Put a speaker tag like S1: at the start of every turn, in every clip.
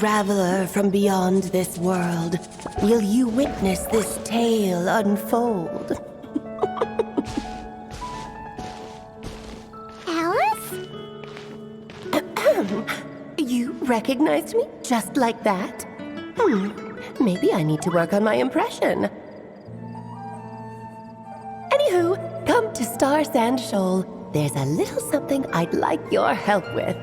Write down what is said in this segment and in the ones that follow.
S1: traveler from beyond this world, will you witness this tale unfold?
S2: Alice?
S1: You recognized me just like that? Maybe I need to work on my impression. Anywho, come to Star Sand Shoal. There's a little something I'd like your help with.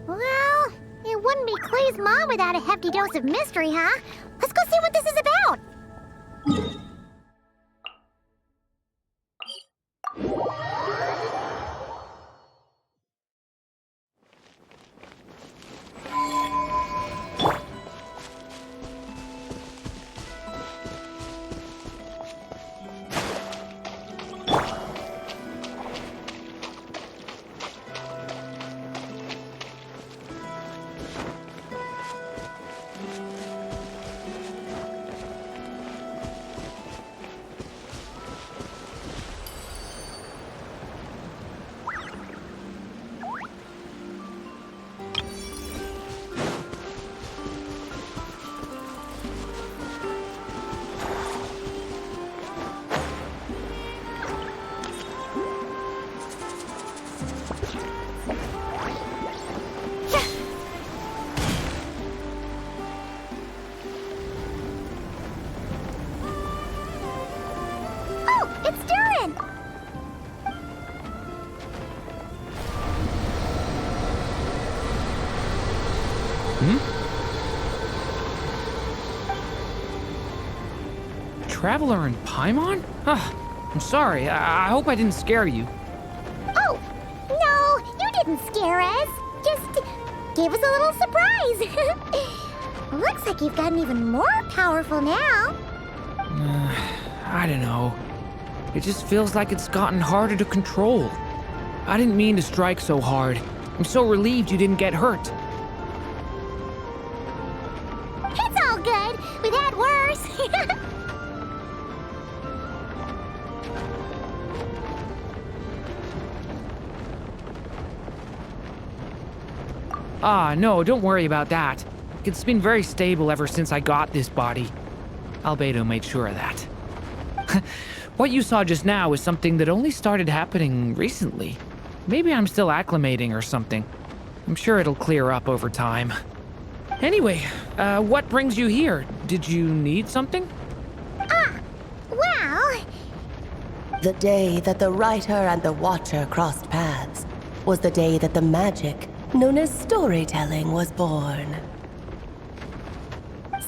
S2: Well, it wouldn't be Clay's mom without a hefty dose of mystery, huh? Let's go see what this is about. Oh, it's Durin!
S3: Traveler in Paimon? I'm sorry. I hope I didn't scare you.
S2: Oh, no, you didn't scare us. Just gave us a little surprise. Looks like you've gotten even more powerful now.
S3: I don't know. It just feels like it's gotten harder to control. I didn't mean to strike so hard. I'm so relieved you didn't get hurt.
S2: It's all good. We've had worse.
S3: No, don't worry about that. It's been very stable ever since I got this body. Albedo made sure of that. What you saw just now is something that only started happening recently. Maybe I'm still acclimating or something. I'm sure it'll clear up over time. Anyway, what brings you here? Did you need something?
S2: Well,
S1: The day that the writer and the watcher crossed paths was the day that the magic known as storytelling was born.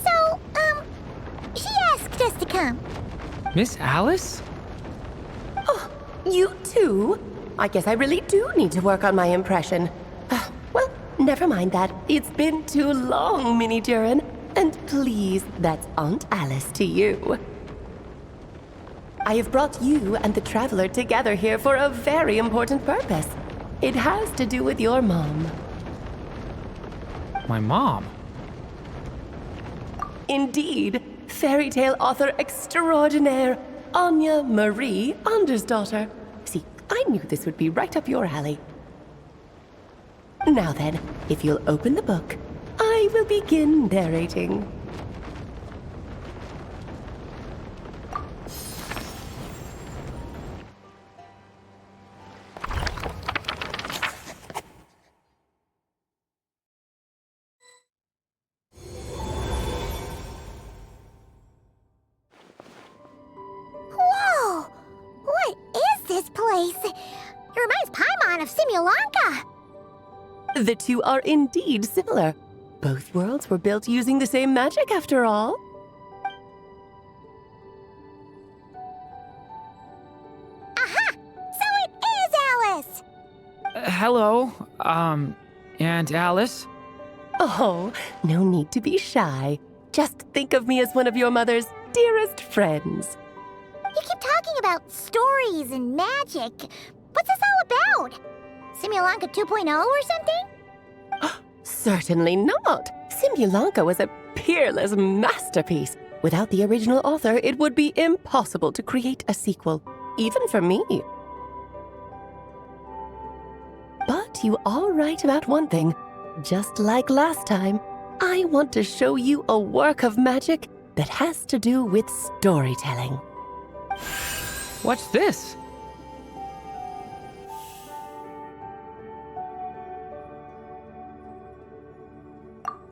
S2: so, she asked us to come.
S3: Miss Alice?
S1: Oh, you too? I guess I really do need to work on my impression. Well, never mind that. It's been too long, Mini Durin. And please, that's Aunt Alice to you. I have brought you and the Traveler together here for a very important purpose. It has to do with your mom.
S3: My mom?
S1: Indeed, fairy tale author extraordinaire, Anya Marie Andersdottir. See, I knew this would be right up your alley. Now then, if you'll open the book, I will begin narrating.
S2: Whoa! What is this place? It reminds Paimon of Simulanka.
S1: The two are indeed similar. Both worlds were built using the same magic, after all.
S2: Aha! So it is Alice!
S3: Hello, Aunt Alice?
S1: Oh, no need to be shy. Just think of me as one of your mother's dearest friends.
S2: You keep talking about stories and magic. What's this all about? Simulanka 2.0 or something?
S1: Certainly not. Simulanka was a peerless masterpiece. Without the original author, it would be impossible to create a sequel, even for me. But you are right about one thing. Just like last time, I want to show you a work of magic that has to do with storytelling.
S3: What's this?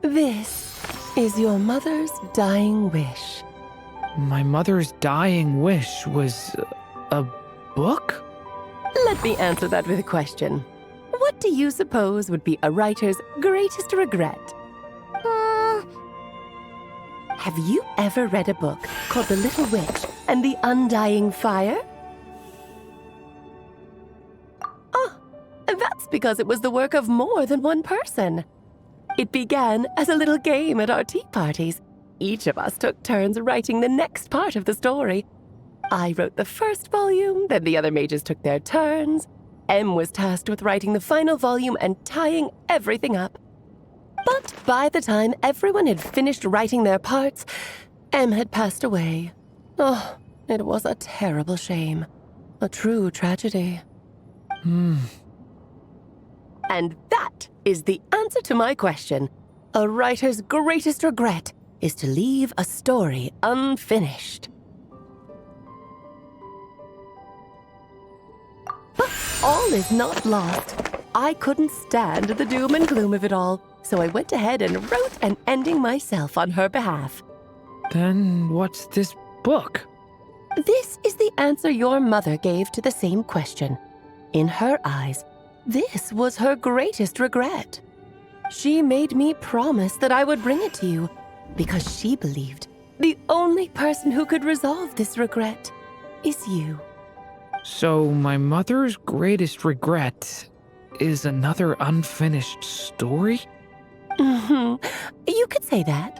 S1: This is your mother's dying wish.
S3: My mother's dying wish was a book?
S1: Let me answer that with a question. What do you suppose would be a writer's greatest regret? Have you ever read a book called The Little Witch and the Undying Fire? Oh, that's because it was the work of more than one person. It began as a little game at our tea parties. Each of us took turns writing the next part of the story. I wrote the first volume, then the other mages took their turns. Em was tasked with writing the final volume and tying everything up. But by the time everyone had finished writing their parts, Em had passed away. Oh, it was a terrible shame. A true tragedy. And that is the answer to my question. A writer's greatest regret is to leave a story unfinished. But all is not lost. I couldn't stand the doom and gloom of it all, so I went ahead and wrote an ending myself on her behalf.
S3: Then what's this book?
S1: This is the answer your mother gave to the same question. In her eyes, this was her greatest regret. She made me promise that I would bring it to you because she believed the only person who could resolve this regret is you.
S3: So my mother's greatest regret is another unfinished story?
S1: You could say that.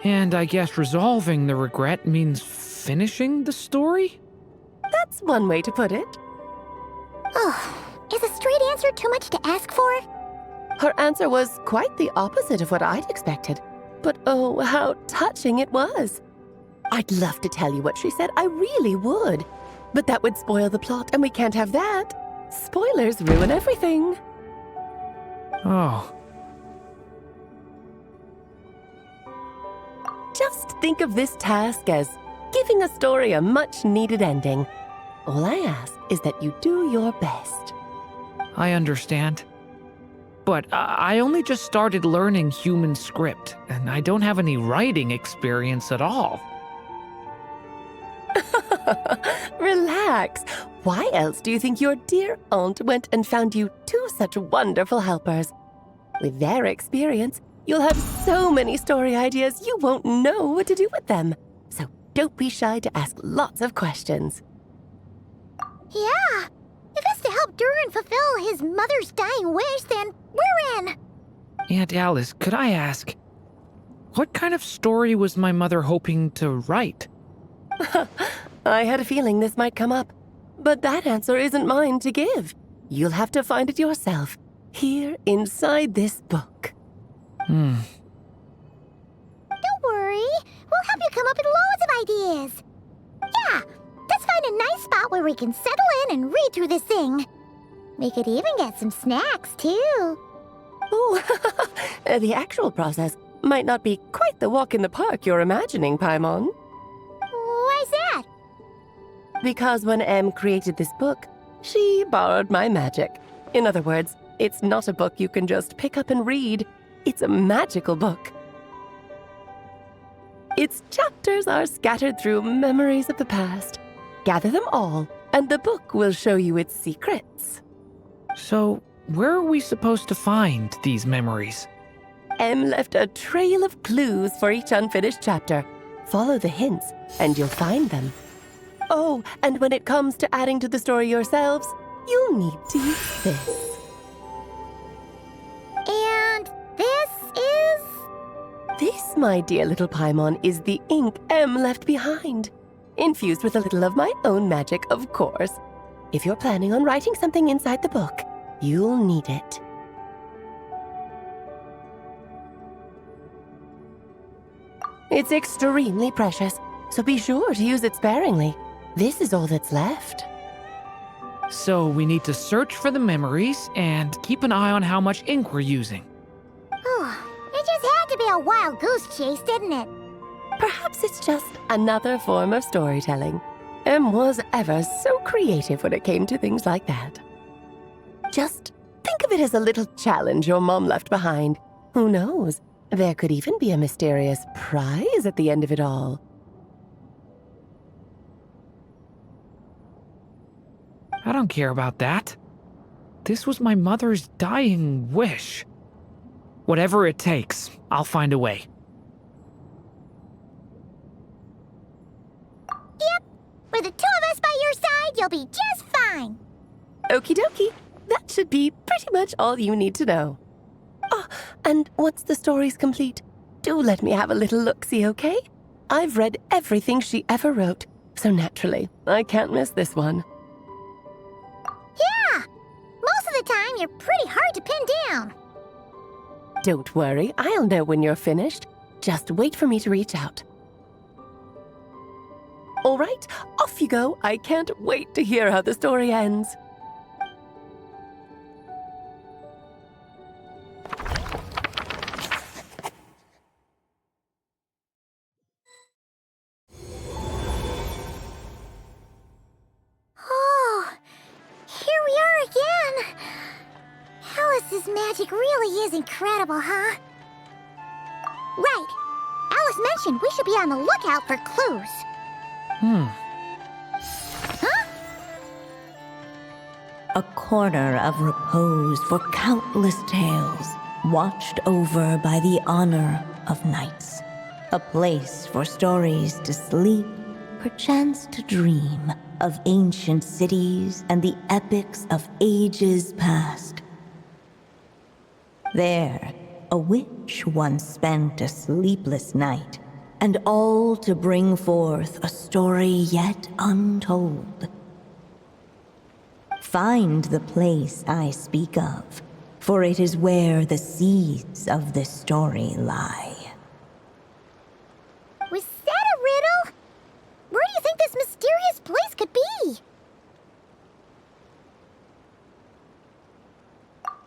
S3: And I guess resolving the regret means finishing the story?
S1: That's one way to put it.
S2: Oh, is a straight answer too much to ask for?
S1: Her answer was quite the opposite of what I'd expected. But oh, how touching it was. I'd love to tell you what she said, I really would. But that would spoil the plot, and we can't have that. Spoilers ruin everything.
S3: Oh.
S1: Just think of this task as giving a story a much-needed ending. All I ask is that you do your best.
S3: I understand. But I only just started learning human script, and I don't have any writing experience at all.
S1: Relax. Why else do you think your dear aunt went and found you two such wonderful helpers? With their experience, you'll have so many story ideas you won't know what to do with them. So don't be shy to ask lots of questions.
S2: Yeah. If it's to help Durin fulfill his mother's dying wish, then we're in.
S3: Aunt Alice, could I ask, what kind of story was my mother hoping to write?
S1: I had a feeling this might come up, but that answer isn't mine to give. You'll have to find it yourself, here inside this book.
S2: Don't worry. We'll help you come up with loads of ideas. Yeah, let's find a nice spot where we can settle in and read through this thing. We could even get some snacks, too.
S1: Oh, the actual process might not be quite the walk in the park you're imagining, Paimon.
S2: Why's that?
S1: Because when Em created this book, she borrowed my magic. In other words, it's not a book you can just pick up and read. It's a magical book. Its chapters are scattered through memories of the past. Gather them all, and the book will show you its secrets.
S3: So, where are we supposed to find these memories?
S1: Em left a trail of clues for each unfinished chapter. Follow the hints, and you'll find them. Oh, and when it comes to adding to the story yourselves, you'll need to use this.
S2: And this is...
S1: This, my dear little Paimon, is the ink Em left behind. Infused with a little of my own magic, of course. If you're planning on writing something inside the book, you'll need it. It's extremely precious, so be sure to use it sparingly. This is all that's left.
S3: So we need to search for the memories and keep an eye on how much ink we're using.
S2: It just had to be a wild goose chase, didn't it?
S1: Perhaps it's just another form of storytelling. Em was ever so creative when it came to things like that. Just think of it as a little challenge your mom left behind. Who knows? There could even be a mysterious prize at the end of it all.
S3: I don't care about that. This was my mother's dying wish. Whatever it takes, I'll find a way.
S2: Yep. With the two of us by your side, you'll be just fine.
S1: Okie dokie. That should be pretty much all you need to know. Oh, and once the story's complete, do let me have a little look-see, okay? I've read everything she ever wrote, so naturally, I can't miss this one.
S2: Yeah. Most of the time, you're pretty hard to pin down.
S1: Don't worry, I'll know when you're finished. Just wait for me to reach out. All right, off you go. I can't wait to hear how the story ends.
S2: Oh, here we are again. Alice's magic really is incredible, huh? Right. Alice mentioned we should be on the lookout for clues. Huh?
S4: A corner of repose for countless tales, watched over by the honor of knights. A place for stories to sleep, perchance to dream of ancient cities and the epics of ages past. There, a witch once spent a sleepless night, and all to bring forth a story yet untold. Find the place I speak of, for it is where the seeds of this story lie.
S2: Was that a riddle? Where do you think this mysterious place could be?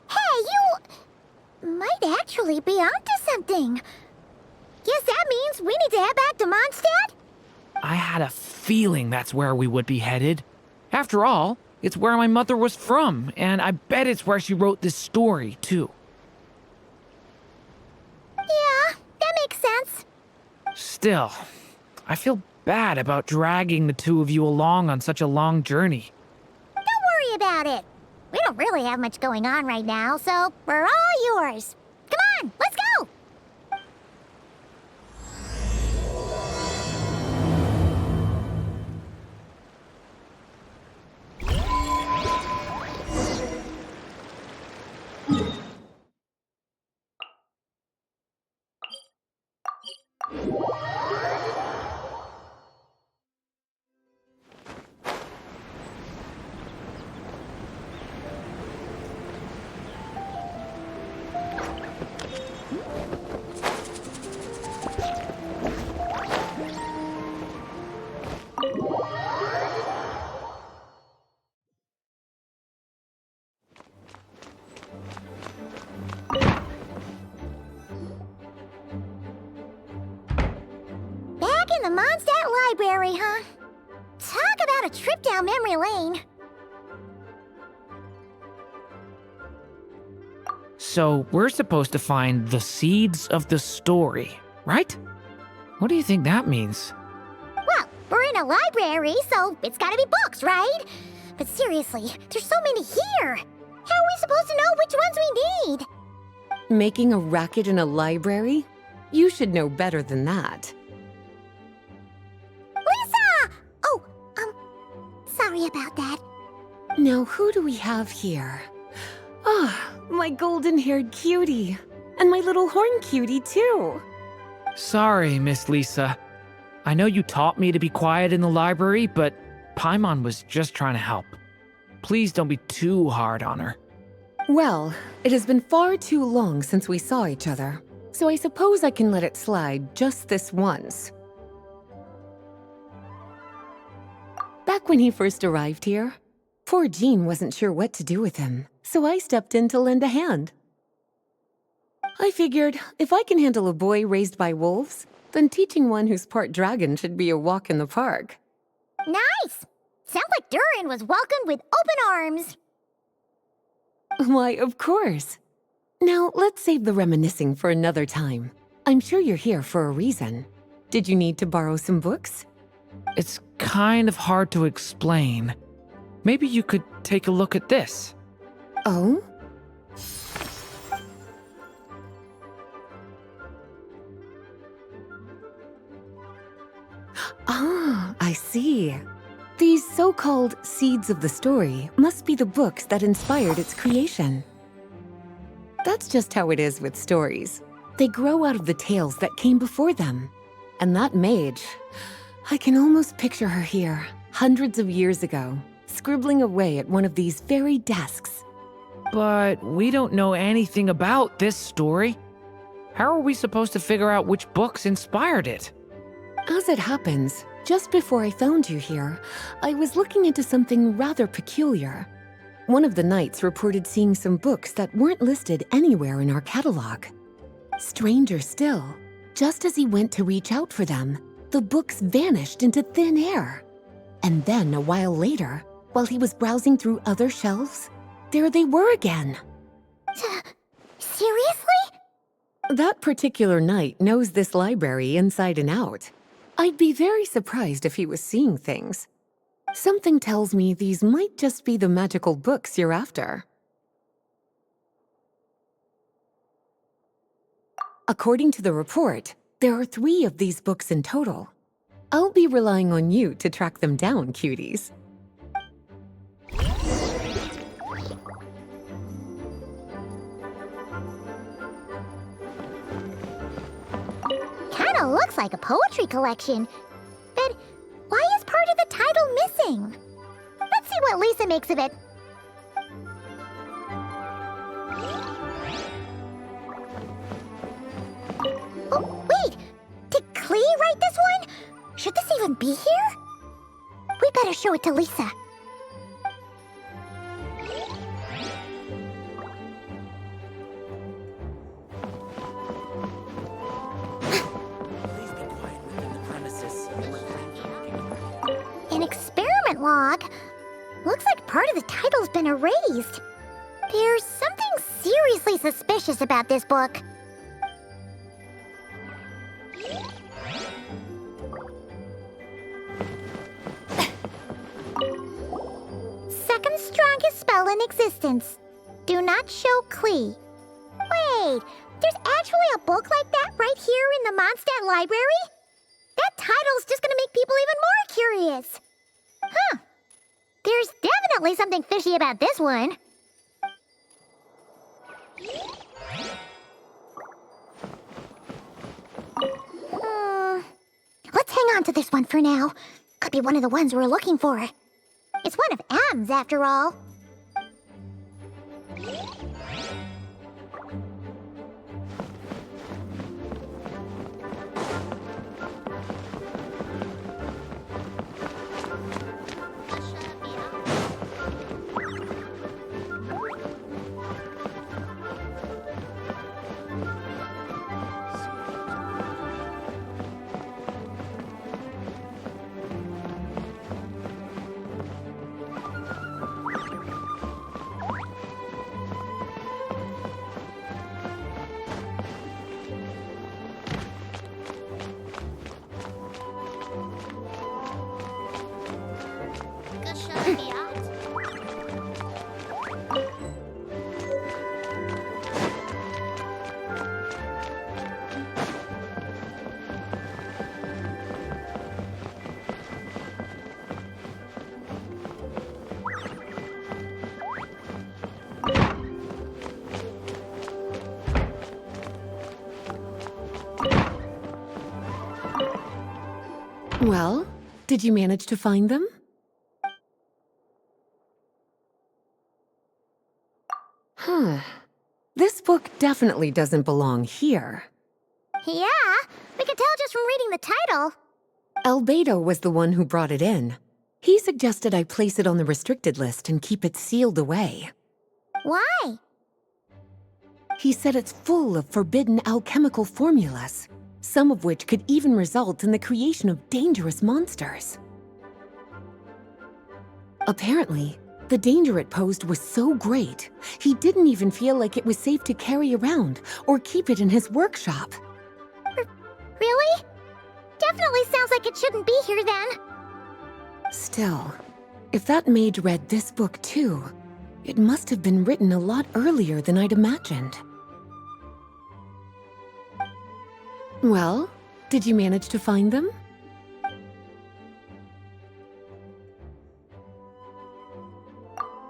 S2: Hey, you might actually be onto something. Guess that means we need to head back to Mondstadt?
S3: I had a feeling that's where we would be headed. After all, it's where my mother was from, and I bet it's where she wrote this story, too.
S2: Yeah, that makes sense.
S3: Still, I feel bad about dragging the two of you along on such a long journey.
S2: Don't worry about it. We don't really have much going on right now, so we're all yours. Come on, let's go! Back in the Mondstadt Library, huh? Talk about a trip down memory lane.
S3: So, we're supposed to find the seeds of the story, right? What do you think that means?
S2: Well, we're in a library, so it's gotta be books, right? But seriously, there's so many here. How are we supposed to know which ones we need?
S5: Making a racket in a library? You should know better than that.
S2: Lisa! Oh, sorry about that.
S5: Now, who do we have here? Ah, my golden-haired cutie. And my little horn cutie, too.
S3: Sorry, Miss Lisa. I know you taught me to be quiet in the library, but Paimon was just trying to help. Please don't be too hard on her.
S5: Well, it has been far too long since we saw each other, so I suppose I can let it slide just this once. Back when he first arrived here, Poor Jean wasn't sure what to do with him, so I stepped in to lend a hand. I figured if I can handle a boy raised by wolves, then teaching one who's part dragon should be a walk in the park.
S2: Nice! Sounds like Durin was welcomed with open arms.
S5: Why, of course. Now, let's save the reminiscing for another time. I'm sure you're here for a reason. Did you need to borrow some books?
S3: It's kind of hard to explain. Maybe you could take a look at this.
S5: Oh? Ah, I see. These so-called seeds of the story must be the books that inspired its creation. That's just how it is with stories. They grow out of the tales that came before them. And that mage, I can almost picture her here, hundreds of years ago, scribbling away at one of these very desks.
S3: But we don't know anything about this story. How are we supposed to figure out which books inspired it?
S5: As it happens, just before I found you here, I was looking into something rather peculiar. One of the knights reported seeing some books that weren't listed anywhere in our catalog. Stranger still, just as he went to reach out for them, the books vanished into thin air. And then a while later, while he was browsing through other shelves, there they were again.
S2: Seriously?
S5: That particular knight knows this library inside and out. I'd be very surprised if he was seeing things. Something tells me these might just be the magical books you're after. According to the report, there are 3 of these books in total. I'll be relying on you to track them down, cuties.
S2: Kinda looks like a poetry collection. But why is part of the title missing? Let's see what Lisa makes of it. Oh, wait! Did Klee write this one? Should this even be here? We better show it to Lisa. An experiment log? Looks like part of the title's been erased. There's something seriously suspicious about this book. Second strongest spell in existence. Do not show Klee. Wait, there's actually a book like that right here in the Mondstadt library? That title's just gonna make people even more curious. Huh. There's definitely something fishy about this one. Let's hang on to this one for now. Could be one of the ones we're looking for. It's one of M's, after all.
S5: Well, did you manage to find them? Huh. This book definitely doesn't belong here.
S2: Yeah, we can tell just from reading the title.
S5: Albedo was the one who brought it in. He suggested I place it on the restricted list and keep it sealed away.
S2: Why?
S5: He said it's full of forbidden alchemical formulas, some of which could even result in the creation of dangerous monsters. Apparently, the danger it posed was so great, he didn't even feel like it was safe to carry around or keep it in his workshop.
S2: Really? Definitely sounds like it shouldn't be here then.
S5: Still, if that mage read this book too, it must have been written a lot earlier than I'd imagined. Well, did you manage to find them?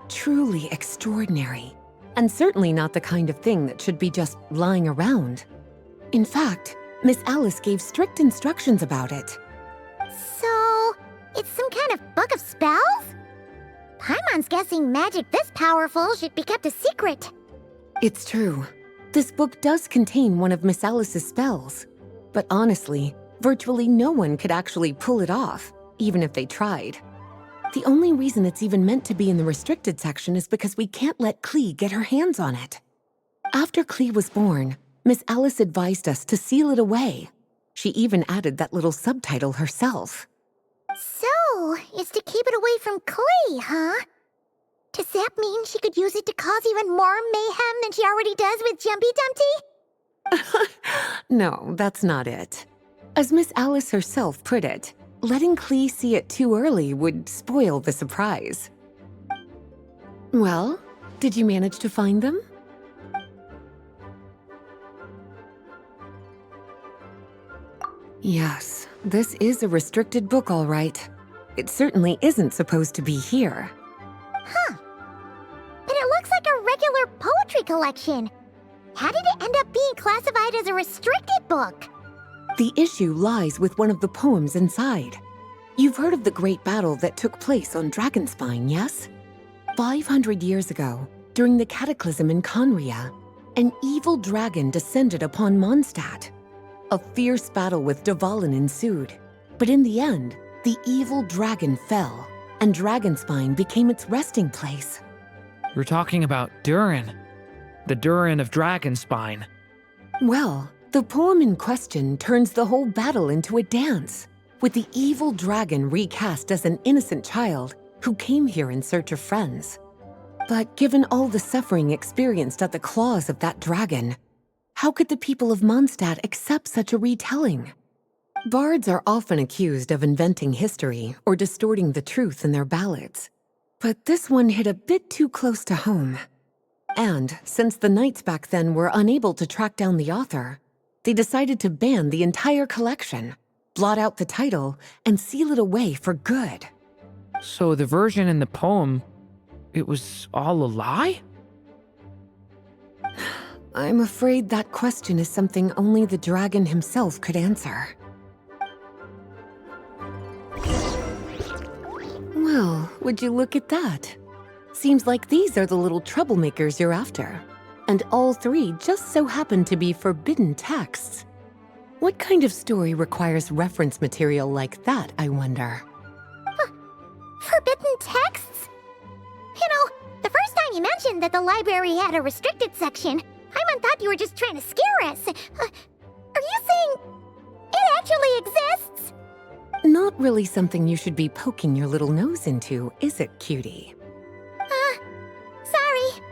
S5: Truly extraordinary, and certainly not the kind of thing that should be just lying around. In fact, Miss Alice gave strict instructions about it.
S2: So, it's some kind of book of spells? Paimon's guessing magic this powerful should be kept a secret.
S5: It's true. This book does contain one of Miss Alice's spells. But honestly, virtually no one could actually pull it off, even if they tried. The only reason it's even meant to be in the restricted section is because we can't let Klee get her hands on it. After Klee was born, Miss Alice advised us to seal it away. She even added that little subtitle herself.
S2: So, it's to keep it away from Klee, huh? Does that mean she could use it to cause even more mayhem than she already does with Jumpy Dumpty?
S5: No, that's not it. As Miss Alice herself put it, letting Klee see it too early would spoil the surprise. Well, did you manage to find them? Yes, this is a restricted book, all right. It certainly isn't supposed to be here.
S2: Huh. But it looks like a regular poetry collection. How did it end up being classified as a restricted book?
S5: The issue lies with one of the poems inside. You've heard of the great battle that took place on Dragonspine, yes? 500 years ago, during the cataclysm in Conria, an evil dragon descended upon Mondstadt. A fierce battle with Dvalin ensued, but in the end, the evil dragon fell, and Dragonspine became its resting place.
S3: We're talking about Durin. The Durin of Dragonspine.
S5: Well, the poem in question turns the whole battle into a dance, with the evil dragon recast as an innocent child who came here in search of friends. But given all the suffering experienced at the claws of that dragon, how could the people of Mondstadt accept such a retelling? Bards are often accused of inventing history or distorting the truth in their ballads. But this one hit a bit too close to home. And since the knights back then were unable to track down the author, they decided to ban the entire collection, blot out the title, and seal it away for good.
S3: So the version in the poem, it was all a lie?
S5: I'm afraid that question is something only the dragon himself could answer. Well, would you look at that? Seems like these are the little troublemakers you're after. And all three just so happen to be forbidden texts. What kind of story requires reference material like that, I wonder?
S2: Forbidden texts? You know, the first time you mentioned that the library had a restricted section, Paimon thought you were just trying to scare us. Are you saying it actually exists?
S5: Not really something you should be poking your little nose into, is it, cutie?
S2: Sorry.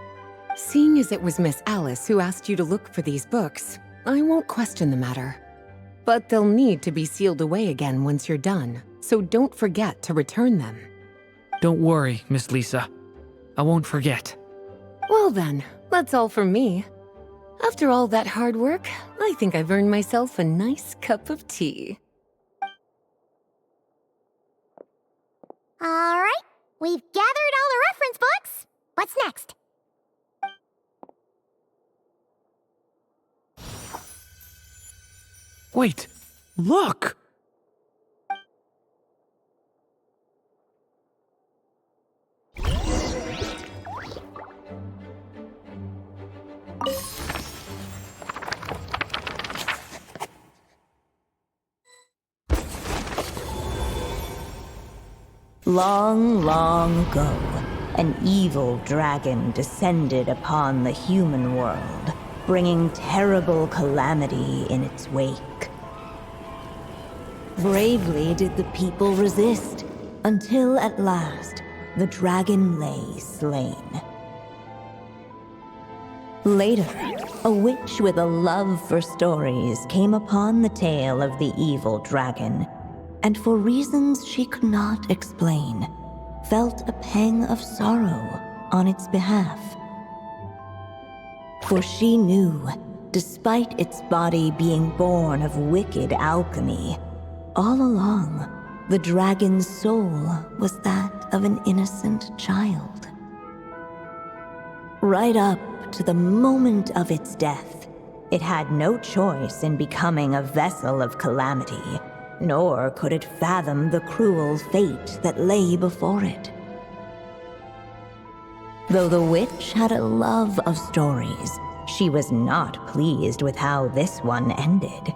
S5: Seeing as it was Miss Alice who asked you to look for these books, I won't question the matter. But they'll need to be sealed away again once you're done, so don't forget to return them.
S3: Don't worry, Miss Lisa. I won't forget.
S5: Well then, that's all from me. After all that hard work, I think I've earned myself a nice cup of tea.
S2: All right, we've gathered all the reference books. What's next?
S3: Wait, look!
S4: Long, long ago, an evil dragon descended upon the human world, bringing terrible calamity in its wake. Bravely did the people resist, until at last, the dragon lay slain. Later, a witch with a love for stories came upon the tale of the evil dragon, and for reasons she could not explain, felt a pang of sorrow on its behalf. For she knew, despite its body being born of wicked alchemy, all along, the dragon's soul was that of an innocent child. Right up to the moment of its death, it had no choice in becoming a vessel of calamity, nor could it fathom the cruel fate that lay before it. Though the witch had a love of stories, she was not pleased with how this one ended.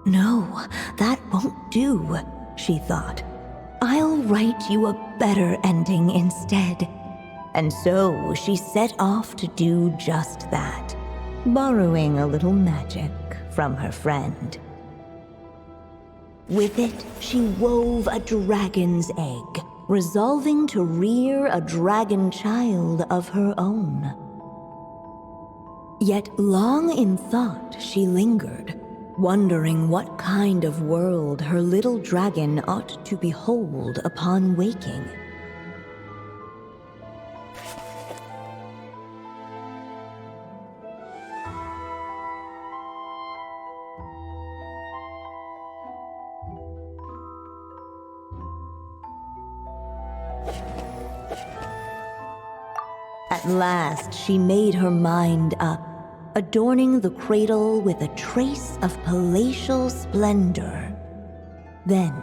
S4: No, that won't do, she thought. I'll write you a better ending instead. And so she set off to do just that, borrowing a little magic from her friend. With it, she wove a dragon's egg, resolving to rear a dragon child of her own. Yet long in thought she lingered, wondering what kind of world her little dragon ought to behold upon waking. At last, she made her mind up, adorning the cradle with a trace of palatial splendor. Then,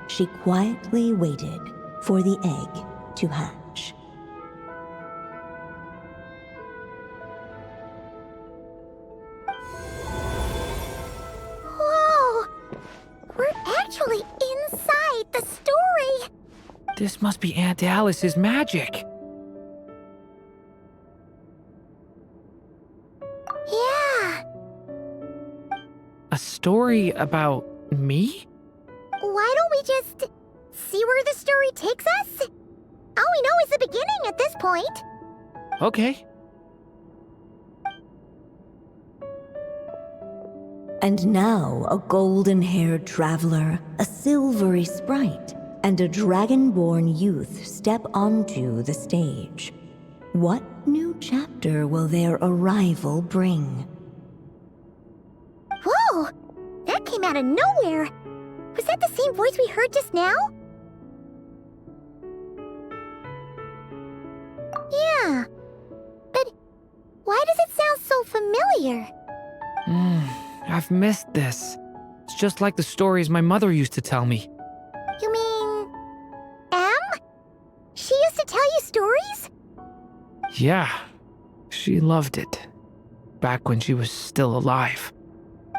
S4: she quietly waited for the egg to hatch.
S2: Whoa! We're actually inside the story!
S3: This must be Aunt Alice's magic.
S2: Yeah.
S3: A story about me?
S2: Why don't we just see where the story takes us? All we know is the beginning at this point.
S3: Okay.
S4: And now a golden-haired traveler, a silvery sprite, and a dragon-born youth step onto the stage. What new chapter will their arrival bring?
S2: Whoa! That came out of nowhere! Was that the same voice we heard just now? Yeah. But why does it sound so familiar?
S3: I've missed this. It's just like the stories my mother used to tell me.
S2: You mean... Em? She used to tell you stories?
S3: Yeah, she loved it. Back when she was still alive.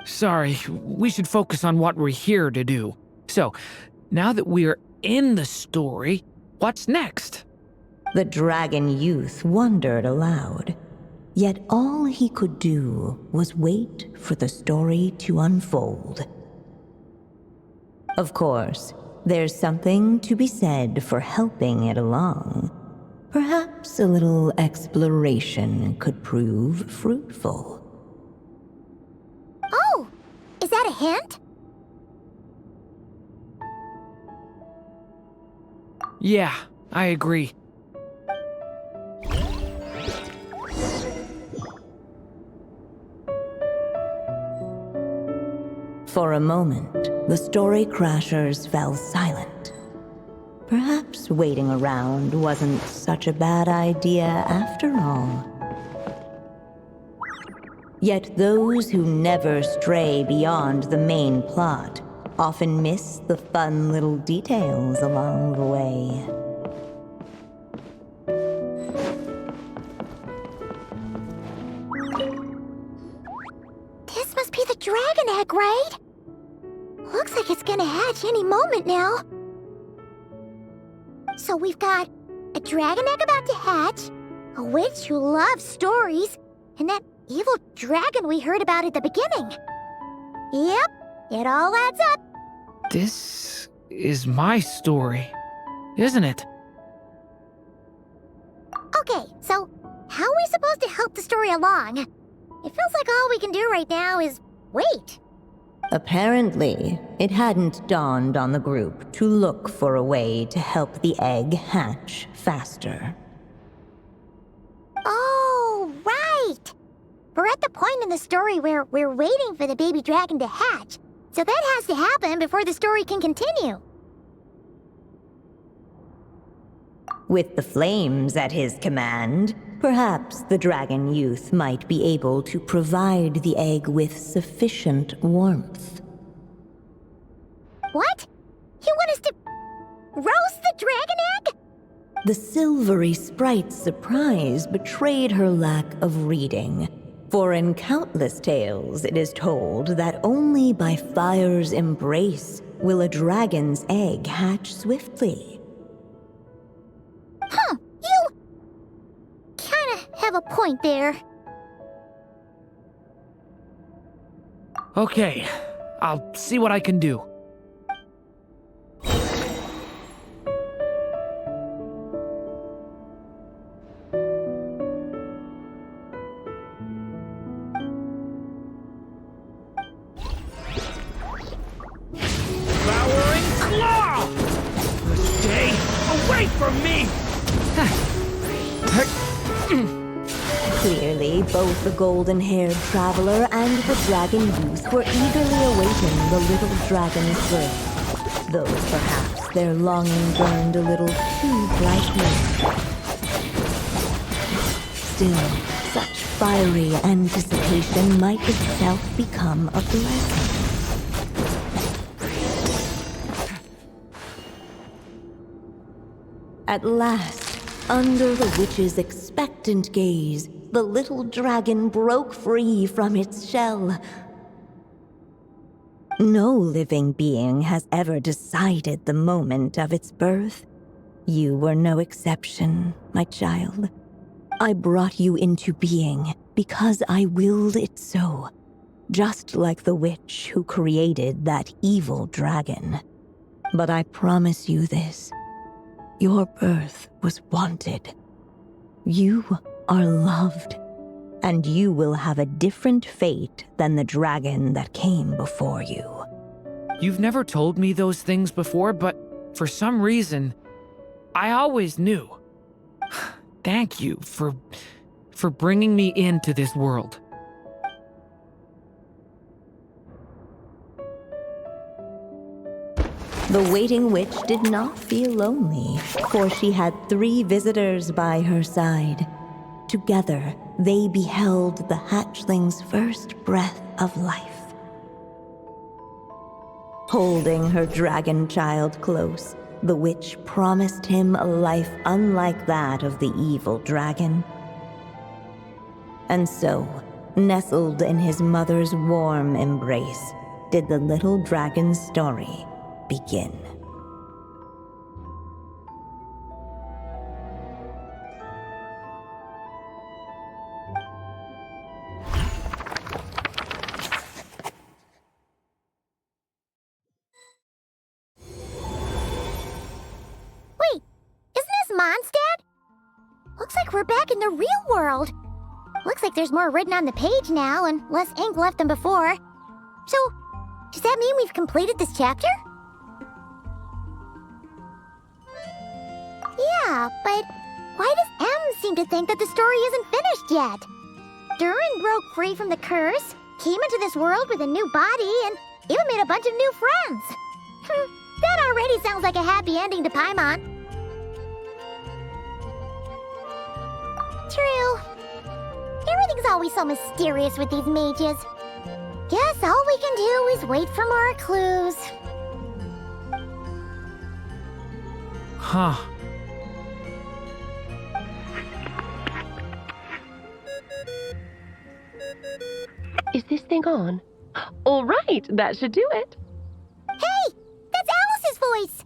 S3: Sorry, we should focus on what we're here to do. So, now that we're in the story, what's next?
S4: The dragon youth wondered aloud. Yet all he could do was wait for the story to unfold. Of course, there's something to be said for helping it along. Perhaps a little exploration could prove fruitful.
S2: Oh! Is that a hint?
S3: Yeah, I agree.
S4: For a moment, the story crashers fell silent. Perhaps waiting around wasn't such a bad idea after all. Yet those who never stray beyond the main plot often miss the fun little details along the way.
S2: This must be the dragon egg, right? Looks like it's gonna hatch any moment now. So we've got a dragon egg about to hatch, a witch who loves stories, and that evil dragon we heard about at the beginning. Yep, it all adds up.
S3: This is my story, isn't it?
S2: Okay, so how are we supposed to help the story along? It feels like all we can do right now is wait.
S4: Apparently, it hadn't dawned on the group to look for a way to help the egg hatch faster.
S2: Oh, right! We're at the point in the story where we're waiting for the baby dragon to hatch, so that has to happen before the story can continue.
S4: With the flames at his command, perhaps the dragon youth might be able to provide the egg with sufficient warmth.
S2: What? You want us to roast the dragon egg?
S4: The silvery sprite's surprise betrayed her lack of reading, for in countless tales it is told that only by fire's embrace will a dragon's egg hatch swiftly.
S2: Huh, you kinda have a point there.
S3: Okay, I'll see what I can do. Devouring claw! Stay away from me!
S4: Clearly, both the golden-haired traveler and the dragon youth were eagerly awaiting the little dragon's birth, though perhaps their longing burned a little too brightly. Still, such fiery anticipation might itself become a blessing. At last, under the witch's expectant gaze, the little dragon broke free from its shell. No living being has ever decided the moment of its birth. You were no exception, my child. I brought you into being because I willed it so, just like the witch who created that evil dragon. But I promise you this. Your birth was wanted. You are loved, and you will have a different fate than the dragon that came before you.
S3: You've never told me those things before, but for some reason, I always knew. Thank you for bringing me into this world.
S4: The waiting witch did not feel lonely, for she had 3 visitors by her side. Together, they beheld the hatchling's first breath of life. Holding her dragon child close, the witch promised him a life unlike that of the evil dragon. And so, nestled in his mother's warm embrace, did the little dragon's story begin.
S2: Wait, isn't this Mondstad? Looks like we're back in the real world. Looks like there's more written on the page now and less ink left than before. So, does that mean we've completed this chapter? Yeah, but why does M seem to think that the story isn't finished yet? Durin broke free from the curse, came into this world with a new body, and even made a bunch of new friends. That already sounds like a happy ending to Paimon. True. Everything's always so mysterious with these mages. Guess all we can do is wait for more clues.
S3: Huh.
S1: Is this thing on? All right, that should do it.
S2: Hey, that's Alice's voice.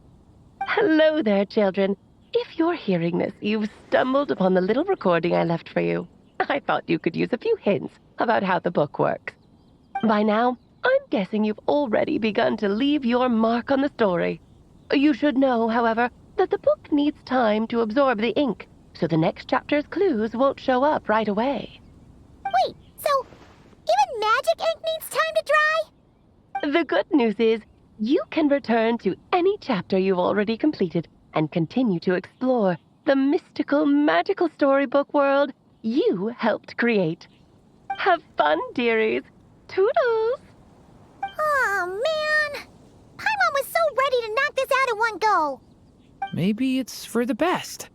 S1: Hello there, children. if you're hearing this, you've stumbled upon the little recording I left for you. I thought you could use a few hints about how the book works. By now, I'm guessing you've already begun to leave your mark on the story. You should know, however, that the book needs time to absorb the ink, so the next chapter's clues won't show up right away.
S2: Wait, so even magic ink needs time to dry?
S1: The good news is, you can return to any chapter you've already completed and continue to explore the mystical, magical storybook world you helped create. Have fun, dearies. Toodles!
S2: Oh, man. Paimon was so ready to knock this out in one go.
S3: Maybe it's for the best.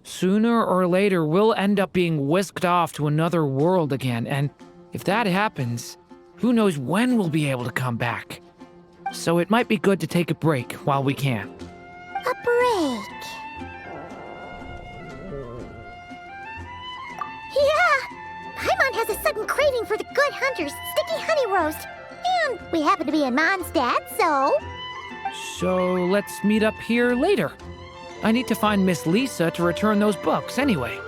S3: Sooner or later, we'll end up being whisked off to another world again, and if that happens, who knows when we'll be able to come back. So it might be good to take a break while we can.
S2: A break. Yeah! Paimon has a sudden craving for the Good Hunter's sticky honey roast. And we happen to be in Mondstadt, so...
S3: So let's meet up here later. I need to find Miss Lisa to return those books anyway.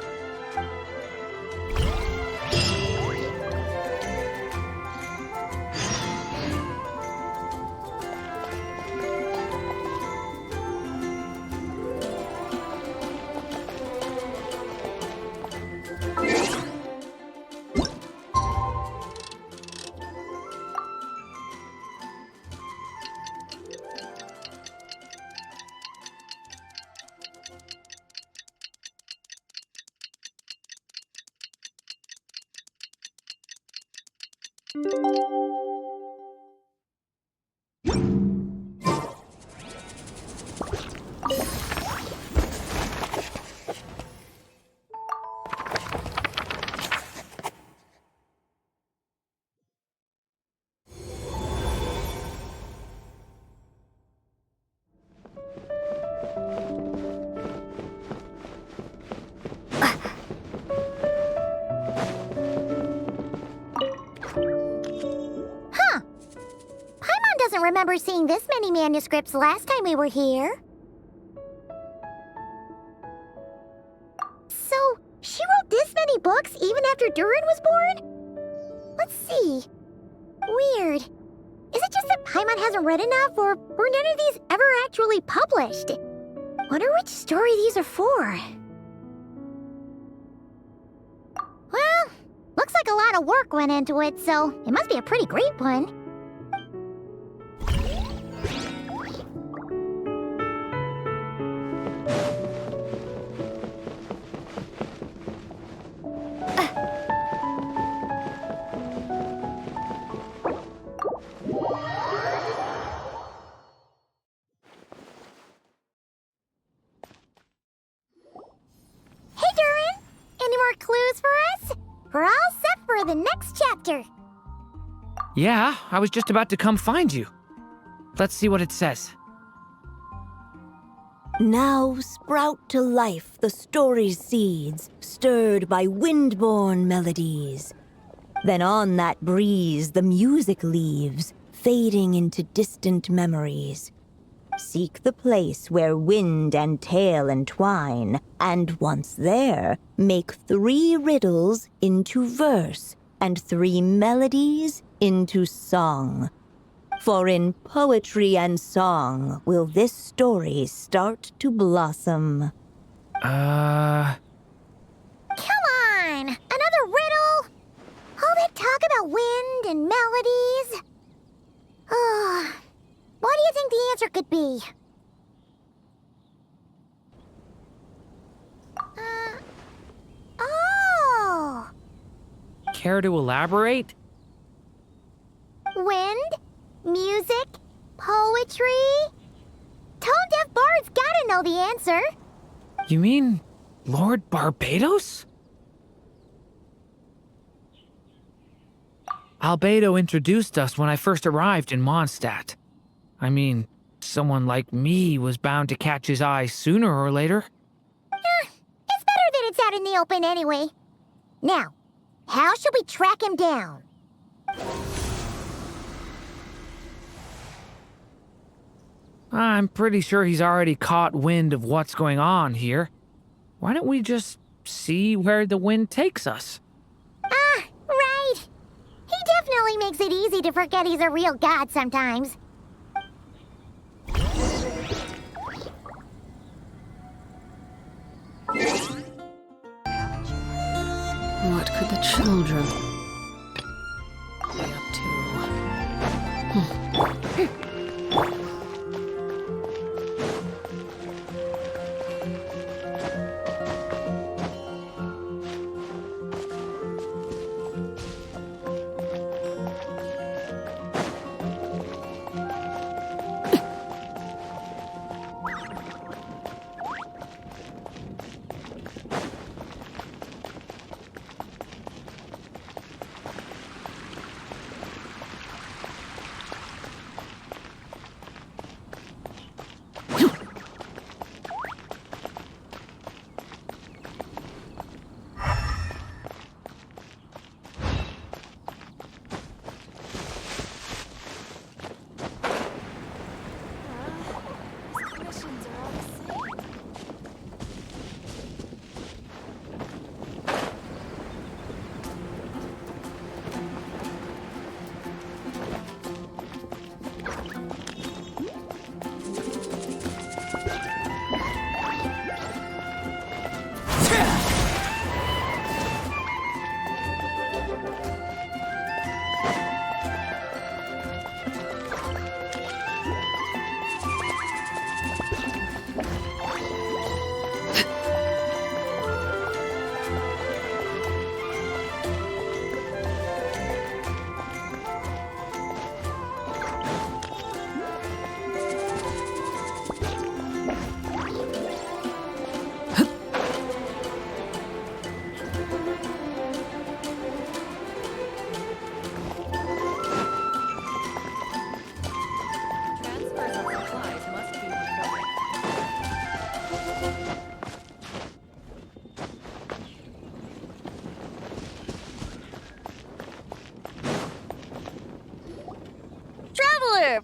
S2: Remember seeing this many manuscripts last time we were here. So, she wrote this many books even after Durin was born? Let's see. Weird. Is it just that Paimon hasn't read enough, or were none of these ever actually published? Wonder which story these are for. Well, looks like a lot of work went into it, so it must be a pretty great one. The next chapter.
S3: Yeah, I was just about to come find you. Let's see what it says.
S4: Now sprout to life the story's seeds, stirred by wind-born melodies. Then on that breeze the music leaves, fading into distant memories. Seek the place where wind and tale entwine, and once there, make 3 riddles into verse, and 3 melodies into song. For in poetry and song will this story start to blossom.
S2: Come on! Another riddle? All that talk about wind and melodies? What do you think the answer could be? Oh!
S3: Care to elaborate?
S2: Wind, music, poetry. Tone-deaf bards gotta know the answer.
S3: You mean Lord Barbados? Albedo introduced us when I first arrived in Mondstadt. I mean, someone like me was bound to catch his eye sooner or later.
S2: It's better that it's out in the open anyway. Now, how should we track him down?
S3: I'm pretty sure he's already caught wind of what's going on here. Why don't we just see where the wind takes us?
S2: Ah, right. He definitely makes it easy to forget he's a real god sometimes.
S5: What could the children be up to?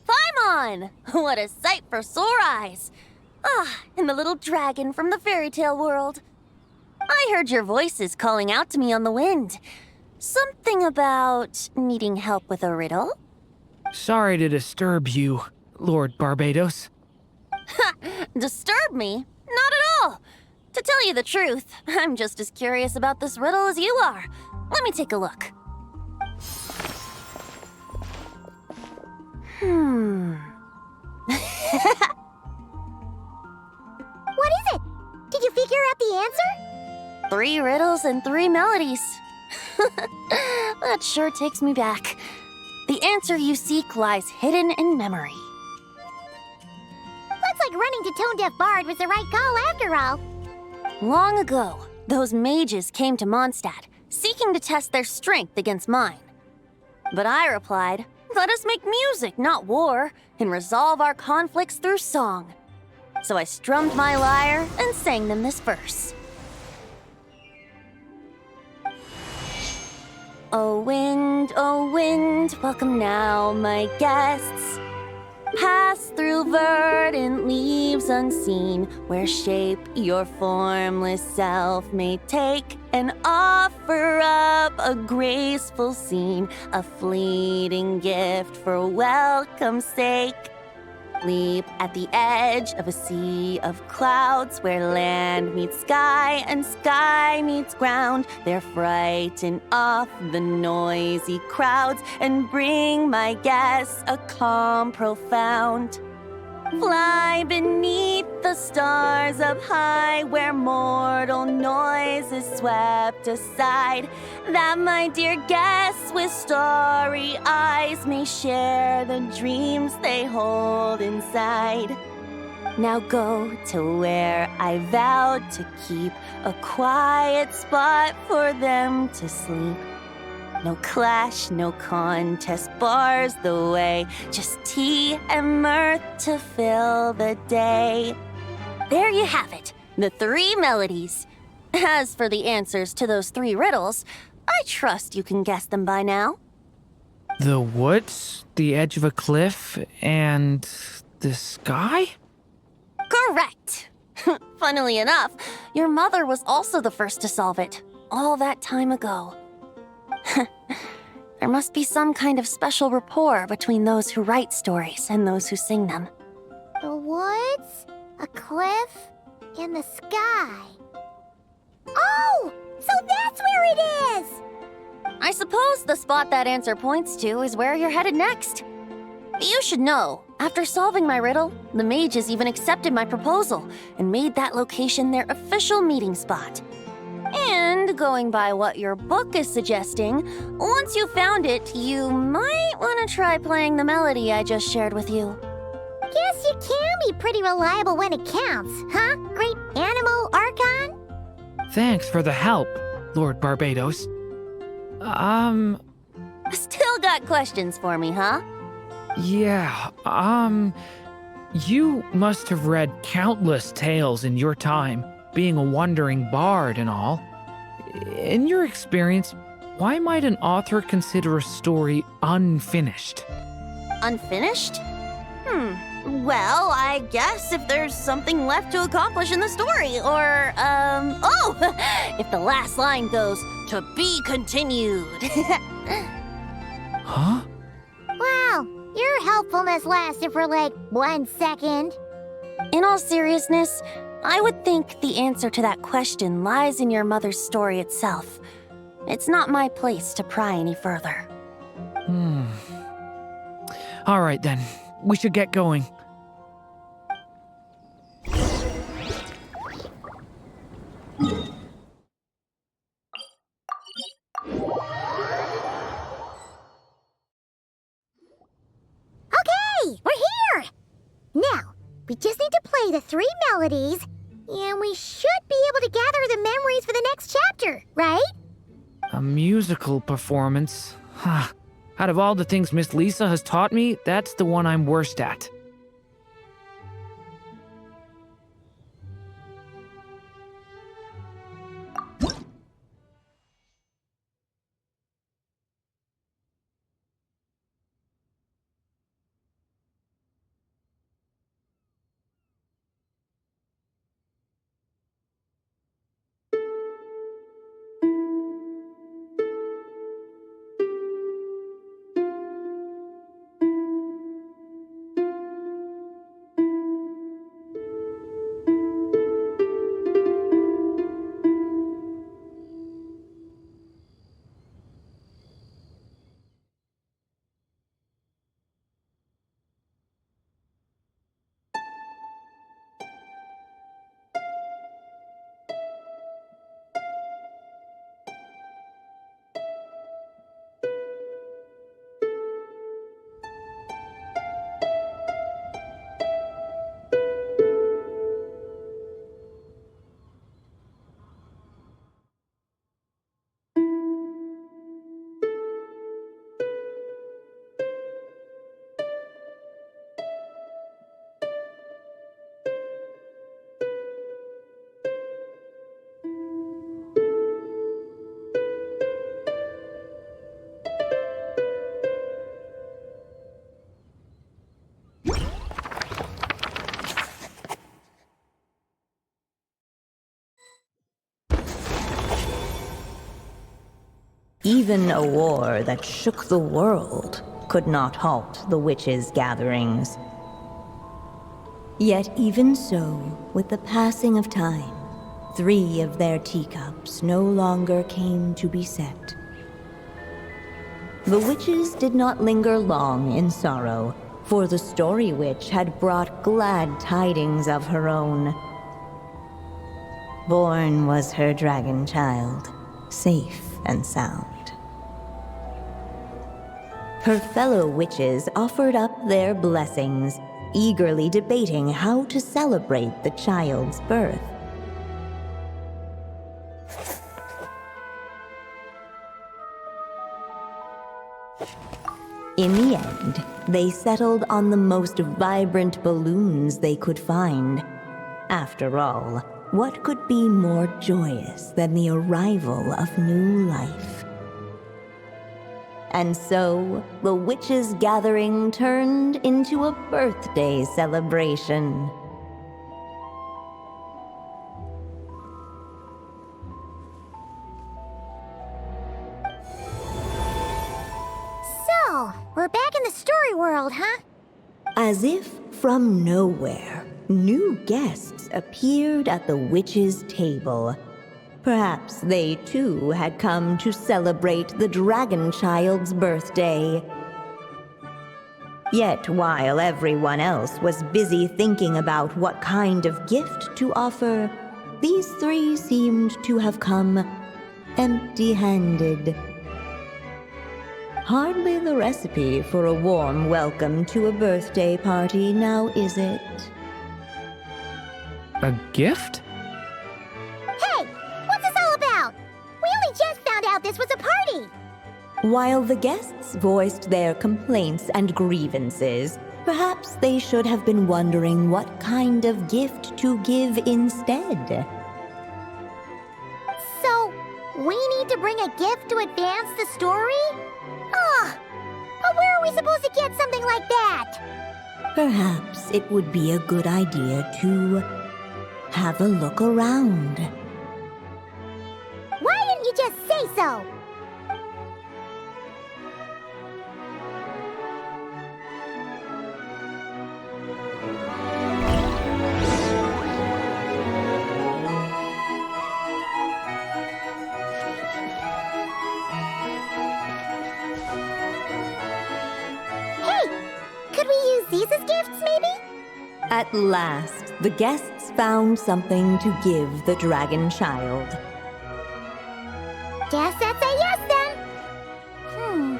S6: Paimon! What a sight for sore eyes! Ah, and the little dragon from the fairy tale world. I heard your voices calling out to me on the wind. Something about needing help with a riddle?
S3: Sorry to disturb you, Lord Barbados.
S6: Disturb me? Not at all! To tell you the truth, I'm just as curious about this riddle as you are. Let me take a look.
S2: What is it? Did you figure out the answer?
S6: 3 riddles and 3 melodies. That sure takes me back. The answer you seek lies hidden in memory.
S2: Looks like running to Tone Deaf Bard was the right call after all.
S6: Long ago, those mages came to Mondstadt, seeking to test their strength against mine. But I replied, let us make music, not war, and resolve our conflicts through song. So I strummed my lyre and sang them this verse. O wind, welcome now, my guests. Pass through verdant leaves unseen, where shape your formless self may take, and offer up a graceful scene, a fleeting gift for welcome's sake. Leap at the edge of a sea of clouds, where land meets sky and sky meets ground. There frighten off the noisy crowds and bring my guests a calm profound. Fly beneath the stars up high, where mortal noise is swept aside, that my dear guests with starry eyes may share the dreams they hold inside. Now go to where I vowed to keep a quiet spot for them to sleep. No clash, no contest bars the way, just tea and mirth to fill the day. There you have it, the 3 melodies. As for the answers to those 3 riddles, I trust you can guess them by now.
S3: The woods, the edge of a cliff, and the sky?
S6: Correct! Funnily enough, your mother was also the first to solve it, all that time ago. There must be some kind of special rapport between those who write stories and those who sing them.
S2: The woods, a cliff, and the sky. Oh! So that's where it is!
S6: I suppose the spot that answer points to is where you're headed next. You should know, after solving my riddle, the mages even accepted my proposal and made that location their official meeting spot. And going by what your book is suggesting, once you found it, you might want to try playing the melody I just shared with you.
S2: Guess you can be pretty reliable when it counts, huh, Great Animal Archon?
S3: Thanks for the help, Lord Barbados.
S6: Still got questions for me, huh?
S3: Yeah, you must have read countless tales in your time, being a wandering bard and all. In your experience, why might an author consider a story unfinished?
S6: Unfinished? Well, I guess if there's something left to accomplish in the story, or, if the last line goes, "To be continued."
S3: Huh?
S2: Wow, your helpfulness lasted for like 1 second.
S6: In all seriousness, I would think the answer to that question lies in your mother's story itself. It's not my place to pry any further.
S3: All right then, we should get going.
S2: Okay, we're here! Now, we just need to play the 3 melodies, and we should be able to gather the memories for the next chapter, right?
S3: A musical performance? Huh. Out of all the things Miss Lisa has taught me, that's the one I'm worst at.
S4: Even a war that shook the world could not halt the witches' gatherings. Yet even so, with the passing of time, 3 of their teacups no longer came to be set. The witches did not linger long in sorrow, for the story witch had brought glad tidings of her own. Born was her dragon child, safe and sound. Her fellow witches offered up their blessings, eagerly debating how to celebrate the child's birth. In the end, they settled on the most vibrant balloons they could find. After all, what could be more joyous than the arrival of new life? And so, the witches' gathering turned into a birthday celebration.
S2: So, we're back in the story world, huh?
S4: As if from nowhere, new guests appeared at the witches' table. Perhaps they too had come to celebrate the dragon child's birthday. Yet while everyone else was busy thinking about what kind of gift to offer, these three seemed to have come empty-handed. Hardly the recipe for a warm welcome to a birthday party, now is it?
S3: A gift?
S2: Hey, what's this all about? We only just found out this was a party.
S4: While the guests voiced their complaints and grievances, perhaps they should have been wondering what kind of gift to give instead.
S2: So, we need to bring a gift to advance the story? Oh, but where are we supposed to get something like that?
S4: Perhaps it would be a good idea to have a look around.
S2: Why didn't you just say so? Could we use these as gifts, maybe?
S4: At last, the guests found something to give the dragon child.
S2: Guess that's a yes, then.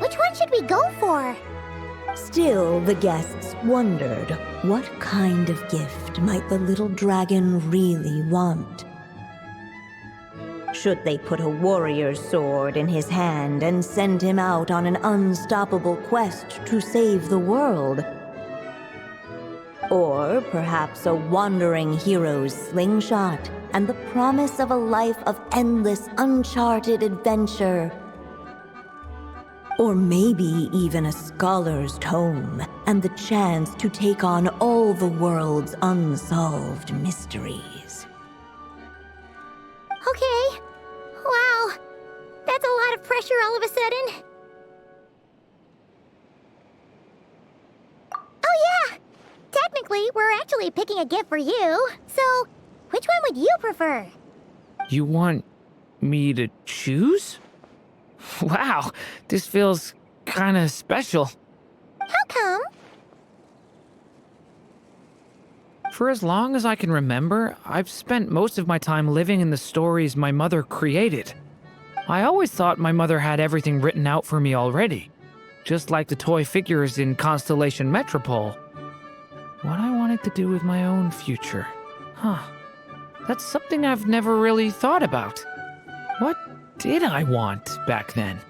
S2: Which one should we go for?
S4: Still, the guests wondered what kind of gift might the little dragon really want. Should they put a warrior's sword in his hand and send him out on an unstoppable quest to save the world? Or perhaps a wandering hero's slingshot and the promise of a life of endless, uncharted adventure? Or maybe even a scholar's tome and the chance to take on all the world's unsolved mysteries.
S2: Okay. Wow. That's a lot of pressure all of a sudden. Oh yeah! Technically, we're actually picking a gift for you. So, which one would you prefer?
S3: You want me to choose? Wow, this feels kinda special.
S2: How come?
S3: For as long as I can remember, I've spent most of my time living in the stories my mother created. I always thought my mother had everything written out for me already, just like the toy figures in Constellation Metropole. What I wanted to do with my own future. That's something I've never really thought about. What did I want back then?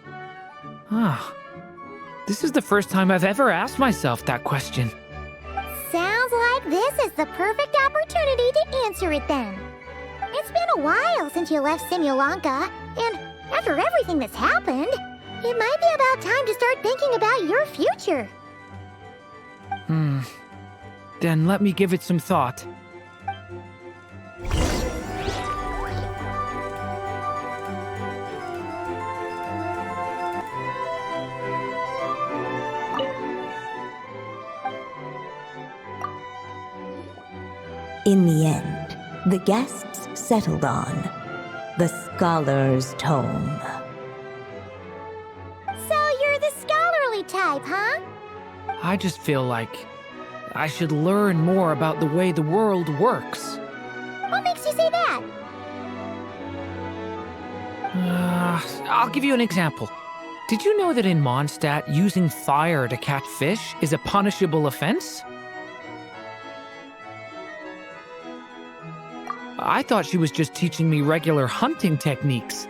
S3: This is the first time I've ever asked myself that question.
S2: Sounds like this is the perfect opportunity to answer it then. It's been a while since you left Simulanka, and after everything that's happened, it might be about time to start thinking about your future.
S3: Then let me give it some thought.
S4: In the end, the guests settled on the Scholar's Tome.
S2: So you're the scholarly type, huh?
S3: I just feel like I should learn more about the way the world works.
S2: What makes you say that?
S3: I'll give you an example. Did you know that in Mondstadt, using fire to catch fish is a punishable offense? I thought she was just teaching me regular hunting techniques.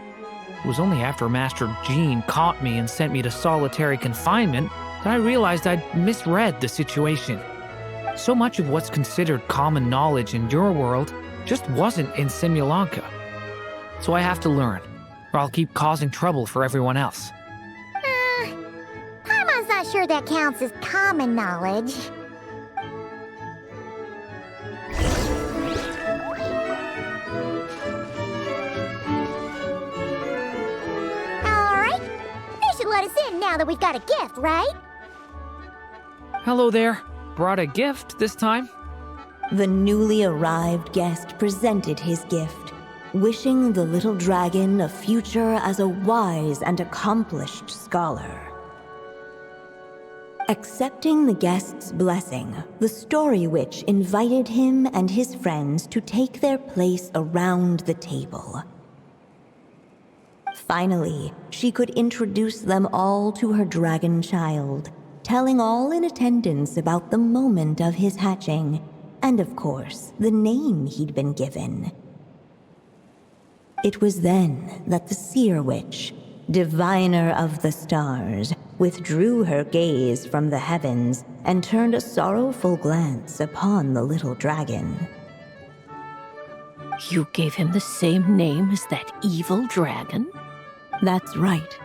S3: It was only after Master Jean caught me and sent me to solitary confinement that I realized I'd misread the situation. So much of what's considered common knowledge in your world just wasn't in Simulanka. So I have to learn, or I'll keep causing trouble for everyone else.
S2: sure that counts as common knowledge. Alright, they should let us in now that we've got a gift, right?
S3: Hello there. Brought a gift this time?
S4: The newly arrived guest presented his gift, wishing the little dragon a future as a wise and accomplished scholar. Accepting the guest's blessing, the Story Witch invited him and his friends to take their place around the table. Finally, she could introduce them all to her dragon child, telling all in attendance about the moment of his hatching, and of course, the name he'd been given. It was then that the Seer Witch, diviner of the stars, withdrew her gaze from the heavens and turned a sorrowful glance upon the little dragon.
S7: You gave him the same name as that evil dragon?
S4: That's right.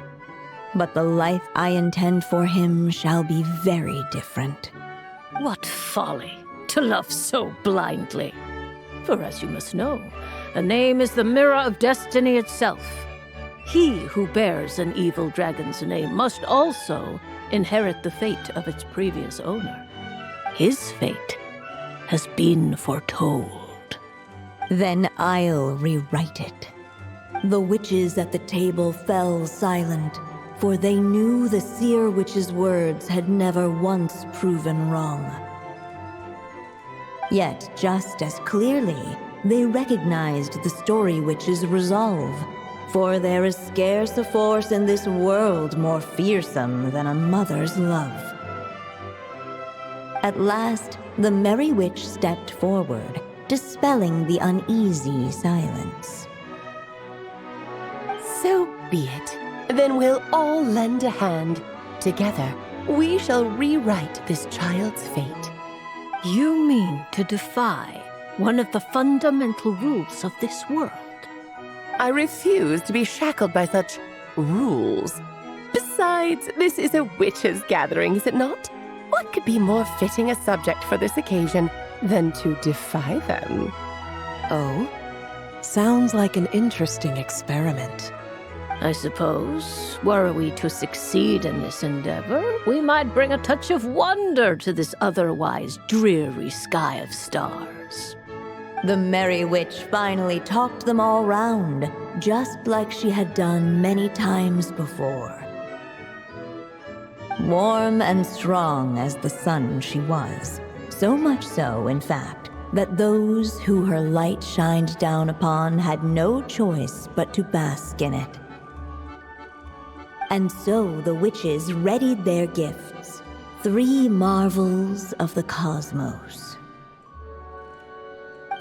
S4: But the life I intend for him shall be very different.
S7: What folly to love so blindly. For as you must know, a name is the mirror of destiny itself. He who bears an evil dragon's name must also inherit the fate of its previous owner. His fate has been foretold.
S4: Then I'll rewrite it. The witches at the table fell silent, for they knew the Seer Witch's words had never once proven wrong. Yet, just as clearly, they recognized the Story Witch's resolve, for there is scarce a force in this world more fearsome than a mother's love. At last, the Merry Witch stepped forward, dispelling the uneasy silence.
S1: So be it. Then we'll all lend a hand. Together, we shall rewrite this child's fate.
S7: You mean to defy one of the fundamental rules of this world?
S1: I refuse to be shackled by such rules. Besides, this is a witches' gathering, is it not? What could be more fitting a subject for this occasion than to defy them?
S5: Oh? Sounds like an interesting experiment.
S7: I suppose, were we to succeed in this endeavor, we might bring a touch of wonder to this otherwise dreary sky of stars.
S4: The Merry Witch finally talked them all round, just like she had done many times before. Warm and strong as the sun she was, so much so, in fact, that those who her light shined down upon had no choice but to bask in it. And so the witches readied their gifts, 3 marvels of the cosmos.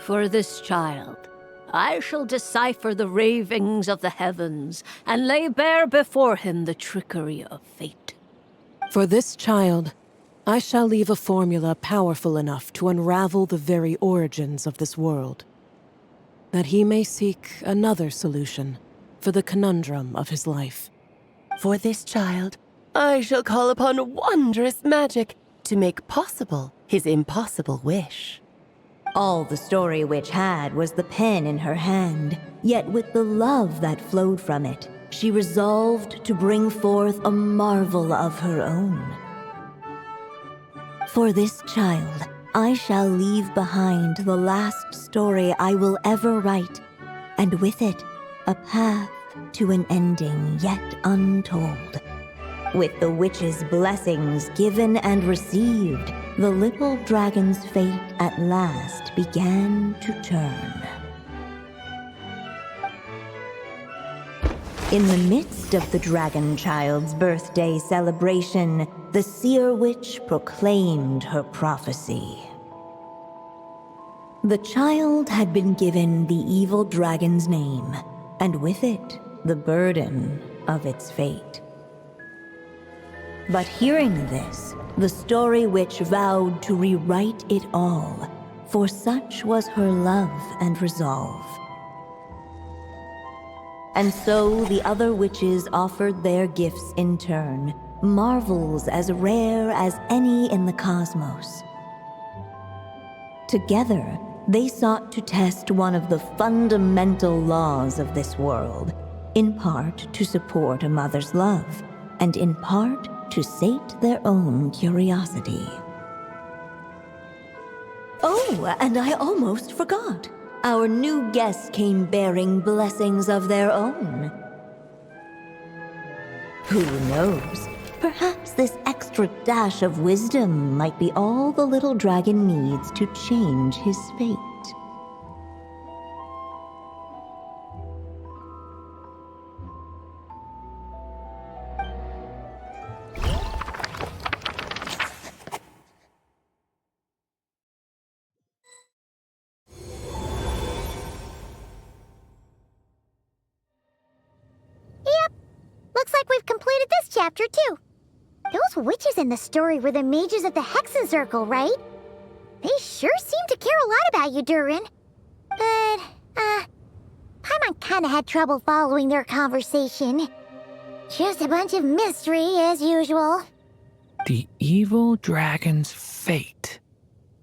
S7: For this child, I shall decipher the ravings of the heavens and lay bare before him the trickery of fate.
S5: For this child, I shall leave a formula powerful enough to unravel the very origins of this world, that he may seek another solution for the conundrum of his life.
S1: For this child, I shall call upon wondrous magic to make possible his impossible wish.
S4: All the Story Witch had was the pen in her hand, yet with the love that flowed from it, she resolved to bring forth a marvel of her own. For this child, I shall leave behind the last story I will ever write, and with it, a path to an ending yet untold. With the witch's blessings given and received, the little dragon's fate at last began to turn. In the midst of the dragon child's birthday celebration, the Seer Witch proclaimed her prophecy. The child had been given the evil dragon's name, and with it, the burden of its fate. But hearing this, the Story Witch vowed to rewrite it all, for such was her love and resolve. And so the other witches offered their gifts in turn, marvels as rare as any in the cosmos. Together, they sought to test one of the fundamental laws of this world, in part to support a mother's love, and in part to sate their own curiosity. Oh, and I almost forgot. Our new guests came bearing blessings of their own. Who knows? Perhaps this extra dash of wisdom might be all the little dragon needs to change his fate.
S2: Looks like we've completed this chapter, too. Those witches in the story were the mages of the Hexen Circle, right? They sure seem to care a lot about you, Durin. But, Paimon kinda had trouble following their conversation. Just a bunch of mystery, as usual.
S3: The evil dragon's fate.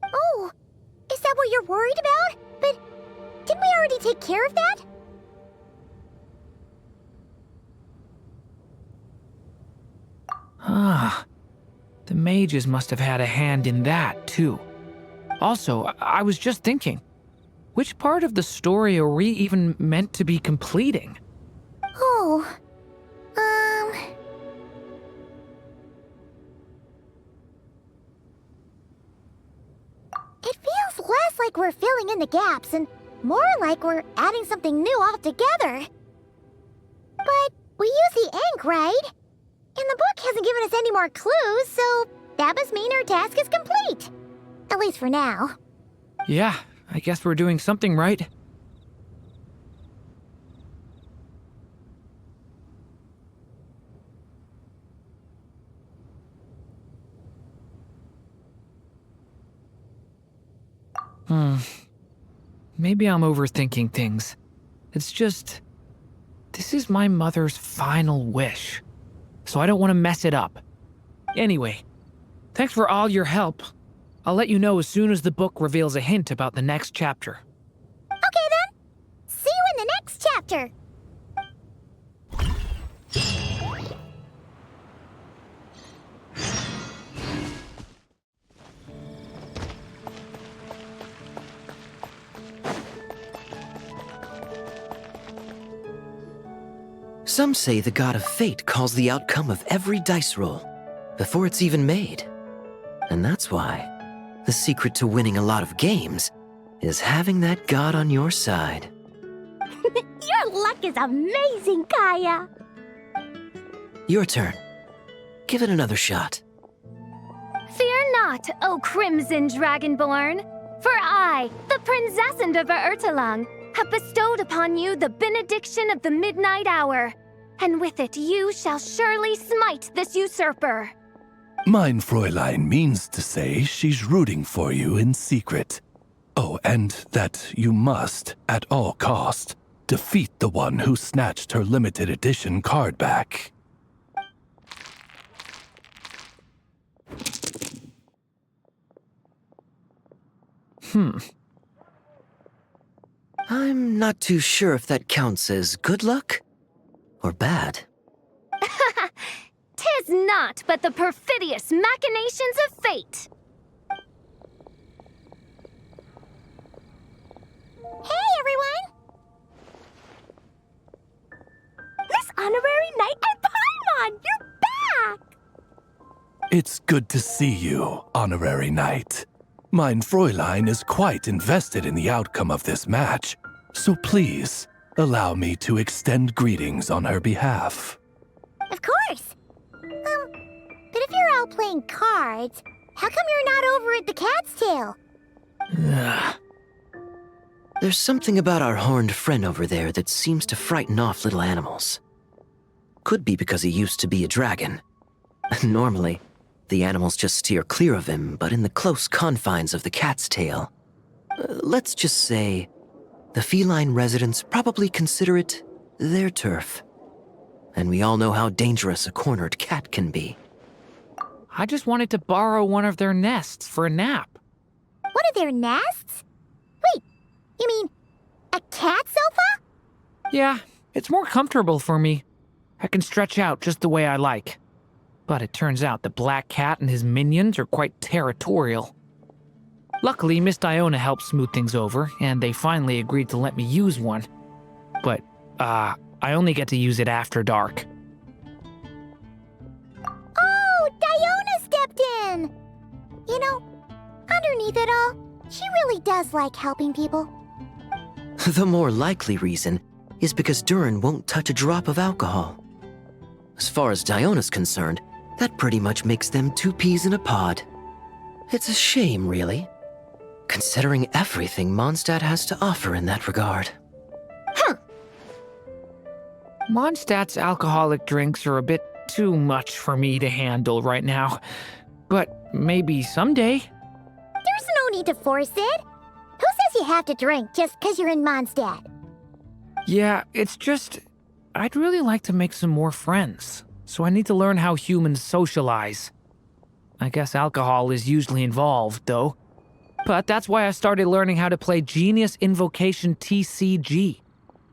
S2: Oh, is that what you're worried about? But didn't we already take care of that?
S3: Ah, the mages must have had a hand in that, too. Also, I was just thinking, which part of the story are we even meant to be completing?
S2: Oh, It feels less like we're filling in the gaps and more like we're adding something new altogether. But we use the ink, right? And the book hasn't given us any more clues, so that must mean our task is complete. At least for now.
S3: Yeah, I guess we're doing something right. Maybe I'm overthinking things. It's just, this is my mother's final wish, so I don't want to mess it up. Anyway, thanks for all your help. I'll let you know as soon as the book reveals a hint about the next chapter.
S2: Okay then. See you in the next chapter.
S8: Some say the god of fate calls the outcome of every dice roll before it's even made. And that's why the secret to winning a lot of games is having that god on your side.
S2: Your luck is amazing, Kaya.
S8: Your turn. Give it another shot.
S9: Fear not, O Crimson Dragonborn, for I, the Princess of Ertalang, have bestowed upon you the benediction of the midnight hour, and with it you shall surely smite this usurper.
S10: Mein Fräulein means to say she's rooting for you in secret. Oh, and that you must, at all cost, defeat the one who snatched her limited edition card back.
S8: I'm not too sure if that counts as good luck or bad.
S9: Tis not but the perfidious machinations of fate.
S2: Hey, everyone! Miss Honorary Knight and Paimon, you're back!
S10: It's good to see you, Honorary Knight. Mein Fräulein is quite invested in the outcome of this match, so please, allow me to extend greetings on her behalf.
S2: Of course. But if you're all playing cards, how come you're not over at the Cat's Tail?
S8: There's something about our horned friend over there that seems to frighten off little animals. Could be because he used to be a dragon. Normally, the animals just steer clear of him, but in the close confines of the Cat's Tail, let's just say, the feline residents probably consider it their turf. And we all know how dangerous a cornered cat can be.
S3: I just wanted to borrow one of their nests for a nap.
S2: What are their nests? Wait, you mean a cat sofa?
S3: Yeah, it's more comfortable for me. I can stretch out just the way I like. But it turns out the Black Cat and his minions are quite territorial. Luckily, Miss Diona helped smooth things over, and they finally agreed to let me use one. But, I only get to use it after dark.
S2: Oh, Diona stepped in! You know, underneath it all, she really does like helping people.
S8: The more likely reason is because Durin won't touch a drop of alcohol. As far as Diona's concerned, that pretty much makes them two peas in a pod. It's a shame, really, considering everything Mondstadt has to offer in that regard.
S3: Mondstadt's alcoholic drinks are a bit too much for me to handle right now. But maybe someday.
S2: There's no need to force it. Who says you have to drink just because you're in Mondstadt?
S3: Yeah, it's just... I'd really like to make some more friends, so I need to learn how humans socialize. I guess alcohol is usually involved, though. But that's why I started learning how to play Genius Invocation TCG.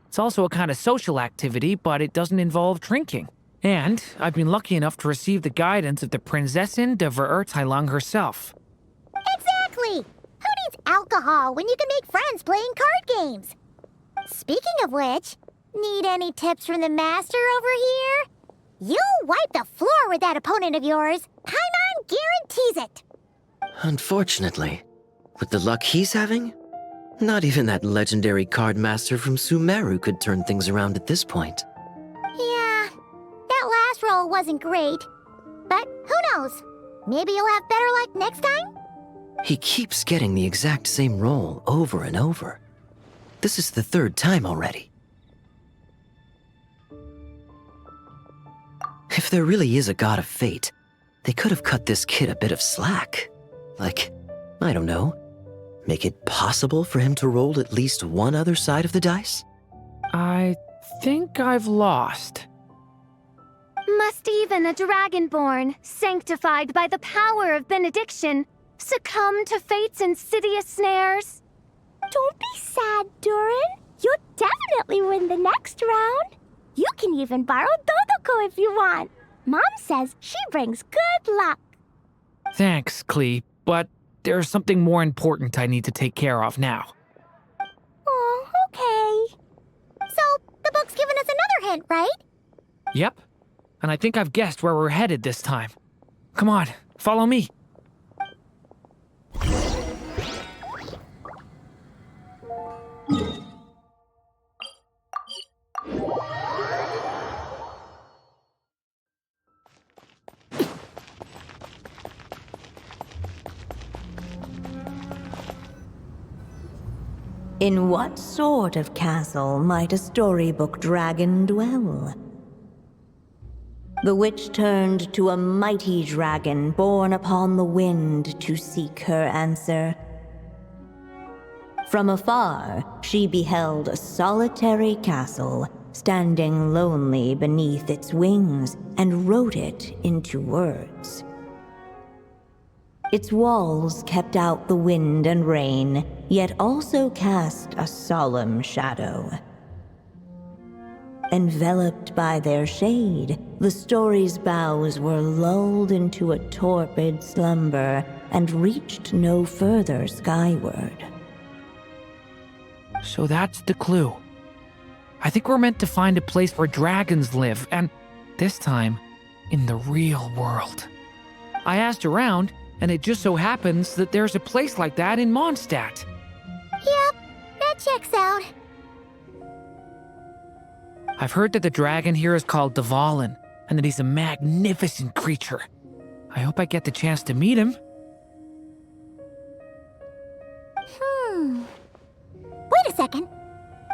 S3: It's also a kind of social activity, but it doesn't involve drinking. And I've been lucky enough to receive the guidance of the Prinzessin de Verurteilung herself.
S2: Exactly! Who needs alcohol when you can make friends playing card games? Speaking of which, need any tips from the master over here? You'll wipe the floor with that opponent of yours. Paimon guarantees it.
S8: Unfortunately, with the luck he's having, not even that legendary card master from Sumeru could turn things around at this point.
S2: Yeah, that last roll wasn't great. But who knows? Maybe you'll have better luck next time?
S8: He keeps getting the exact same roll over and over. This is the third time already. If there really is a god of fate, they could have cut this kid a bit of slack. Like, I don't know, make it possible for him to roll at least one other side of the dice?
S3: I think I've lost.
S9: Must even a dragonborn, sanctified by the power of benediction, succumb to fate's insidious snares?
S2: Don't be sad, Durin. You'll definitely win the next round. You can even borrow Dodoko if you want. Mom says she brings good luck.
S3: Thanks, Klee, but there's something more important I need to take care of now.
S2: Oh, okay. So, the book's given us another hint, right?
S3: Yep, and I think I've guessed where we're headed this time. Come on, follow me.
S4: In what sort of castle might a storybook dragon dwell? The witch turned to a mighty dragon born upon the wind to seek her answer. From afar, she beheld a solitary castle, standing lonely beneath its wings, and wrote it into words. Its walls kept out the wind and rain, yet also cast a solemn shadow. Enveloped by their shade, the story's boughs were lulled into a torpid slumber and reached no further skyward.
S3: So that's the clue. I think we're meant to find a place where dragons live, and this time, in the real world. I asked around, and it just so happens that there's a place like that in Mondstadt.
S2: Yep, that checks out.
S3: I've heard that the dragon here is called Dvalin, and that he's a magnificent creature. I hope I get the chance to meet him.
S2: Wait a second.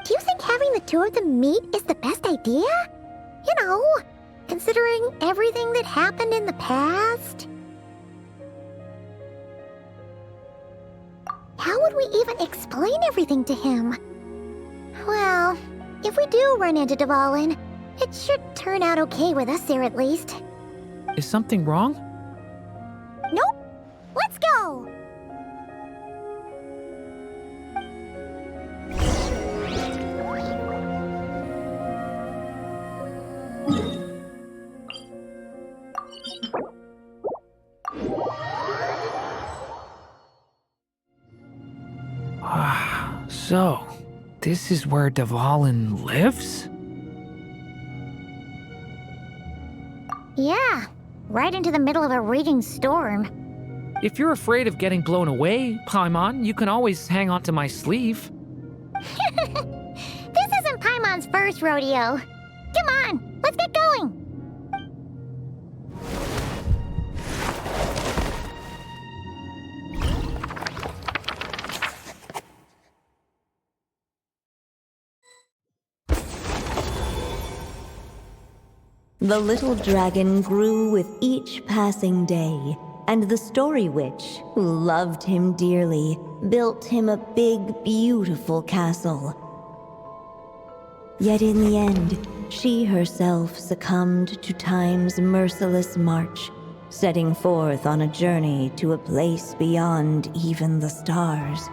S2: Do you think having the two of them meet is the best idea? You know, considering everything that happened in the past? How would we even explain everything to him? Well, if we do run into Dvalin, it should turn out okay with us there at least.
S3: Is something wrong?
S2: Nope. Let's go.
S3: So, this is where Dvalin lives?
S2: Yeah, right into the middle of a raging storm.
S3: If you're afraid of getting blown away, Paimon, you can always hang onto my sleeve.
S2: This isn't Paimon's first rodeo. Come on, let's get going.
S4: The little dragon grew with each passing day, and the Story Witch, who loved him dearly, built him a big, beautiful castle. Yet in the end, she herself succumbed to time's merciless march, setting forth on a journey to a place beyond even the stars.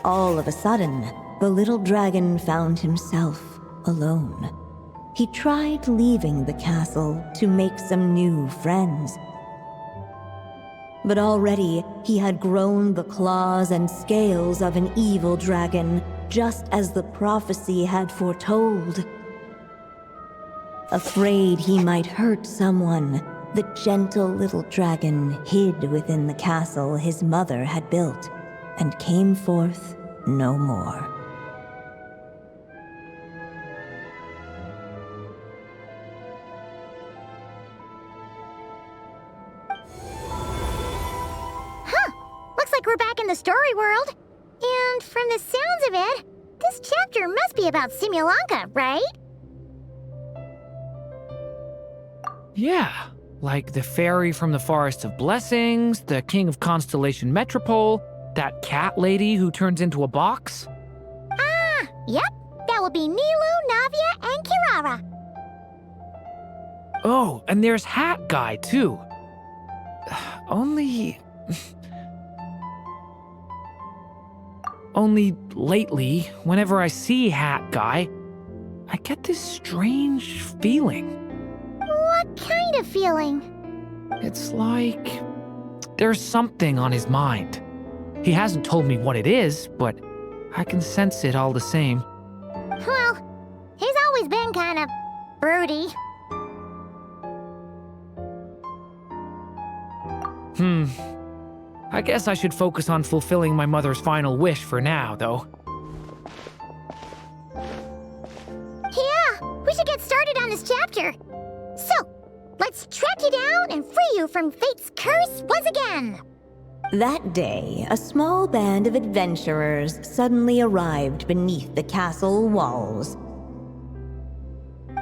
S4: All of a sudden, the little dragon found himself alone. He tried leaving the castle to make some new friends. But already he had grown the claws and scales of an evil dragon, just as the prophecy had foretold. Afraid he might hurt someone, the gentle little dragon hid within the castle his mother had built and came forth no more.
S2: We're back in the story world. And from the sounds of it, this chapter must be about Simulanka, right?
S3: Yeah, like the fairy from the Forest of Blessings, the king of Constellation Metropole, that cat lady who turns into a box.
S2: Ah, yep. That will be Nilu, Navia, and Kirara.
S3: Oh, and there's Hat Guy, too. Only lately, whenever I see Hat Guy, I get this strange feeling.
S2: What kind of feeling?
S3: It's like there's something on his mind. He hasn't told me what it is, but I can sense it all the same.
S2: Well, he's always been kind of broody.
S3: I guess I should focus on fulfilling my mother's final wish for now, though.
S2: Yeah, we should get started on this chapter. So, let's track you down and free you from fate's curse once again.
S4: That day, a small band of adventurers suddenly arrived beneath the castle walls.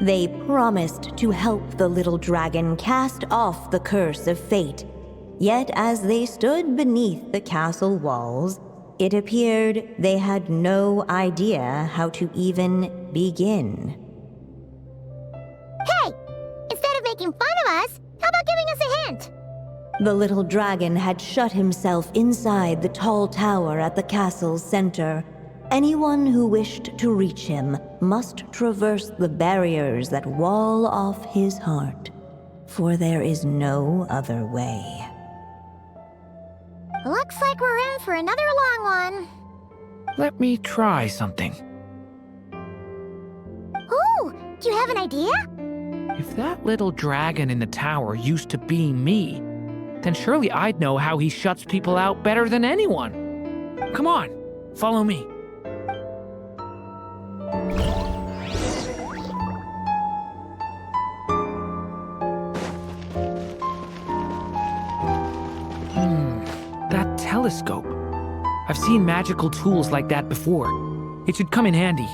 S4: They promised to help the little dragon cast off the curse of fate. Yet as they stood beneath the castle walls, it appeared they had no idea how to even begin.
S2: Hey! Instead of making fun of us, how about giving us a hint?
S4: The little dragon had shut himself inside the tall tower at the castle's center. Anyone who wished to reach him must traverse the barriers that wall off his heart, for there is no other way.
S2: Looks like we're in for another long one.
S3: Let me try something.
S2: Ooh, do you have an idea?
S3: If that little dragon in the tower used to be me, then surely I'd know how he shuts people out better than anyone. Come on, follow me. That telescope. I've seen magical tools like that before. It should come in handy.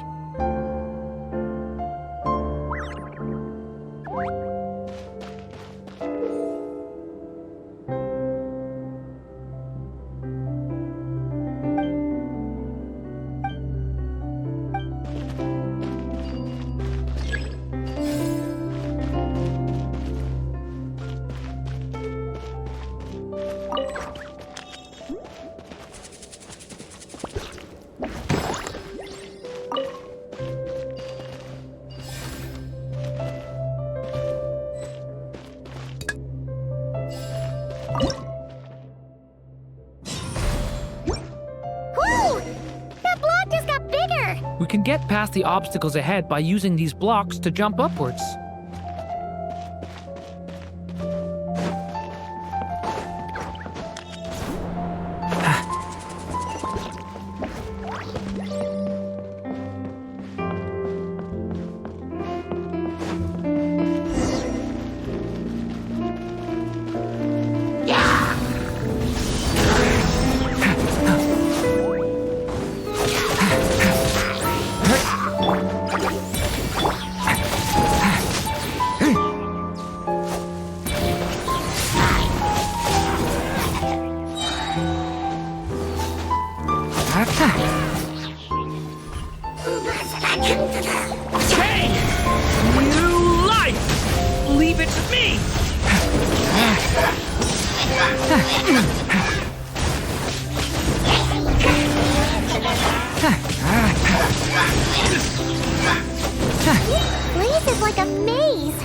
S3: We can get past the obstacles ahead by using these blocks to jump upwards. Hey! New life! Leave it to me!
S2: This place is like a maze.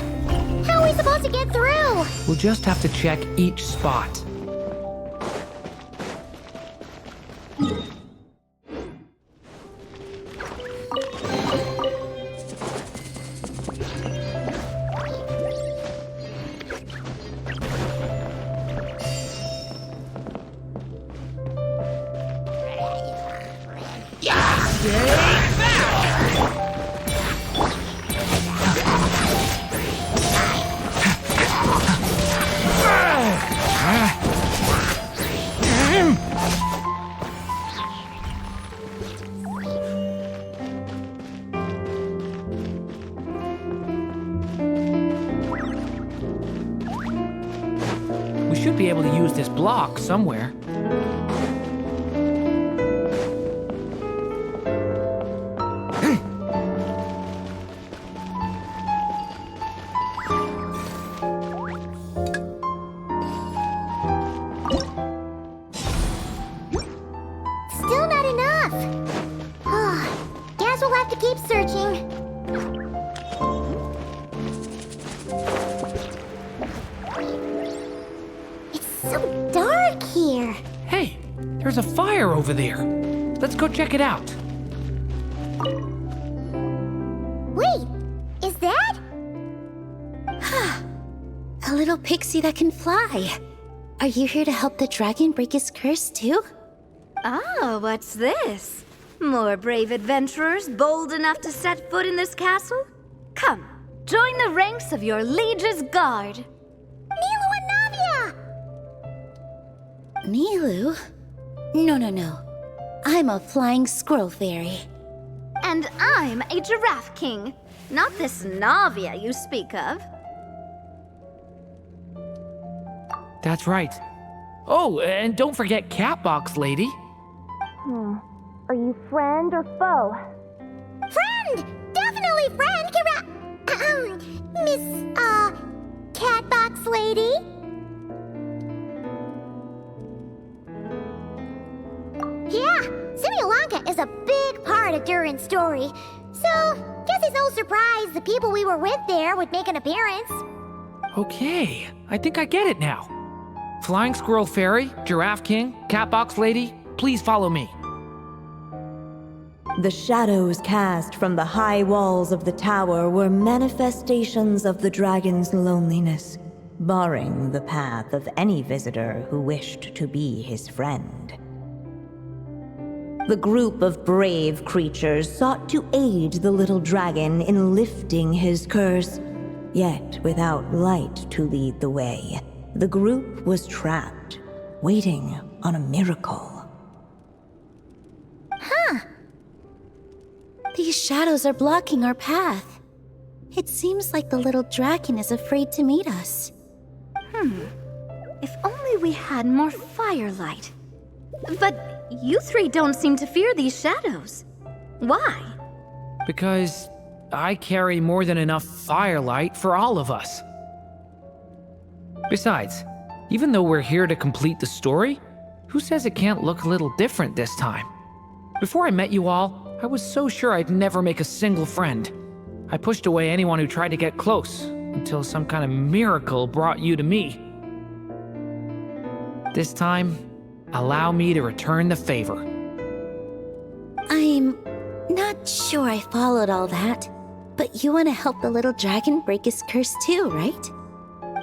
S2: How are we supposed to get through?
S3: We'll just have to check each spot. We should be able to use this block somewhere.
S2: Still not enough. Guess we'll have to keep searching. It's so dark here.
S3: Hey, there's a fire over there. Let's go check it out.
S2: Wait, is that?
S6: A little pixie that can fly. Are you here to help the dragon break his curse too?
S11: Oh, what's this? More brave adventurers bold enough to set foot in this castle? Come, join the ranks of your liege's guard.
S2: Nilu and Navia!
S6: Nilu? No. I'm a flying squirrel fairy.
S11: And I'm a giraffe king. Not this Navia you speak of.
S3: That's right. Oh, and don't forget Catbox Lady.
S9: Are you friend or foe?
S2: Friend! Definitely friend! Miss, Catbox Lady? Yeah, Simulankha is a big part of Durin's story. So, guess it's no surprise the people we were with there would make an appearance.
S3: Okay, I think I get it now. Flying Squirrel Fairy, Giraffe King, Catbox Lady, please follow me.
S4: The shadows cast from the high walls of the tower were manifestations of the dragon's loneliness, barring the path of any visitor who wished to be his friend. The group of brave creatures sought to aid the little dragon in lifting his curse, yet without light to lead the way, the group was trapped, waiting on a miracle.
S6: These shadows are blocking our path. It seems like the little dragon is afraid to meet us.
S11: If only we had more firelight. But you three don't seem to fear these shadows. Why?
S3: Because I carry more than enough firelight for all of us. Besides, even though we're here to complete the story, who says it can't look a little different this time? Before I met you all, I was so sure I'd never make a single friend. I pushed away anyone who tried to get close, until some kind of miracle brought you to me. This time, allow me to return the favor.
S6: I'm Not sure I followed all that, but you want to help the little dragon break his curse too, right?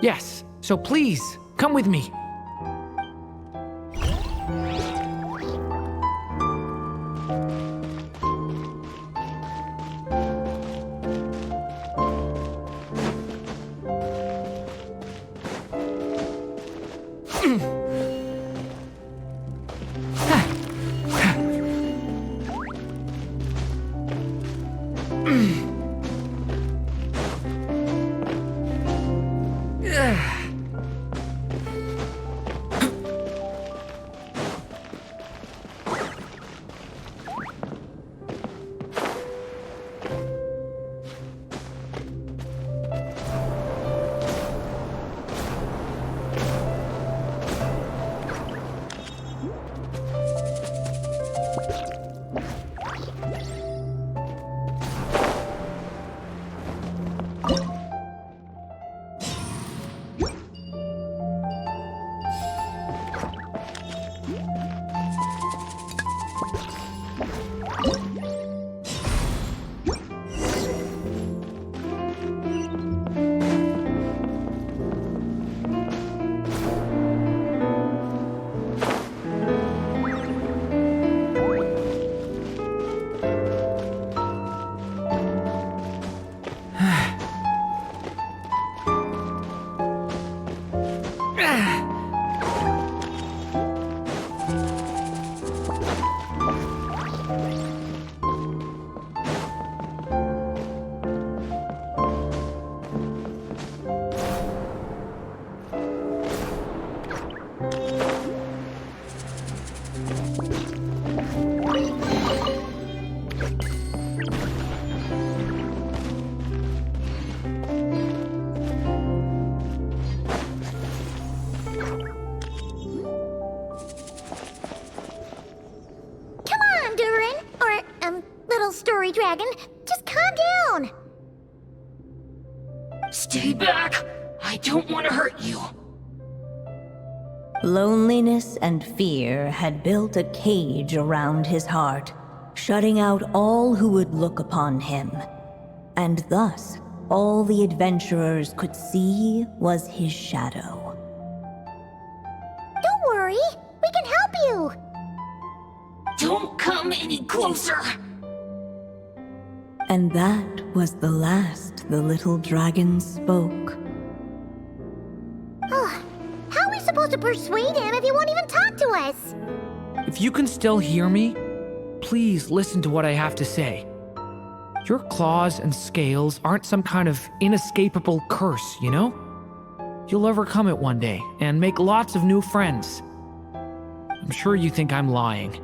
S3: Yes, so please, come with me.
S2: Story Dragon, just calm down!
S12: Stay back! I don't want to hurt you.
S4: Loneliness and fear had built a cage around his heart, shutting out all who would look upon him. And thus, all the adventurers could see was his shadow.
S2: Don't worry, we can help you!
S12: Don't come any closer!
S4: And that was the last the little dragon spoke.
S2: Oh, how are we supposed to persuade him if he won't even talk to us?
S3: If you can still hear me, please listen to what I have to say. Your claws and scales aren't some kind of inescapable curse, you know? You'll overcome it one day and make lots of new friends. I'm sure you think I'm lying.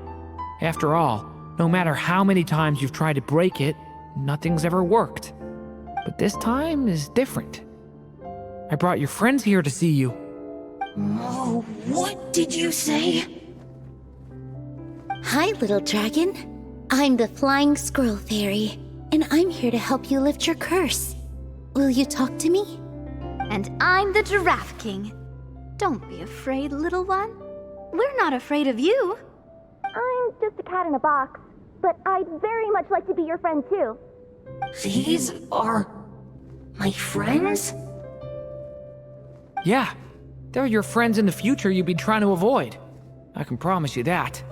S3: After all, no matter how many times you've tried to break it, nothing's ever worked. But this time is different. I brought your friends here to see you.
S12: Oh, what did you say?
S6: Hi, little dragon. I'm the Flying Squirrel Fairy, and I'm here to help you lift your curse. Will you talk to me?
S11: And I'm the Giraffe King. Don't be afraid, little one. We're not afraid of you.
S2: I'm just a cat in a box, but I'd very much like to be your friend too.
S12: These are my friends?
S3: Yeah, they're your friends in the future you'd be trying to avoid. I can promise you that.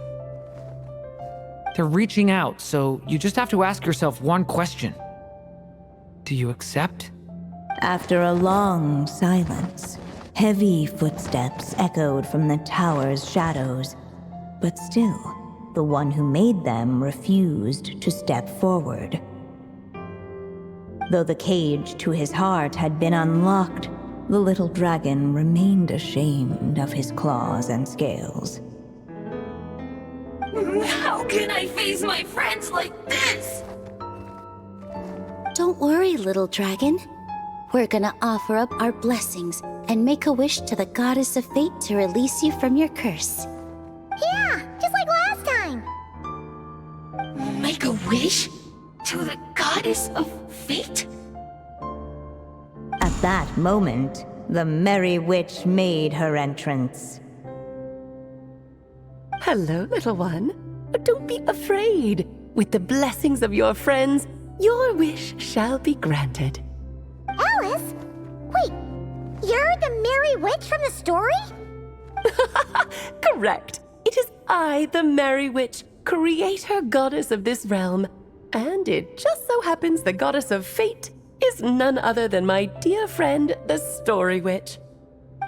S3: They're reaching out, so you just have to ask yourself one question. Do you accept?
S4: After a long silence, heavy footsteps echoed from the tower's shadows, but still, the one who made them refused to step forward. Though the cage to his heart had been unlocked, the little dragon remained ashamed of his claws and scales.
S12: How can I face my friends like this?
S6: Don't worry, little dragon. We're gonna offer up our blessings and make a wish to the goddess of fate to release you from your curse.
S2: Yeah, just like last time!
S12: Make a wish? To the goddess of fate?
S4: At that moment, the merry witch made her entrance.
S1: Hello, little one. Don't be afraid. With the blessings of your friends, your wish shall be granted.
S2: Alice? Wait, you're the Merry Witch from the story?
S1: Correct. It is I, the Merry Witch, creator goddess of this realm. And it just so happens the goddess of fate is none other than my dear friend, the Story Witch.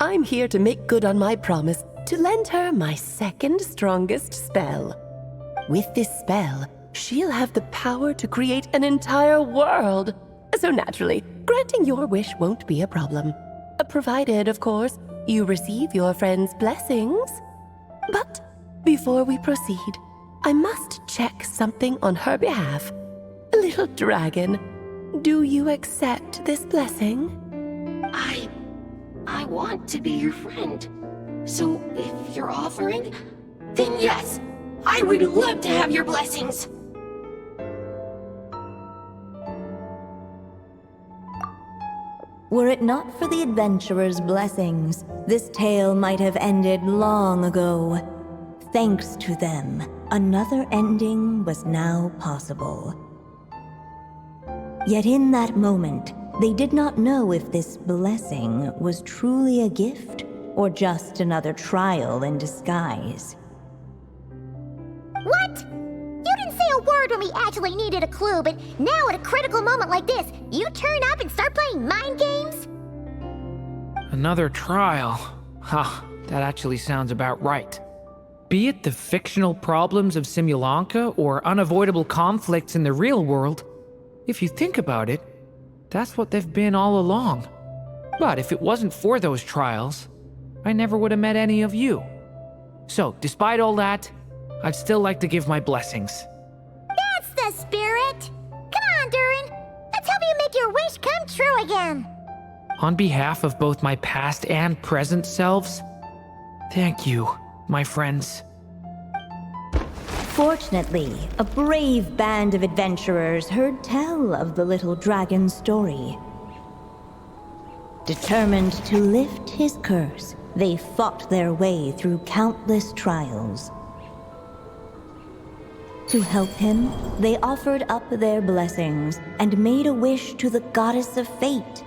S1: I'm here to make good on my promise to lend her my second strongest spell. With this spell, she'll have the power to create an entire world. So naturally, granting your wish won't be a problem. Provided, of course, you receive your friend's blessings. But before we proceed, I must check something on her behalf. Little dragon, do you accept this blessing?
S12: I want to be your friend. So if you're offering, then yes, I would love to have your blessings.
S4: Were it not for the adventurer's blessings, this tale might have ended long ago. Thanks to them, another ending was now possible. Yet in that moment, they did not know if this blessing was truly a gift or just another trial in disguise.
S2: What? You didn't say a word when we actually needed a clue, but now at a critical moment like this, you turn up and start playing mind games?
S3: Another trial. Huh, that actually sounds about right. Be it the fictional problems of Simulanka or unavoidable conflicts in the real world, if you think about it, that's what they've been all along. But if it wasn't for those trials, I never would have met any of you. So, despite all that, I'd still like to give my blessings.
S2: That's the spirit! Come on, Durin! Let's help you make your wish come true again!
S3: On behalf of both my past and present selves, thank you, my friends.
S4: Fortunately, a brave band of adventurers heard tell of the little dragon's story. Determined to lift his curse, they fought their way through countless trials. To help him, they offered up their blessings and made a wish to the goddess of fate.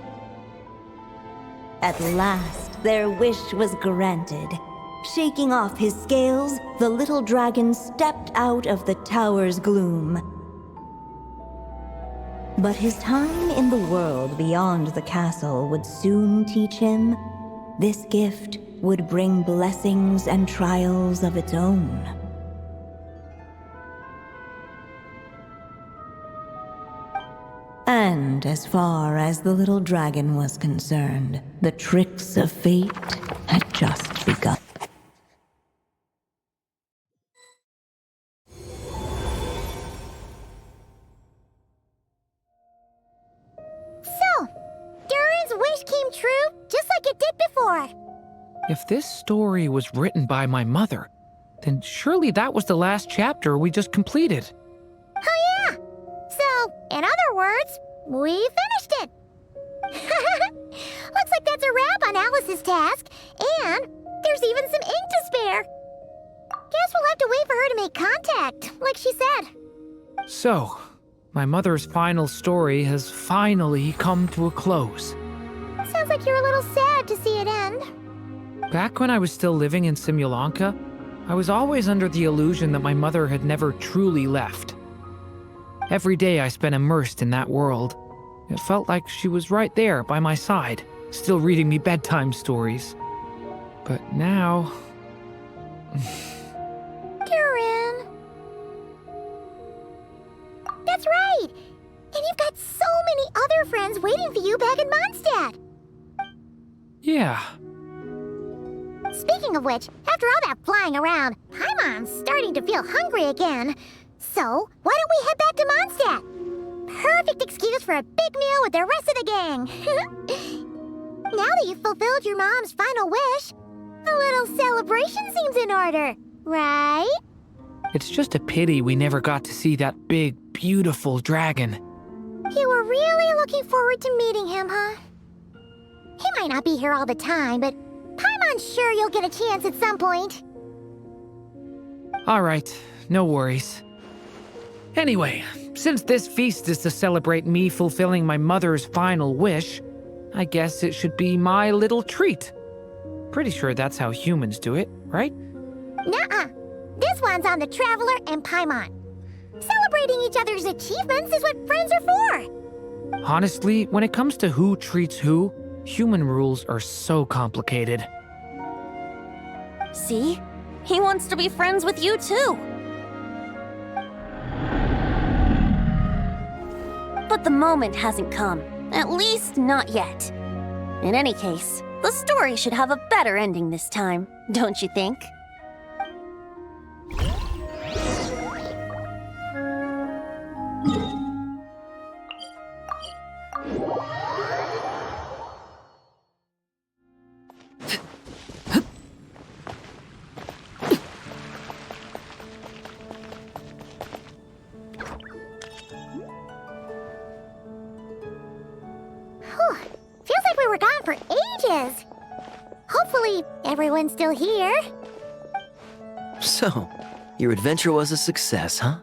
S4: At last, their wish was granted. Shaking off his scales, the little dragon stepped out of the tower's gloom. But his time in the world beyond the castle would soon teach him this gift would bring blessings and trials of its own. And as far as the little dragon was concerned, the tricks of fate had just begun.
S2: So, Durin's wish came true just like it did before.
S3: If this story was written by my mother, then surely that was the last chapter we just completed.
S2: Oh yeah! So, in other words, we finished it! Looks like that's a wrap on Alice's task, and there's even some ink to spare. Guess we'll have to wait for her to make contact, like she said.
S3: So, my mother's final story has finally come to a close.
S2: Sounds like you're a little sad to see it end.
S3: Back when I was still living in Simulanka, I was always under the illusion that my mother had never truly left. Every day I spent immersed in that world. It felt like she was right there by my side, still reading me bedtime stories. But now...
S2: Durin. That's right! And you've got so many other friends waiting for you back in Mondstadt!
S3: Yeah.
S2: Speaking of which, after all that flying around, Paimon's starting to feel hungry again. So, why don't we head back to Mondstadt? Perfect excuse for a big meal with the rest of the gang. Now that you've fulfilled your mom's final wish, a little celebration seems in order, right?
S3: It's just a pity we never got to see that big, beautiful dragon.
S2: You were really looking forward to meeting him, huh? He might not be here all the time, but Paimon's sure you'll get a chance at some point.
S3: All right, no worries. Anyway, since this feast is to celebrate me fulfilling my mother's final wish, I guess it should be my little treat. Pretty sure that's how humans do it, right?
S2: Nuh-uh. This one's on the Traveler and Paimon. Celebrating each other's achievements is what friends are for.
S3: Honestly, when it comes to who treats who, human rules are so complicated.
S6: See? He wants to be friends with you too. But the moment hasn't come. At least not yet. In any case, the story should have a better ending this time, don't you think?
S2: Feels like we were gone for ages. Hopefully, everyone's still here.
S8: So, your adventure was a success, huh?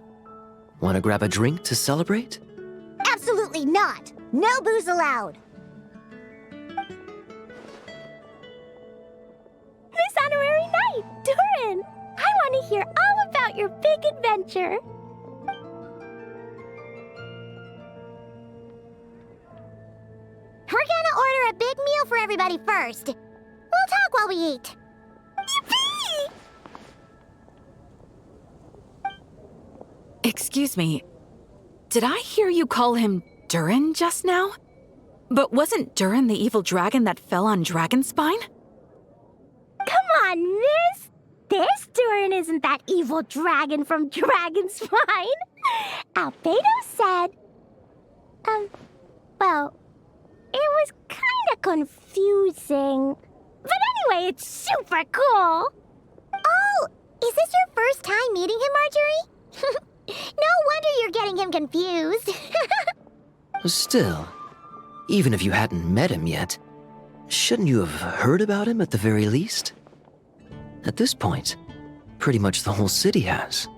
S8: Want to grab a drink to celebrate?
S2: Absolutely not. No booze allowed.
S9: This honorary knight, Durin! I want to hear all about your big adventure.
S2: We're gonna order a big meal for everybody first. We'll talk while we eat. Yippee!
S13: Excuse me. Did I hear you call him Durin just now? But wasn't Durin the evil dragon that fell on Dragonspine?
S9: Come on, miss! This Durin isn't that evil dragon from Dragonspine. Albedo said... well... it was kinda confusing. But anyway, it's super cool!
S2: Oh, is this your first time meeting him, Marjorie? No wonder you're getting him confused.
S8: Still, even if you hadn't met him yet, shouldn't you have heard about him at the very least? At this point, pretty much the whole city has.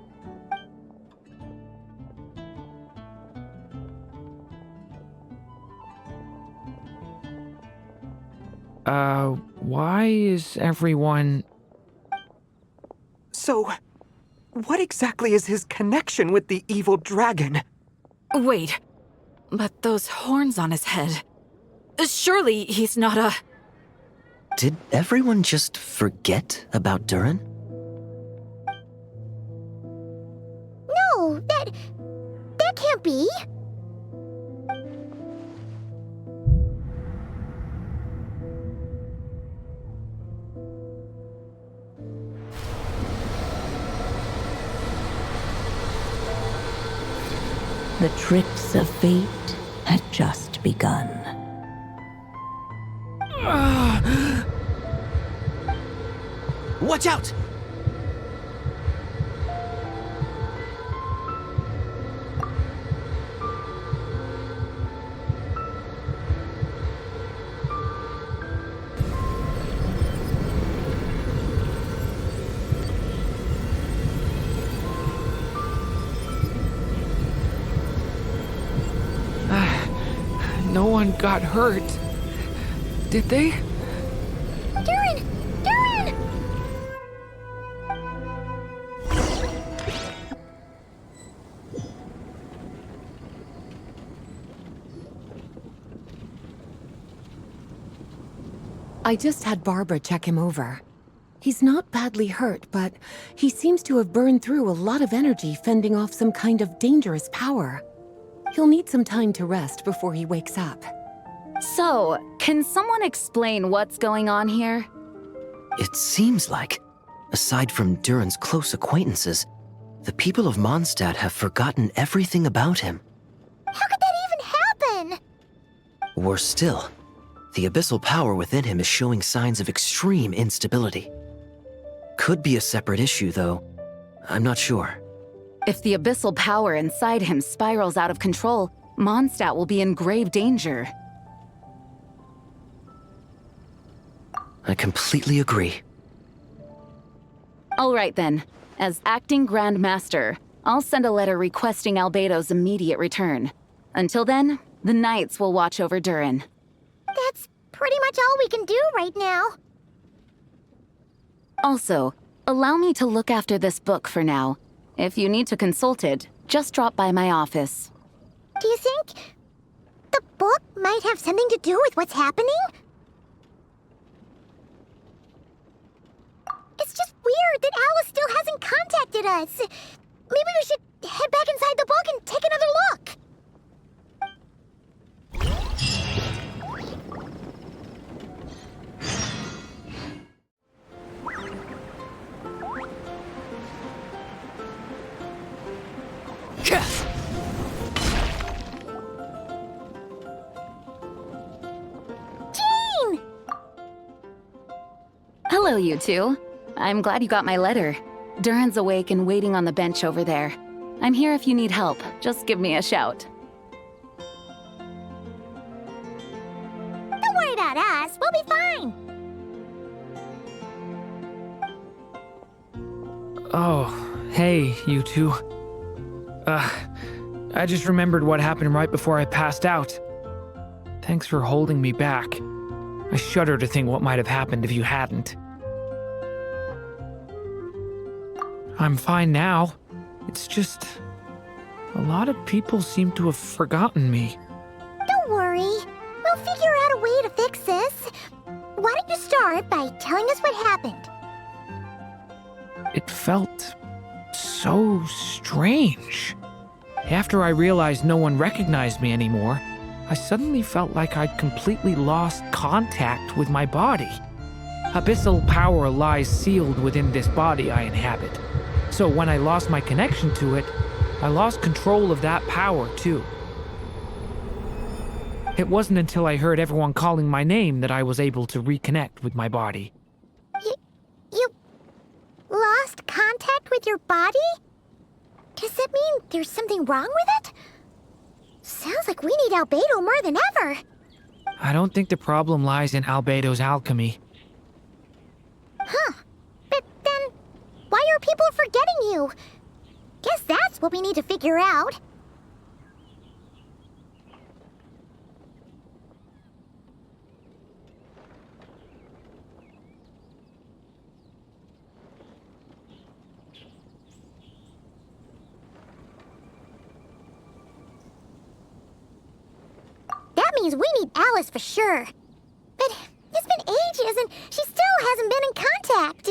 S3: Why is everyone...
S14: So, what exactly is his connection with the evil dragon?
S13: Wait, but those horns on his head... Surely he's not a...
S8: Did everyone just forget about Durin?
S2: No, that can't be.
S4: The tricks of fate had just begun.
S8: Watch out!
S3: No one got hurt. Did they?
S2: Durin! Durin!
S5: I just had Barbara check him over. He's not badly hurt, but he seems to have burned through a lot of energy fending off some kind of dangerous power. He'll need some time to rest before he wakes up.
S13: So, can someone explain what's going on here?
S8: It seems like, aside from Durin's close acquaintances, the people of Mondstadt have forgotten everything about him.
S2: How could that even happen?
S8: Worse still, the abyssal power within him is showing signs of extreme instability. Could be a separate issue, though. I'm not sure.
S13: If the abyssal power inside him spirals out of control, Mondstadt will be in grave danger.
S8: I completely agree.
S13: All right then. As acting Grand Master,
S6: I'll send a letter requesting Albedo's immediate return. Until then, the Knights will watch over Durin.
S2: That's pretty much all we can do right now.
S6: Also, allow me to look after this book for now. If you need to consult it, just drop by my office.
S2: Do you think the book might have something to do with what's happening? It's just weird that Alice still hasn't contacted us. Maybe we should head back inside the book and take another look. Jean!
S6: Hello, you two. I'm glad you got my letter. Durin's awake and waiting on the bench over there. I'm here if you need help. Just give me a shout.
S2: Don't worry about us. We'll be fine.
S3: Oh, hey, you two. I just remembered what happened right before I passed out. Thanks for holding me back. I shudder to think what might have happened if you hadn't. I'm fine now. It's just... a lot of people seem to have forgotten me.
S2: Don't worry. We'll figure out a way to fix this. Why don't you start by telling us what happened?
S3: It felt so strange. After I realized no one recognized me anymore, I suddenly felt like I'd completely lost contact with my body. Abyssal power lies sealed within this body I inhabit. So when I lost my connection to it, I lost control of that power too. It wasn't until I heard everyone calling my name that I was able to reconnect with my body.
S2: You lost contact with your body? Does that mean there's something wrong with it? Sounds like we need Albedo more than ever.
S3: I don't think the problem lies in Albedo's alchemy.
S2: Huh. But then, why are people forgetting you? Guess that's what we need to figure out. That means we need Alice for sure. But it's been ages and she still hasn't been in contact.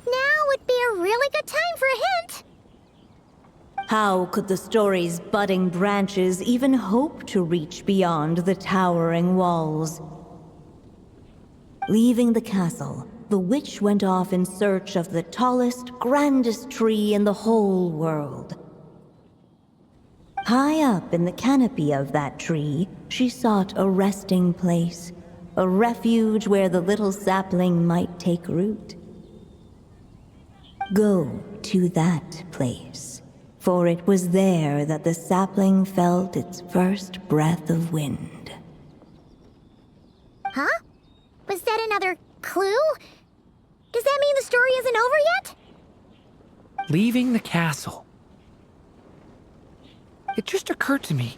S2: Now would be a really good time for a hint.
S4: How could the story's budding branches even hope to reach beyond the towering walls? Leaving the castle, the witch went off in search of the tallest, grandest tree in the whole world. High up in the canopy of that tree, she sought a resting place, a refuge where the little sapling might take root. Go to that place, for it was there that the sapling felt its first breath of wind.
S2: Huh? Was that another clue? Does that mean the story isn't over yet?
S3: Leaving the castle. It just occurred to me.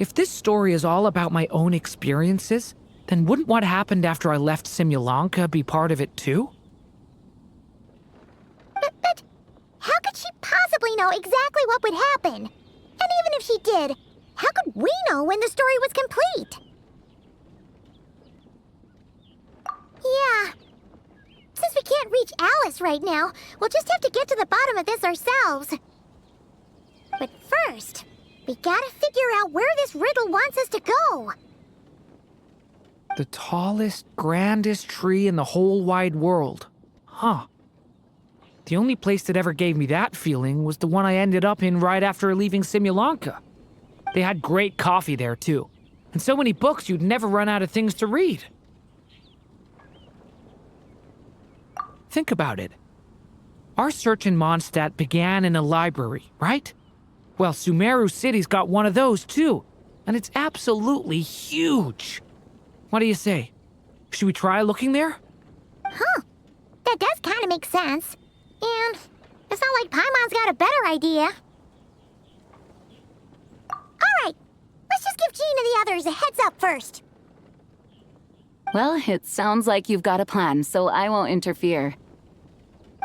S3: If this story is all about my own experiences, then wouldn't what happened after I left Simulanka be part of it too?
S2: But how could she possibly know exactly what would happen? And even if she did, how could we know when the story was complete? Yeah. Since we can't reach Alice right now, we'll just have to get to the bottom of this ourselves. But first, we gotta figure out where this riddle wants us to go.
S3: The tallest, grandest tree in the whole wide world. Huh. The only place that ever gave me that feeling was the one I ended up in right after leaving Simulanka. They had great coffee there too, and so many books you'd never run out of things to read. Think about it. Our search in Mondstadt began in a library, right? Well, Sumeru City's got one of those too, and it's absolutely huge. What do you say? Should we try looking there?
S2: Huh. That does kinda makes sense. And it's not like Paimon's got a better idea. Alright, let's just give Jean and the others a heads up first.
S6: Well, it sounds like you've got a plan, so I won't interfere.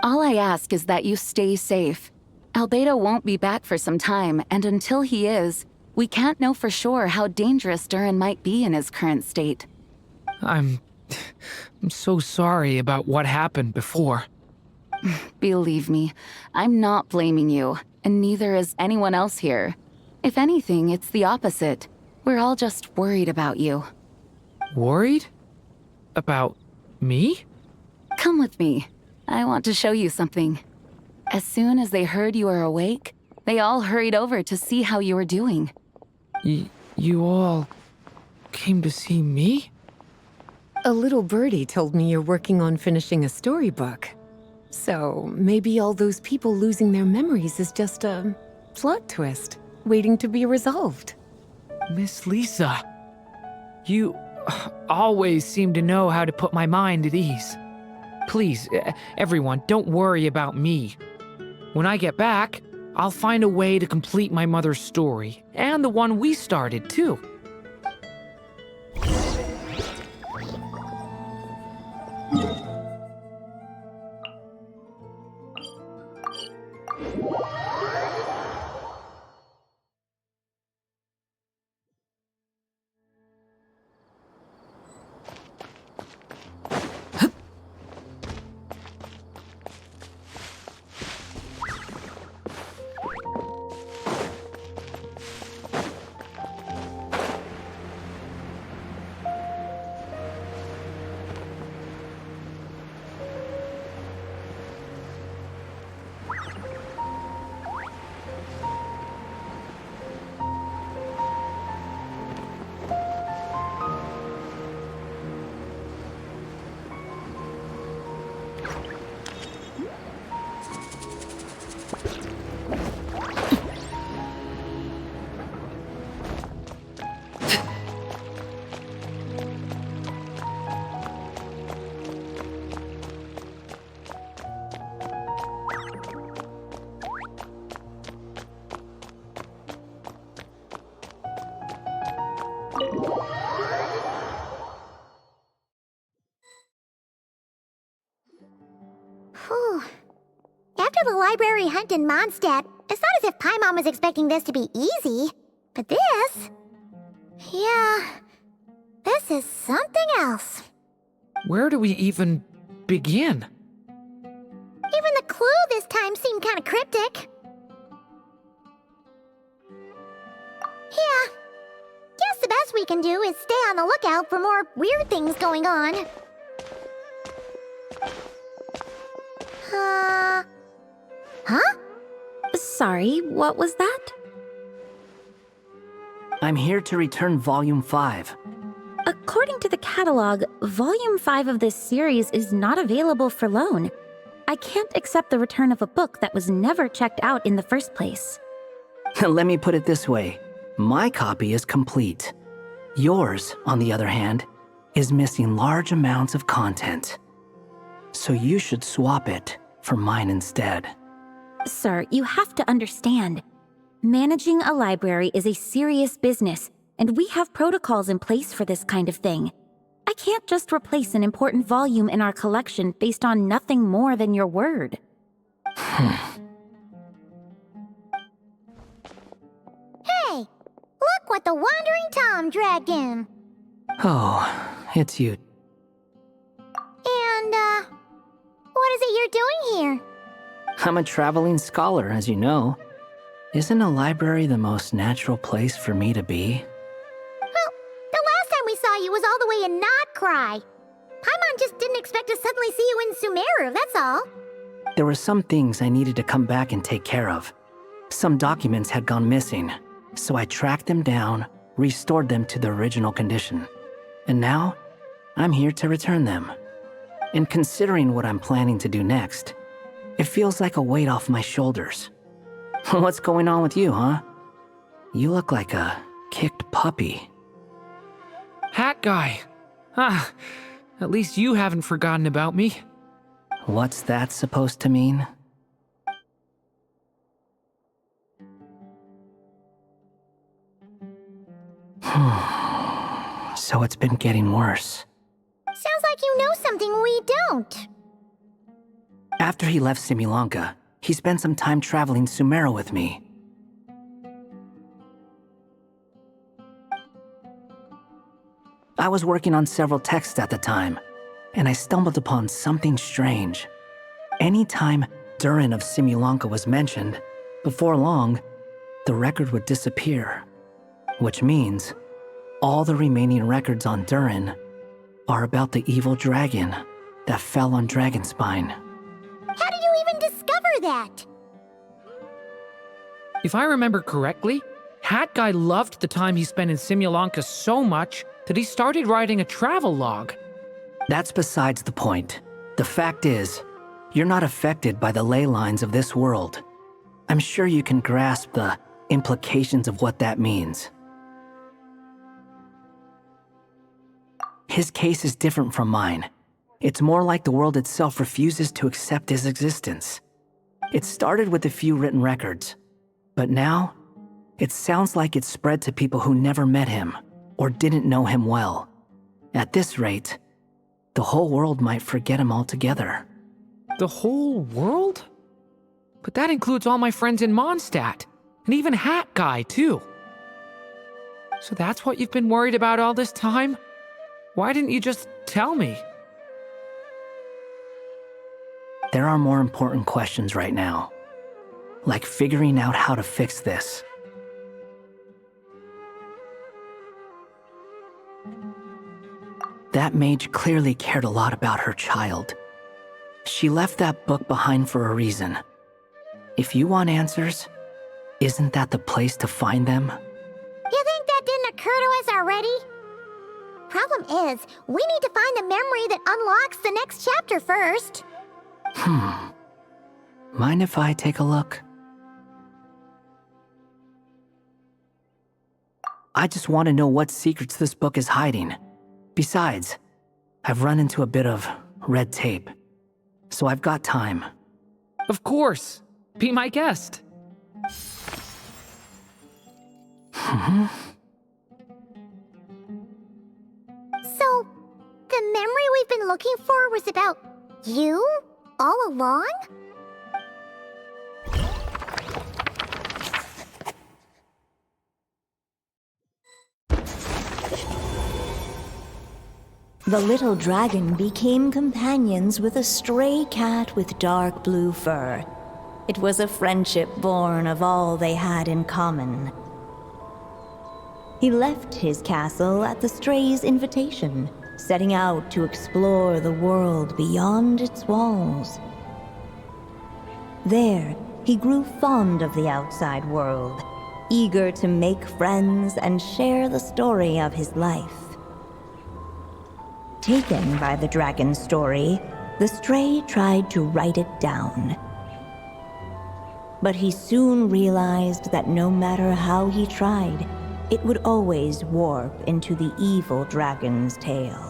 S6: All I ask is that you stay safe. Albedo won't be back for some time, and until he is, we can't know for sure how dangerous Durin might be in his current state.
S3: I'm so sorry about what happened before.
S6: Believe me, I'm not blaming you, and neither is anyone else here. If anything, it's the opposite. We're all just worried about you.
S3: Worried? About me?
S6: Come with me. I want to show you something. As soon as they heard you were awake, they all hurried over to see how you were doing.
S3: You all came to see me?
S5: A little birdie told me you're working on finishing a storybook. So maybe all those people losing their memories is just a plot twist, waiting to be resolved.
S3: Miss Lisa, you always seem to know how to put my mind at ease. Please, everyone, don't worry about me. When I get back, I'll find a way to complete my mother's story, and the one we started, too.
S2: Whew. After the library hunt in Mondstadt, it's not as if Paimon was expecting this to be easy. But this... yeah... this is something else.
S3: Where do we even begin?
S2: Even the clue this time seemed kind of cryptic. Yeah. Guess the best we can do is stay on the lookout for more weird things going on. Huh?
S11: Sorry, what was that?
S15: I'm here to return Volume 5.
S11: According to the catalog, Volume 5 of this series is not available for loan. I can't accept the return of a book that was never checked out in the first place.
S15: Let me put it this way. My copy is complete. Yours, on the other hand, is missing large amounts of content. So you should swap it for mine instead.
S11: Sir, you have to understand. Managing a library is a serious business, and we have protocols in place for this kind of thing. I can't just replace an important volume in our collection based on nothing more than your word.
S2: Hey! Look what the Wandering Tom dragged in!
S15: Oh, it's you.
S2: And, what is it you're doing here?
S15: I'm a traveling scholar, as you know. Isn't a library the most natural place for me to be?
S2: Well, the last time we saw you was all the way in Notcry. Paimon just didn't expect to suddenly see you in Sumeru, that's all.
S15: There were some things I needed to come back and take care of. Some documents had gone missing, so I tracked them down, restored them to their original condition. And now, I'm here to return them. And considering what I'm planning to do next, it feels like a weight off my shoulders. What's going on with you, huh? You look like a kicked puppy.
S3: Hat guy. Ah, at least you haven't forgotten about me.
S15: What's that supposed to mean? So it's been getting worse.
S2: Sounds like you know something we don't.
S15: After he left Simulanka, he spent some time traveling Sumeru with me. I was working on several texts at the time, and I stumbled upon something strange. Anytime Durin of Simulanka was mentioned, before long, the record would disappear. Which means, all the remaining records on Durin are about the evil dragon that fell on Dragonspine.
S2: How did you even discover that?
S3: If I remember correctly, Hat Guy loved the time he spent in Simulanka so much that he started writing a travel log.
S15: That's besides the point. The fact is, you're not affected by the ley lines of this world. I'm sure you can grasp the implications of what that means. His case is different from mine. It's more like the world itself refuses to accept his existence. It started with a few written records, but now, it sounds like it's spread to people who never met him or didn't know him well. At this rate, the whole world might forget him altogether.
S3: The whole world? But that includes all my friends in Mondstadt, and even Hat Guy, too. So that's what you've been worried about all this time? Why didn't you just tell me?
S15: There are more important questions right now, like figuring out how to fix this. That mage clearly cared a lot about her child. She left that book behind for a reason. If you want answers, isn't that the place to find them?
S2: You think that didn't occur to us already? Problem is, we need to find the memory that unlocks the next chapter first.
S15: Mind if I take a look? I just want to know what secrets this book is hiding. Besides, I've run into a bit of red tape, so I've got time.
S3: Of course. Be my guest.
S2: So, the memory we've been looking for was about you all along?
S4: The little dragon became companions with a stray cat with dark blue fur. It was a friendship born of all they had in common. He left his castle at the stray's invitation, setting out to explore the world beyond its walls. There, he grew fond of the outside world, eager to make friends and share the story of his life. Taken by the dragon's story, the stray tried to write it down. But he soon realized that no matter how he tried, it would always warp into the evil dragon's tale.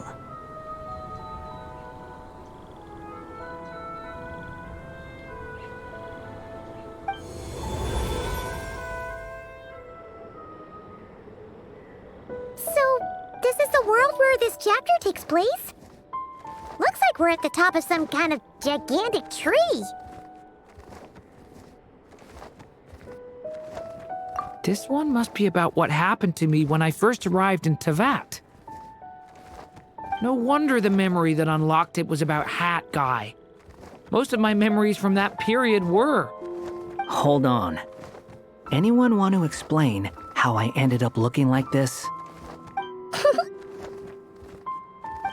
S2: So, this is the world where this chapter takes place? Looks like we're at the top of some kind of gigantic tree.
S3: This one must be about what happened to me when I first arrived in Tevat. No wonder the memory that unlocked it was about Hat Guy. Most of my memories from that period were.
S15: Hold on. Anyone want to explain how I ended up looking like this?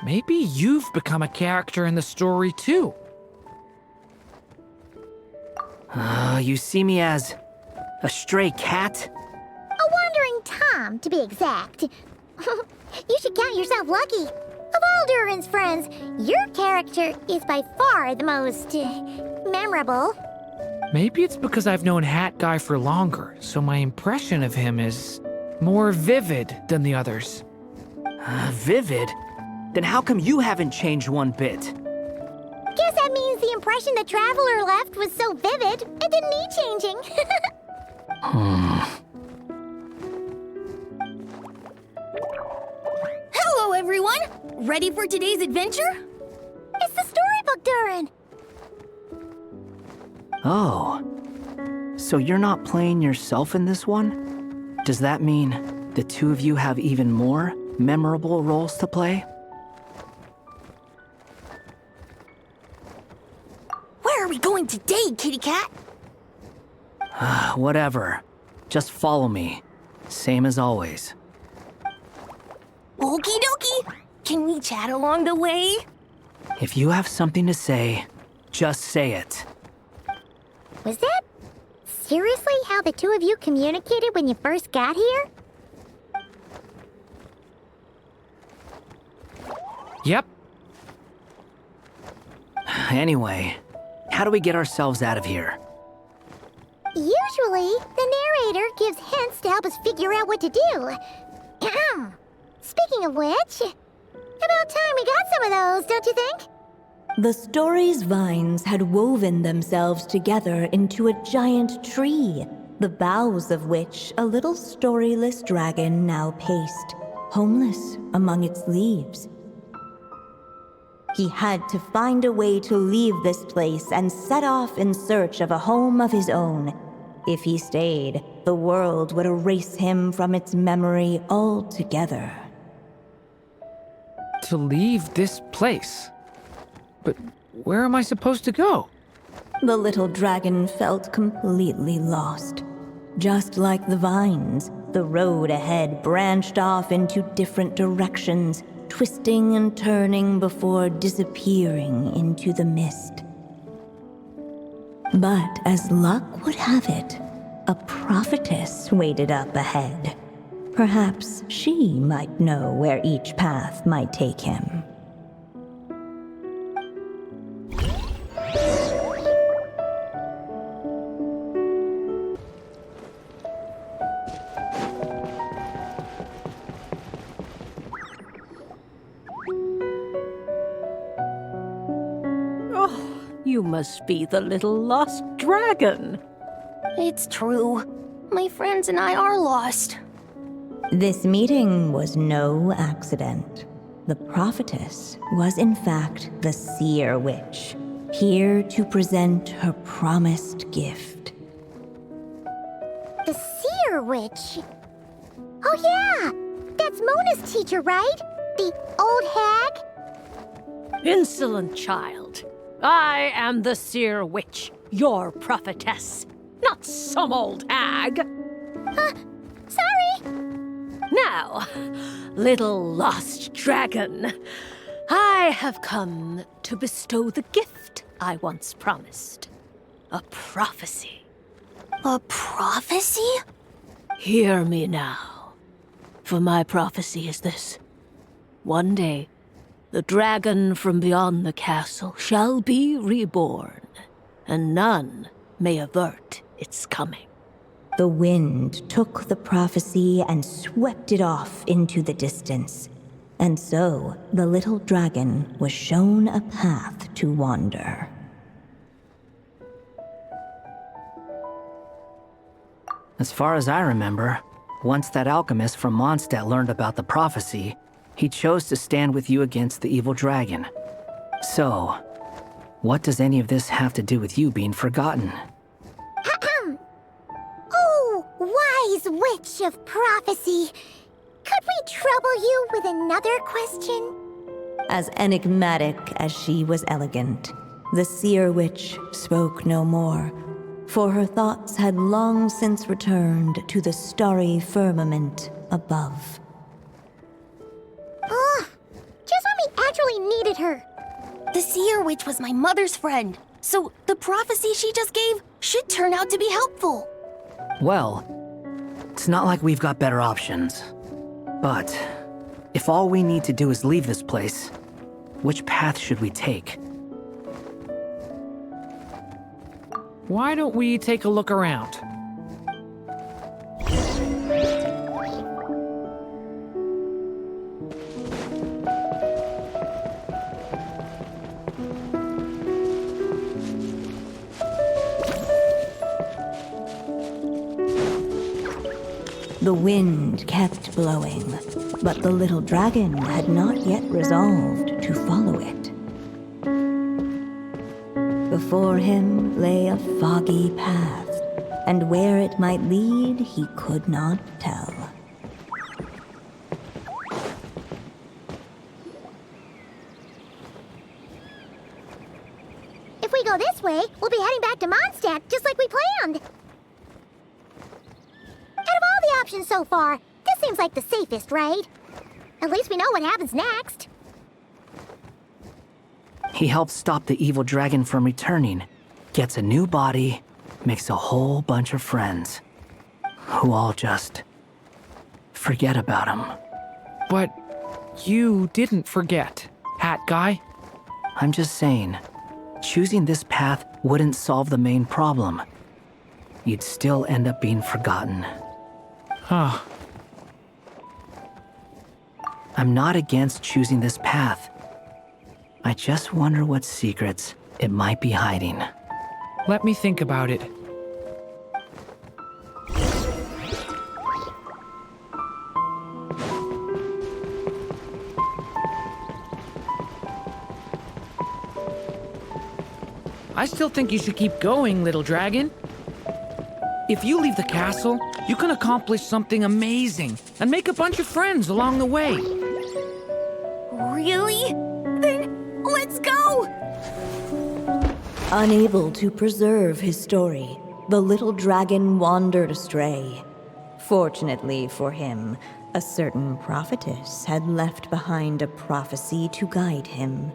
S3: Maybe you've become a character in the story too.
S15: You see me as a stray cat?
S2: A wandering Tom, to be exact. You should count yourself lucky. Of all Durin's friends, your character is by far the most memorable.
S3: Maybe it's because I've known Hat Guy for longer, so my impression of him is more vivid than the others.
S15: Vivid? Then how come you haven't changed one bit?
S2: Guess that means the impression the traveler left was so vivid, it didn't need changing.
S16: Hello, everyone! Ready for today's adventure?
S2: It's the storybook, Durin!
S15: Oh. So you're not playing yourself in this one? Does that mean the two of you have even more memorable roles to play?
S16: Where are we going today, kitty cat?
S15: Whatever. Just follow me. Same as always.
S16: Okie dokie! Can we chat along the way?
S15: If you have something to say, just say it.
S2: Was that seriously how the two of you communicated when you first got here?
S3: Yep.
S15: Anyway, how do we get ourselves out of here?
S2: Usually, the narrator gives hints to help us figure out what to do. Speaking of which, about time we got some of those, don't you think?
S4: The story's vines had woven themselves together into a giant tree, the boughs of which a little storyless dragon now paced, homeless among its leaves. He had to find a way to leave this place and set off in search of a home of his own. If he stayed, the world would erase him from its memory altogether.
S3: To leave this place? But where am I supposed to go?
S4: The little dragon felt completely lost. Just like the vines, the road ahead branched off into different directions, twisting and turning before disappearing into the mist. But as luck would have it, a prophetess waited up ahead. Perhaps she might know where each path might take him.
S7: You must be the little lost dragon.
S16: It's true. My friends and I are lost.
S4: This meeting was no accident. The prophetess was in fact the seer witch, here to present her promised gift.
S2: The seer witch? Oh yeah! That's Mona's teacher, right? The old hag?
S7: Insolent child. I am the seer witch, your prophetess, not some old hag.
S2: Sorry!
S7: Now, little lost dragon, I have come to bestow the gift I once promised. A prophecy.
S16: A prophecy?
S7: Hear me now, for my prophecy is this. One day, the dragon from beyond the castle shall be reborn, and none may avert its coming.
S4: The wind took the prophecy and swept it off into the distance. And so, the little dragon was shown a path to wander.
S15: As far as I remember, once that alchemist from Mondstadt learned about the prophecy, he chose to stand with you against the evil dragon. So, what does any of this have to do with you being forgotten?
S2: Oh, wise witch of prophecy! Could we trouble you with another question?
S4: As enigmatic as she was elegant, the seer witch spoke no more, for her thoughts had long since returned to the starry firmament above.
S2: Just when we actually needed her.
S16: The seer witch was my mother's friend, so the prophecy she just gave should turn out to be helpful.
S15: Well, it's not like we've got better options. But if all we need to do is leave this place, which path should we take?
S3: Why don't we take a look around?
S4: The wind kept blowing, but the little dragon had not yet resolved to follow it. Before him lay a foggy path, and where it might lead he could not tell.
S2: If we go this way, we'll be heading back to Mondstadt, just like we planned. Out of all the options so far, this seems like the safest, right? At least we know what happens next.
S15: He helps stop the evil dragon from returning, gets a new body, makes a whole bunch of friends, who all just forget about him.
S3: But you didn't forget, Hat Guy.
S15: I'm just saying, choosing this path wouldn't solve the main problem. You'd still end up being forgotten.
S3: Huh.
S15: I'm not against choosing this path. I just wonder what secrets it might be hiding.
S3: Let me think about it. I still think you should keep going, little dragon. If you leave the castle, you can accomplish something amazing and make a bunch of friends along the way.
S16: Really? Then let's go!
S4: Unable to preserve his story, the little dragon wandered astray. Fortunately for him, a certain prophetess had left behind a prophecy to guide him.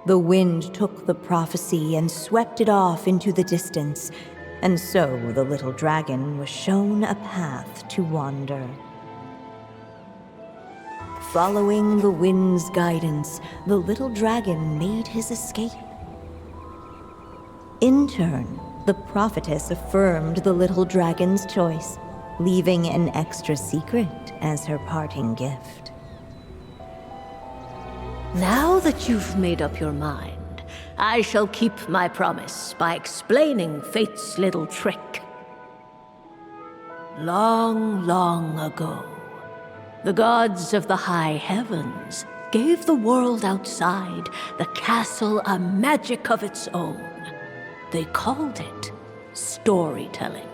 S4: The wind took the prophecy and swept it off into the distance, and so the little dragon was shown a path to wander. Following the wind's guidance, the little dragon made his escape. In turn, the prophetess affirmed the little dragon's choice, leaving an extra secret as her parting gift.
S7: Now that you've made up your mind, I shall keep my promise by explaining Fate's little trick. Long, long ago, the gods of the high heavens gave the world outside the castle a magic of its own. They called it storytelling.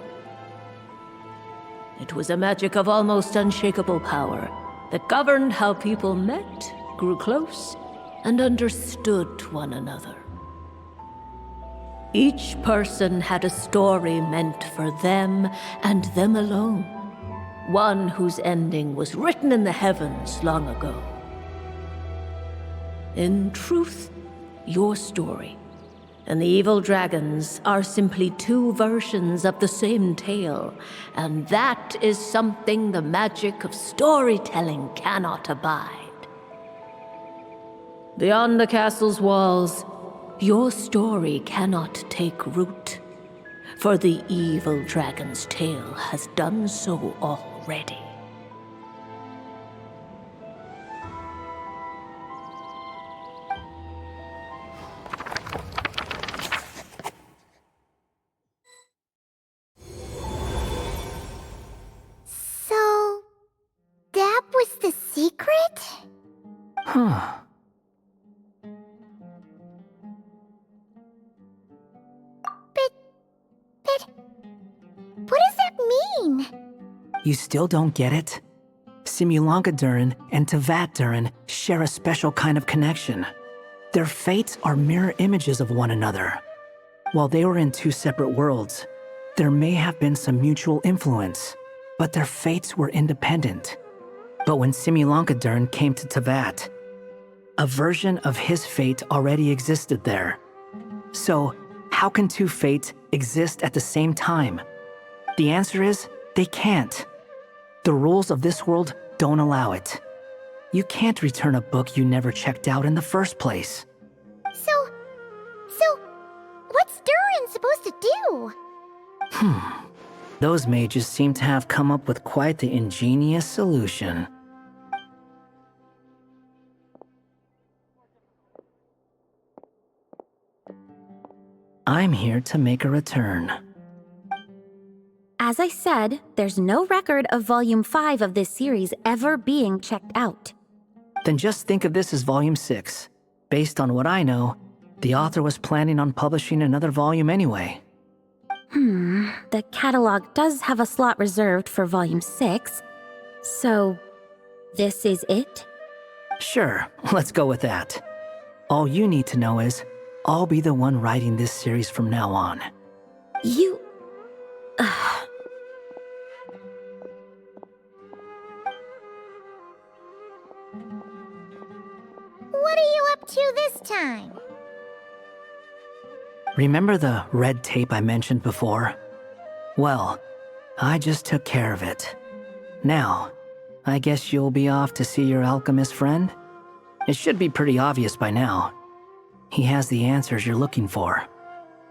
S7: It was a magic of almost unshakable power that governed how people met, grew close, and understood one another. Each person had a story meant for them and them alone, one whose ending was written in the heavens long ago. In truth, your story and the evil dragons are simply two versions of the same tale, and that is something the magic of storytelling cannot abide. Beyond the castle's walls, your story cannot take root, for the evil dragon's tale has done so already.
S2: So, that was the secret?
S15: Huh.
S2: But what does that mean?
S15: You still don't get it? Simulanka Durin and Tevat Durin share a special kind of connection. Their fates are mirror images of one another. While they were in two separate worlds, there may have been some mutual influence, but their fates were independent. But when Simulanka Durin came to Tevat, a version of his fate already existed there. So, how can two fates exist at the same time? The answer is, they can't. The rules of this world don't allow it. You can't return a book you never checked out in the first place.
S2: So, what's Durin supposed to do?
S15: Those mages seem to have come up with quite the ingenious solution. I'm here to make a return.
S11: As I said, there's no record of Volume 5 of this series ever being checked out.
S15: Then just think of this as Volume 6. Based on what I know, the author was planning on publishing another volume anyway.
S11: The catalog does have a slot reserved for Volume 6. So, this is it?
S15: Sure, let's go with that. All you need to know is, I'll be the one writing this series from now on.
S11: You...
S2: What are you up to this time?
S15: Remember the red tape I mentioned before? Well, I just took care of it. Now, I guess you'll be off to see your alchemist friend? It should be pretty obvious by now. He has the answers you're looking for.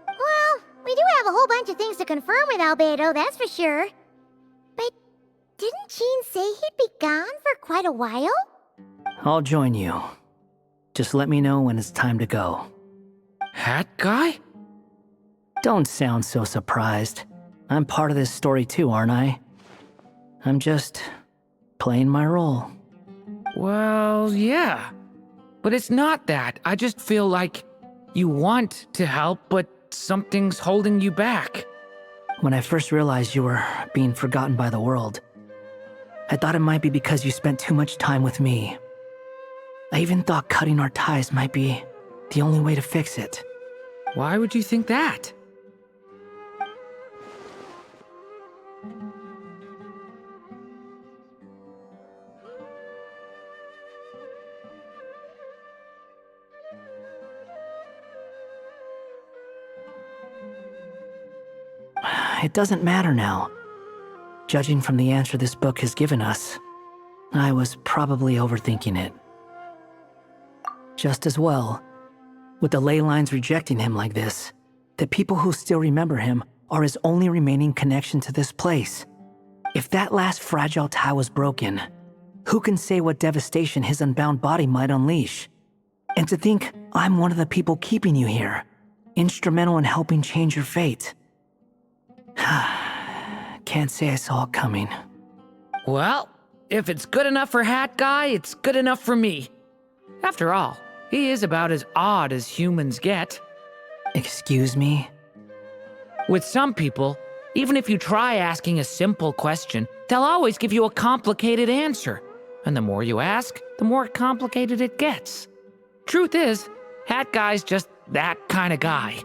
S2: Well, we do have a whole bunch of things to confirm with Albedo, that's for sure. But didn't Jean say he'd be gone for quite a while?
S15: I'll join you. Just let me know when it's time to go.
S3: Hat guy?
S15: Don't sound so surprised. I'm part of this story too, aren't I? I'm just playing my role.
S3: Well, yeah. But it's not that. I just feel like you want to help, but something's holding you back.
S15: When I first realized you were being forgotten by the world, I thought it might be because you spent too much time with me. I even thought cutting our ties might be the only way to fix it.
S3: Why would you think that?
S15: It doesn't matter now. Judging from the answer this book has given us, I was probably overthinking it. Just as well, with the ley lines rejecting him like this, the people who still remember him are his only remaining connection to this place. If that last fragile tie was broken, who can say what devastation his unbound body might unleash? And to think I'm one of the people keeping you here, instrumental in helping change your fate. Can't say I saw it coming.
S3: Well, if it's good enough for Hat Guy, it's good enough for me. After all, he is about as odd as humans get.
S15: Excuse me?
S3: With some people, even if you try asking a simple question, they'll always give you a complicated answer. And the more you ask, the more complicated it gets. Truth is, Hat Guy's just that kind of guy.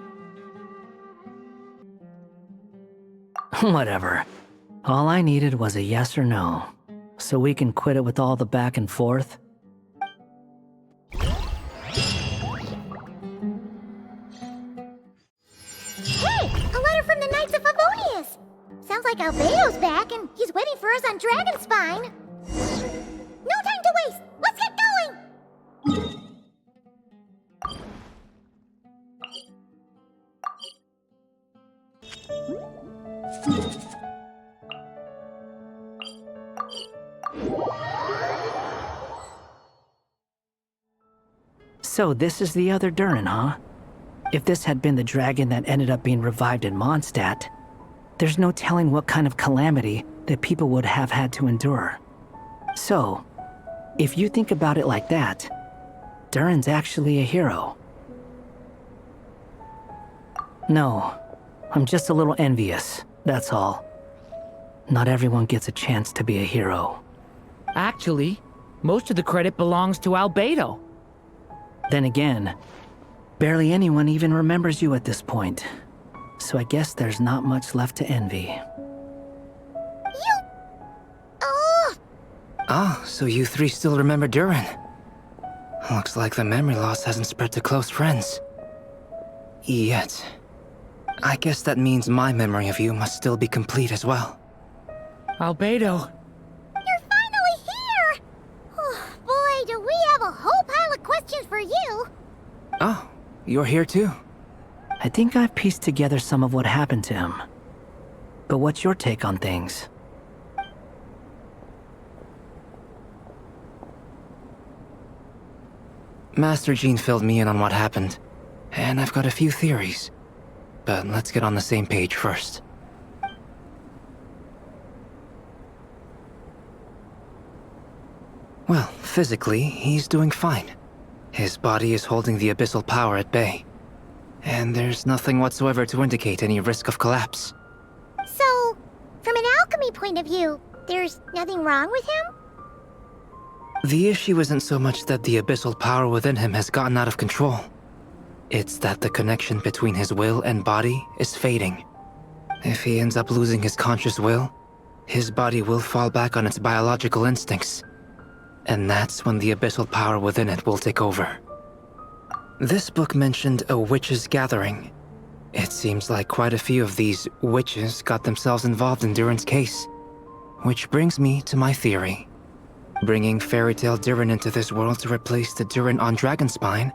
S15: Whatever. All I needed was a yes or no, so we can quit it with all the back and forth.
S2: Hey! A letter from the Knights of Favonius! Sounds like Albedo's back and he's waiting for us on Dragonspine. No time to waste! Let's get going!
S15: So this is the other Durin, huh? If this had been the dragon that ended up being revived in Mondstadt, there's no telling what kind of calamity that people would have had to endure. So, if you think about it like that, Durin's actually a hero. No, I'm just a little envious, that's all. Not everyone gets a chance to be a hero.
S3: Actually, most of the credit belongs to Albedo.
S15: Then again, barely anyone even remembers you at this point. So I guess there's not much left to envy.
S8: Ah, so you three still remember Durin. Looks like the memory loss hasn't spread to close friends. Yet. I guess that means my memory of you must still be complete as well.
S3: Albedo.
S2: You're finally here! Oh, boy, do we have a whole pile of questions for you!
S8: Oh, you're here too?
S15: I think I've pieced together some of what happened to him. But what's your take on things?
S8: Master Jean filled me in on what happened, and I've got a few theories. But let's get on the same page first.
S17: Well, physically, he's doing fine. His body is holding the abyssal power at bay. And there's nothing whatsoever to indicate any risk of collapse.
S2: So, from an alchemy point of view, there's nothing wrong with him?
S17: The issue isn't so much that the abyssal power within him has gotten out of control. It's that the connection between his will and body is fading. If he ends up losing his conscious will, his body will fall back on its biological instincts. And that's when the abyssal power within it will take over. This book mentioned a witches' gathering. It seems like quite a few of these witches got themselves involved in Durin's case. Which brings me to my theory. Bringing fairy tale Durin into this world to replace the Durin on Dragonspine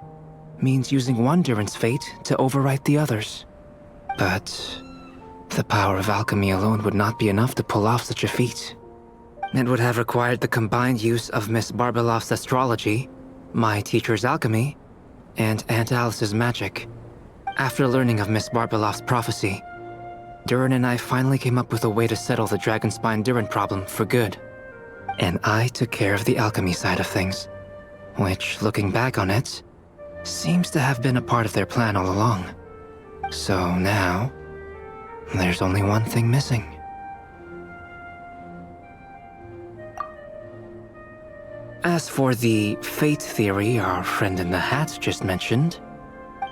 S17: means using one Durin's fate to overwrite the others. But the power of alchemy alone would not be enough to pull off such a feat. It would have required the combined use of Miss Barbeloff's astrology, my teacher's alchemy, and Aunt Alice's magic. After learning of Miss Barbeloff's prophecy, Durin and I finally came up with a way to settle the Dragonspine Durin problem for good. And I took care of the alchemy side of things, which, looking back on it, seems to have been a part of their plan all along. So now, there's only one thing missing. As for the fate theory our friend in the hat just mentioned,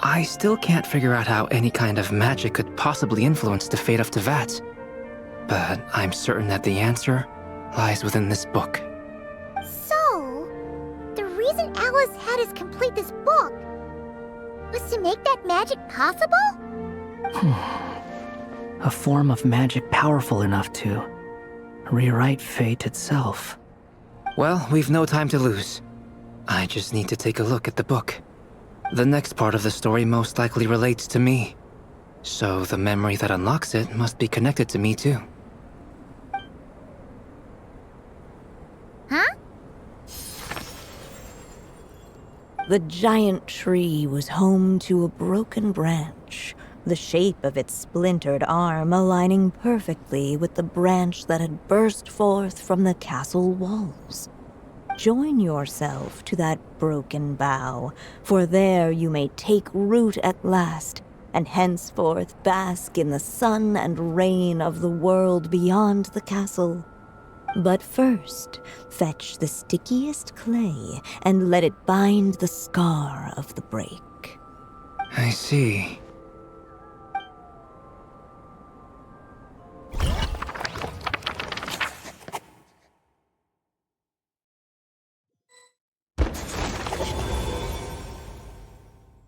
S17: I still can't figure out how any kind of magic could possibly influence the fate of Tevat. But I'm certain that the answer lies within this book.
S2: So, the reason Alice had us complete this book was to make that magic possible?
S15: A form of magic powerful enough to rewrite fate itself.
S17: Well, we've no time to lose. I just need to take a look at the book. The next part of the story most likely relates to me. So the memory that unlocks it must be connected to me too.
S2: Huh?
S4: The giant tree was home to a broken branch, the shape of its splintered arm aligning perfectly with the branch that had burst forth from the castle walls. Join yourself to that broken bough, for there you may take root at last, and henceforth bask in the sun and rain of the world beyond the castle. But first, fetch the stickiest clay and let it bind the scar of the break.
S17: I see.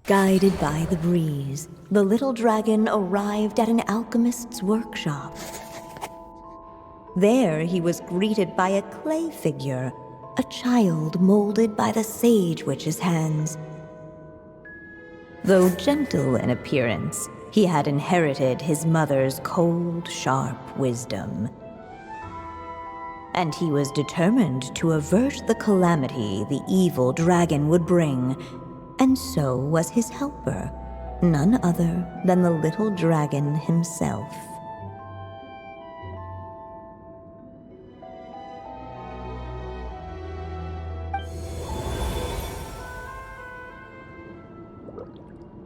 S4: Guided by the breeze, the little dragon arrived at an alchemist's workshop. There he was greeted by a clay figure, a child molded by the sage witch's hands. Though gentle in appearance, he had inherited his mother's cold, sharp wisdom. And he was determined to avert the calamity the evil dragon would bring. And so was his helper, none other than the little dragon himself.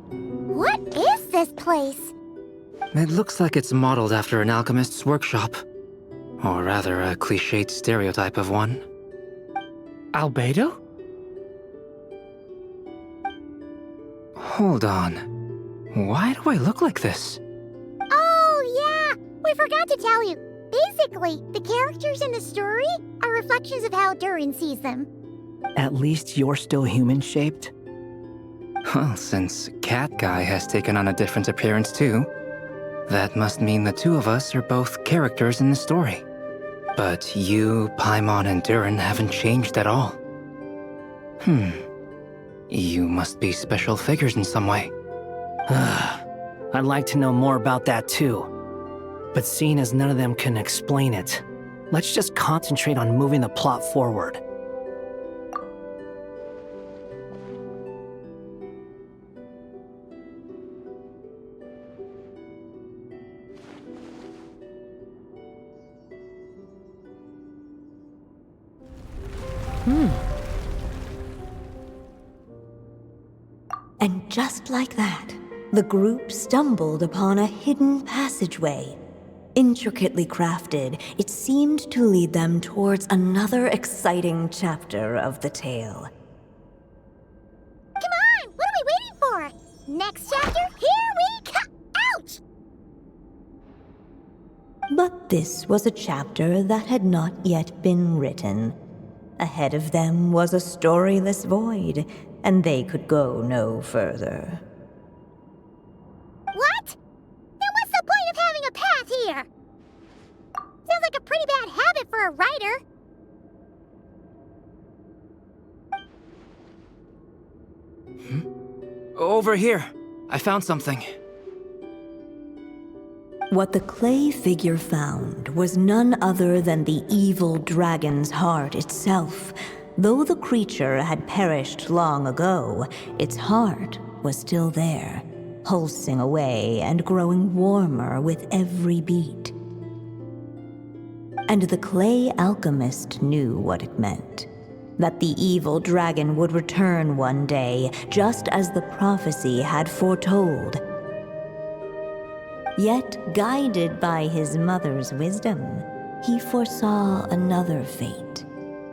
S2: What is this place?
S17: It looks like it's modeled after an alchemist's workshop. Or rather, a cliched stereotype of one.
S3: Albedo?
S17: Hold on. Why do I look like this?
S2: Oh, yeah! We forgot to tell you. Basically, the characters in the story are reflections of how Durin sees them.
S15: At least you're still human-shaped?
S17: Well, since Cat Guy has taken on a different appearance too, that must mean the two of us are both characters in the story. But you, Paimon, and Durin haven't changed at all. You must be special figures in some way.
S15: I'd like to know more about that too. But seeing as none of them can explain it, let's just concentrate on moving the plot forward.
S4: And just like that, the group stumbled upon a hidden passageway. Intricately crafted, it seemed to lead them towards another exciting chapter of the tale.
S2: Come on! What are we waiting for? Next chapter, here we come! Ouch!
S4: But this was a chapter that had not yet been written. Ahead of them was a storyless void, and they could go no further.
S2: What? Then what's the point of having a path here? Sounds like a pretty bad habit for a writer.
S17: Over here. I found something.
S4: What the clay figure found was none other than the evil dragon's heart itself. Though the creature had perished long ago, its heart was still there, pulsing away and growing warmer with every beat. And the clay alchemist knew what it meant. That the evil dragon would return one day, just as the prophecy had foretold. Yet, guided by his mother's wisdom, he foresaw another fate.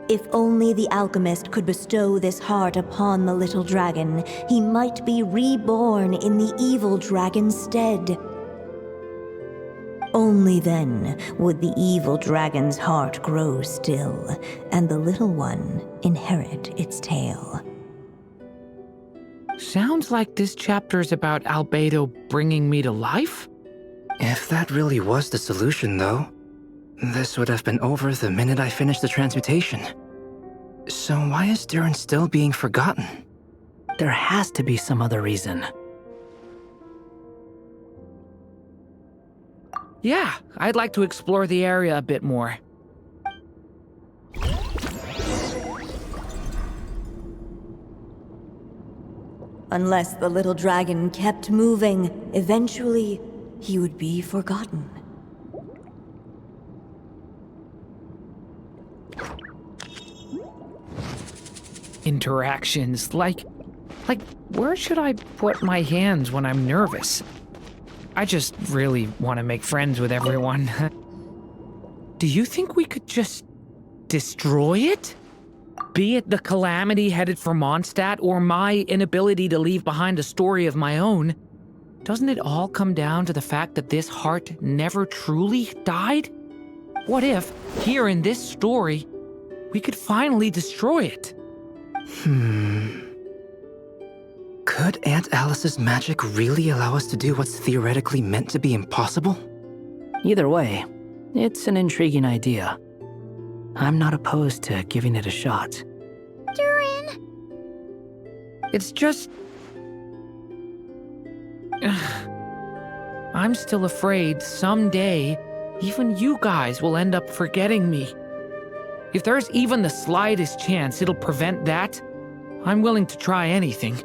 S4: If only the alchemist could bestow this heart upon the little dragon, he might be reborn in the evil dragon's stead. Only then would the evil dragon's heart grow still, and the little one inherit its tale.
S3: Sounds like this chapter's about Albedo bringing me to life?
S17: If that really was the solution, though, this would have been over the minute I finished the transmutation. So why is Durin still being forgotten?
S15: There has to be some other reason.
S3: Yeah, I'd like to explore the area a bit more.
S4: Unless the little dragon kept moving, eventually he would be forgotten.
S3: Interactions, like, where should I put my hands when I'm nervous? I just really want to make friends with everyone. Do you think we could just destroy it? Be it the calamity headed for Mondstadt or my inability to leave behind a story of my own, doesn't it all come down to the fact that this heart never truly died? What if, here in this story, we could finally destroy it?
S17: Could Aunt Alice's magic really allow us to do what's theoretically meant to be impossible?
S15: Either way, it's an intriguing idea. I'm not opposed to giving it a shot.
S2: Durin!
S3: It's just... I'm still afraid someday, even you guys will end up forgetting me. If there's even the slightest chance it'll prevent that, I'm willing to try anything.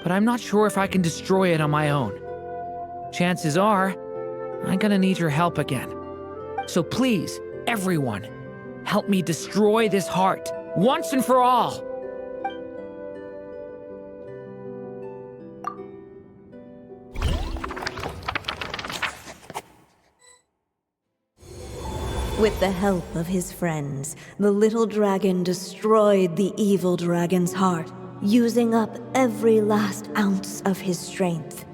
S3: But I'm not sure if I can destroy it on my own. Chances are, I'm gonna need your help again. So please, everyone, help me destroy this heart, once and for all!
S4: With the help of his friends, the little dragon destroyed the evil dragon's heart, using up every last ounce of his strength.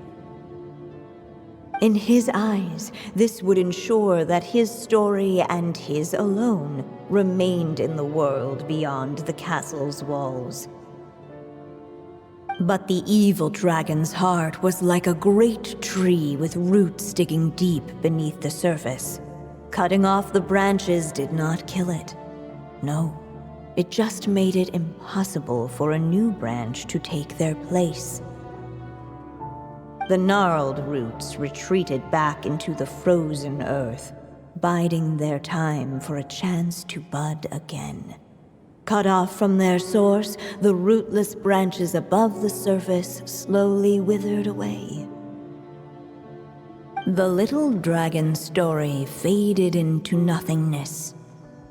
S4: In his eyes, this would ensure that his story and his alone remained in the world beyond the castle's walls. But the evil dragon's heart was like a great tree with roots digging deep beneath the surface. Cutting off the branches did not kill it. No, it just made it impossible for a new branch to take their place. The gnarled roots retreated back into the frozen earth, biding their time for a chance to bud again. Cut off from their source, the rootless branches above the surface slowly withered away. The little dragon's story faded into nothingness,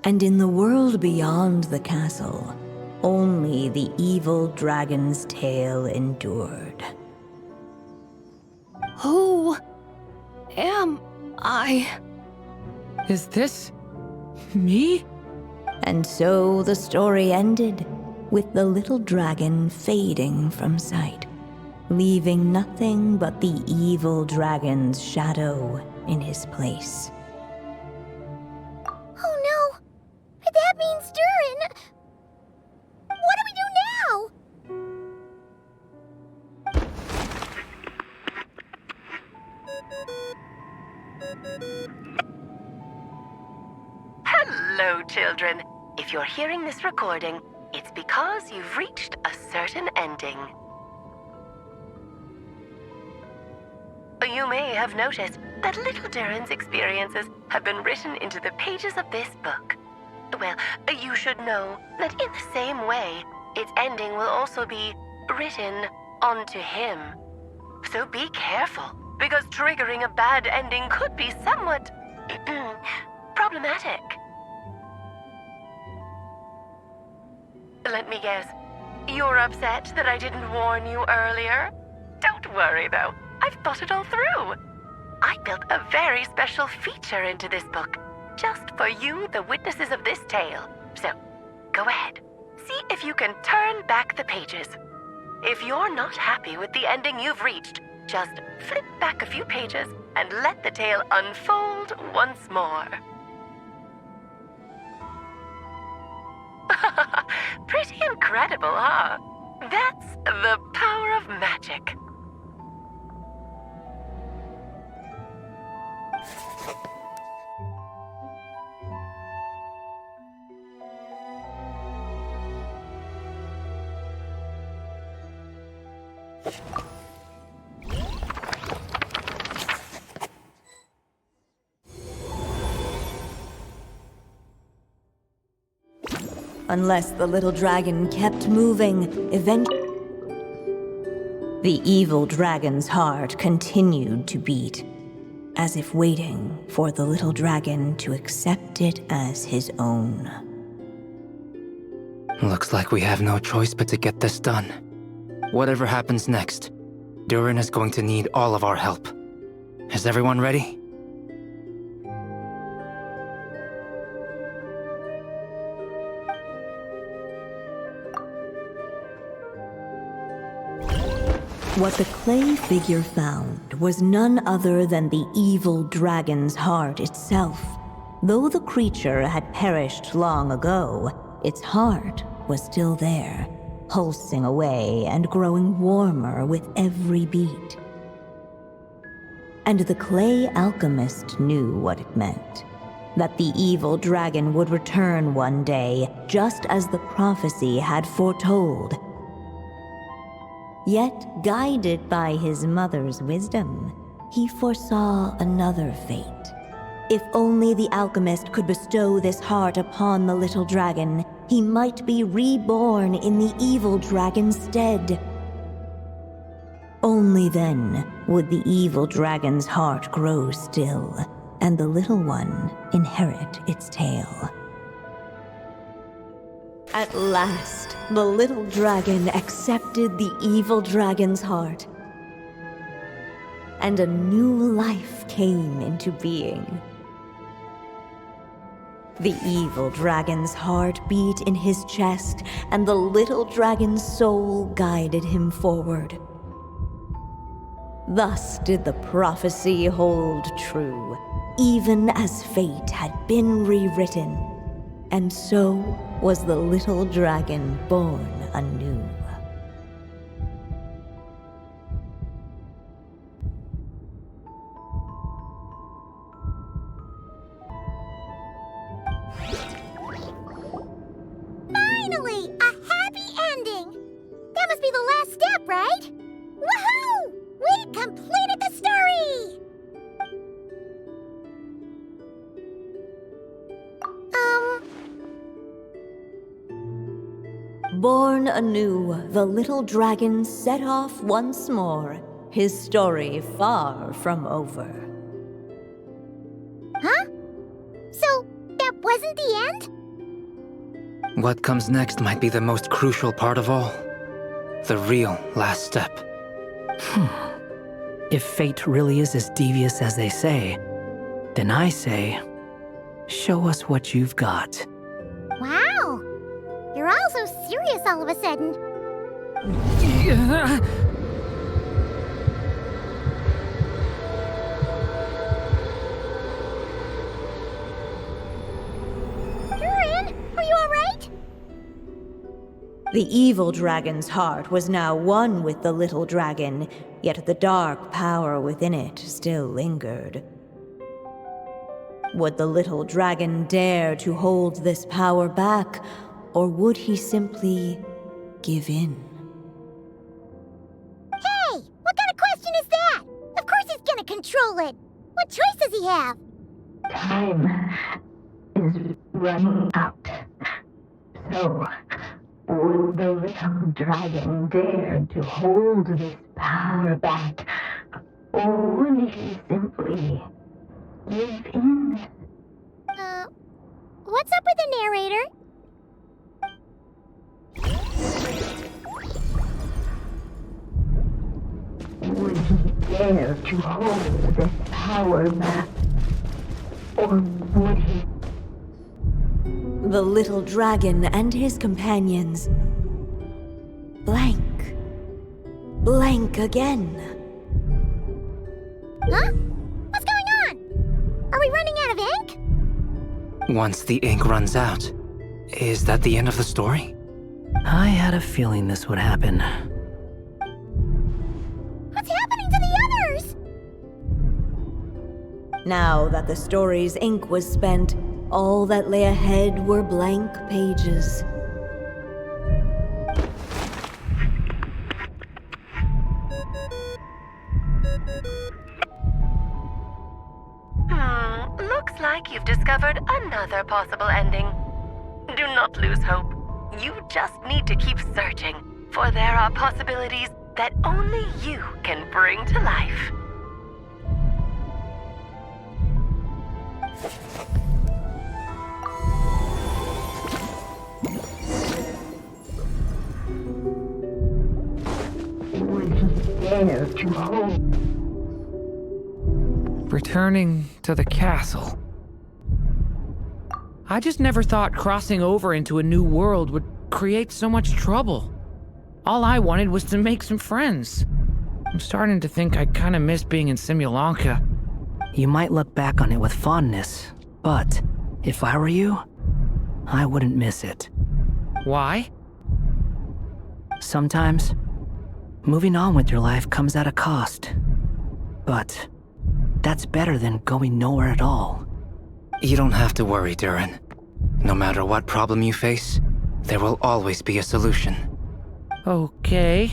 S4: and in the world beyond the castle, only the evil dragon's tale endured.
S13: Who am I?
S3: Is this me?
S4: And so the story ended, with the little dragon fading from sight, leaving nothing but the evil dragon's shadow in his place.
S2: Oh no! That means Durin! What do we do now?
S1: Hello, children. If you're hearing this recording, it's because you've reached a certain ending. You may have noticed that little Durin's experiences have been written into the pages of this book. Well, you should know that in the same way, its ending will also be written onto him. So be careful, because triggering a bad ending could be somewhat problematic. Let me guess, you're upset that I didn't warn you earlier? Don't worry, though. I've thought it all through. I built a very special feature into this book, just for you, the witnesses of this tale. So, go ahead. See if you can turn back the pages. If you're not happy with the ending you've reached, just flip back a few pages and let the tale unfold once more. Pretty incredible, huh? That's the power of magic.
S4: Unless the little dragon kept moving, eventually the evil dragon's heart continued to beat, as if waiting for the little dragon to accept it as his own.
S17: Looks like we have no choice but to get this done. Whatever happens next, Durin is going to need all of our help. Is everyone ready?
S4: What the clay figure found was none other than the evil dragon's heart itself. Though the creature had perished long ago, its heart was still there, pulsing away and growing warmer with every beat. And the clay alchemist knew what it meant. That the evil dragon would return one day, just as the prophecy had foretold. Yet, guided by his mother's wisdom, he foresaw another fate. If only the alchemist could bestow this heart upon the little dragon, he might be reborn in the evil dragon's stead. Only then would the evil dragon's heart grow still, and the little one inherit its tale. At last, the little dragon accepted the evil dragon's heart, and a new life came into being. The evil dragon's heart beat in his chest, and the little dragon's soul guided him forward. Thus did the prophecy hold true, even as fate had been rewritten. And so was the little dragon born anew.
S2: Finally! A happy ending! That must be the last step, right? Woohoo! We completed the story!
S4: Born anew, the little dragon set off once more, his story far from over.
S2: Huh? So, that wasn't the end?
S17: What comes next might be the most crucial part of all. The real last step.
S15: If fate really is as devious as they say, then I say, show us what you've got.
S2: Wow! You're all so serious all of a sudden.
S11: Durin, are you alright? The evil dragon's heart was now one with the little dragon, yet the dark power within it still lingered. Would the little dragon dare to hold this power back, or would he simply give in?
S2: Hey! What kind of question is that? Of course he's gonna control it! What choice does he have?
S18: Time is running out. So, will the little dragon dare to hold this power back, or will he simply give in?
S2: What's up with the narrator?
S18: Would he dare to hold this power back, or would he?
S11: The little dragon and his companions blank. Blank again.
S2: Huh? What's going on? Are we running out of ink?
S17: Once the ink runs out, is that the end of the story?
S15: I had a feeling this would happen.
S2: What's happening to the others?
S11: Now that the story's ink was spent, all that lay ahead were blank pages.
S1: Looks like you've discovered another possible ending. Do not lose hope. You just need to keep searching, for there are possibilities that only you can bring to life.
S18: Would he dare to hold?
S3: Returning to the castle. I just never thought crossing over into a new world would create so much trouble. All I wanted was to make some friends. I'm starting to think I kinda miss being in Simulanka.
S15: You might look back on it with fondness, but if I were you, I wouldn't miss it.
S3: Why?
S15: Sometimes, moving on with your life comes at a cost. But that's better than going nowhere at all.
S17: You don't have to worry, Durin. No matter what problem you face, there will always be a solution.
S3: Okay.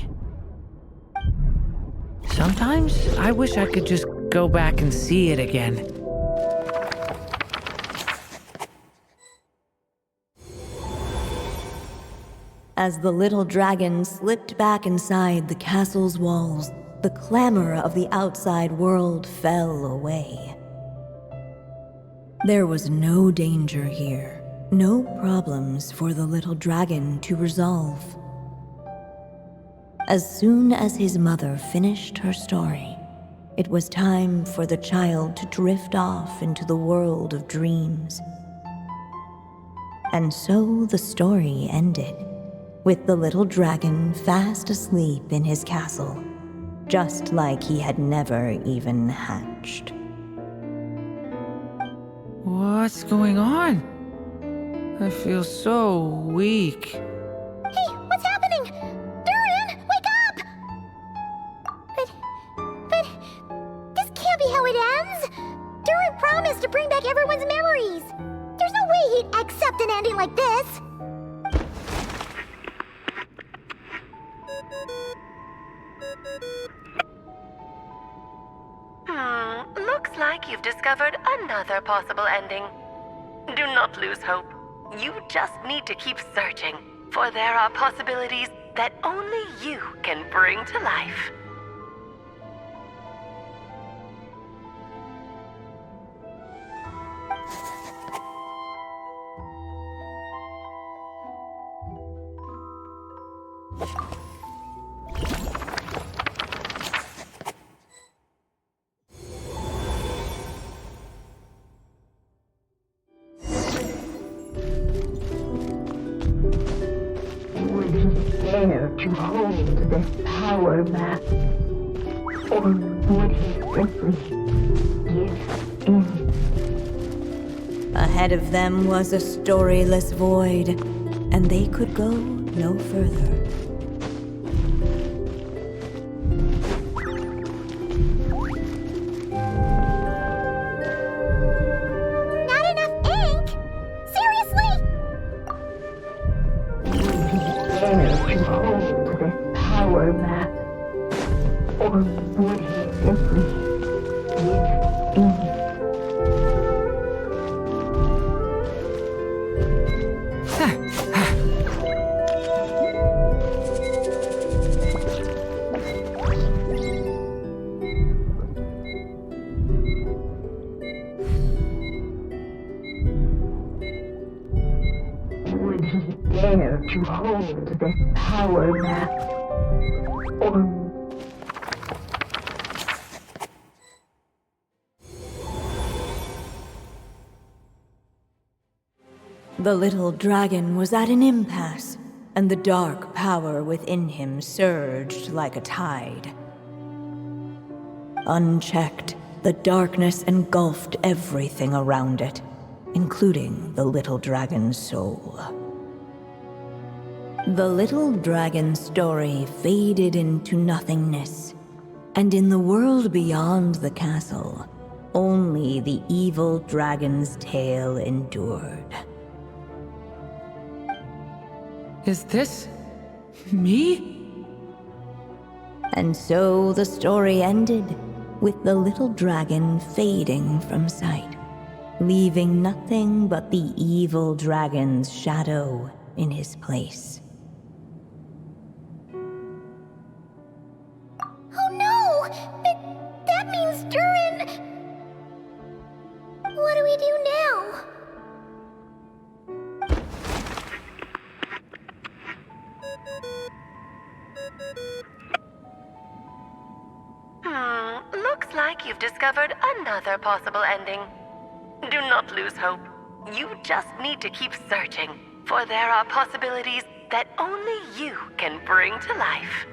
S3: Sometimes I wish I could just go back and see it again.
S11: As the little dragon slipped back inside the castle's walls, the clamor of the outside world fell away. There was no danger here, no problems for the little dragon to resolve. As soon as his mother finished her story, it was time for the child to drift off into the world of dreams. And so the story ended, with the little dragon fast asleep in his castle, just like he had never even hatched.
S3: What's going on? I feel so weak.
S2: Hey, what's happening? Durin, wake up! But this can't be how it ends. Durin promised to bring back everyone's memories. There's no way he'd accept an ending like this.
S1: Looks like you've discovered another possible ending. Do not lose hope. You just need to keep searching, for there are possibilities that only you can bring to life.
S18: this power map? Or would he simply give in?
S4: Ahead of them was a storyless void, and they could go no further.
S2: Not enough ink? Seriously?
S18: Would he dare to hold this power map? Or would he simply give in? Would he dare to hold this power map? Or
S4: The little dragon was at an impasse, and the dark power within him surged like a tide. Unchecked, the darkness engulfed everything around it, including the little dragon's soul. The little dragon's story faded into nothingness, and in the world beyond the castle, only the evil dragon's tale endured.
S3: Is this me?
S4: And so the story ended, with the little dragon fading from sight, leaving nothing but the evil dragon's shadow in his place.
S2: Oh no! That means Durin... What do we do now?
S1: Looks like you've discovered another possible ending. Do not lose hope. You just need to keep searching, for there are possibilities that only you can bring to life.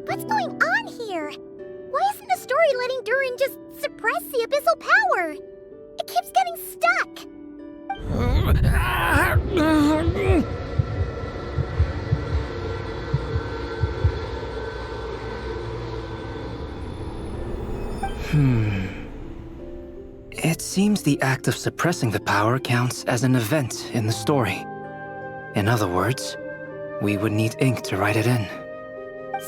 S2: What's going on here? Why isn't the story letting Durin just suppress the abyssal power? It keeps getting stuck.
S17: It seems the act of suppressing the power counts as an event in the story. In other words, we would need ink to write it in.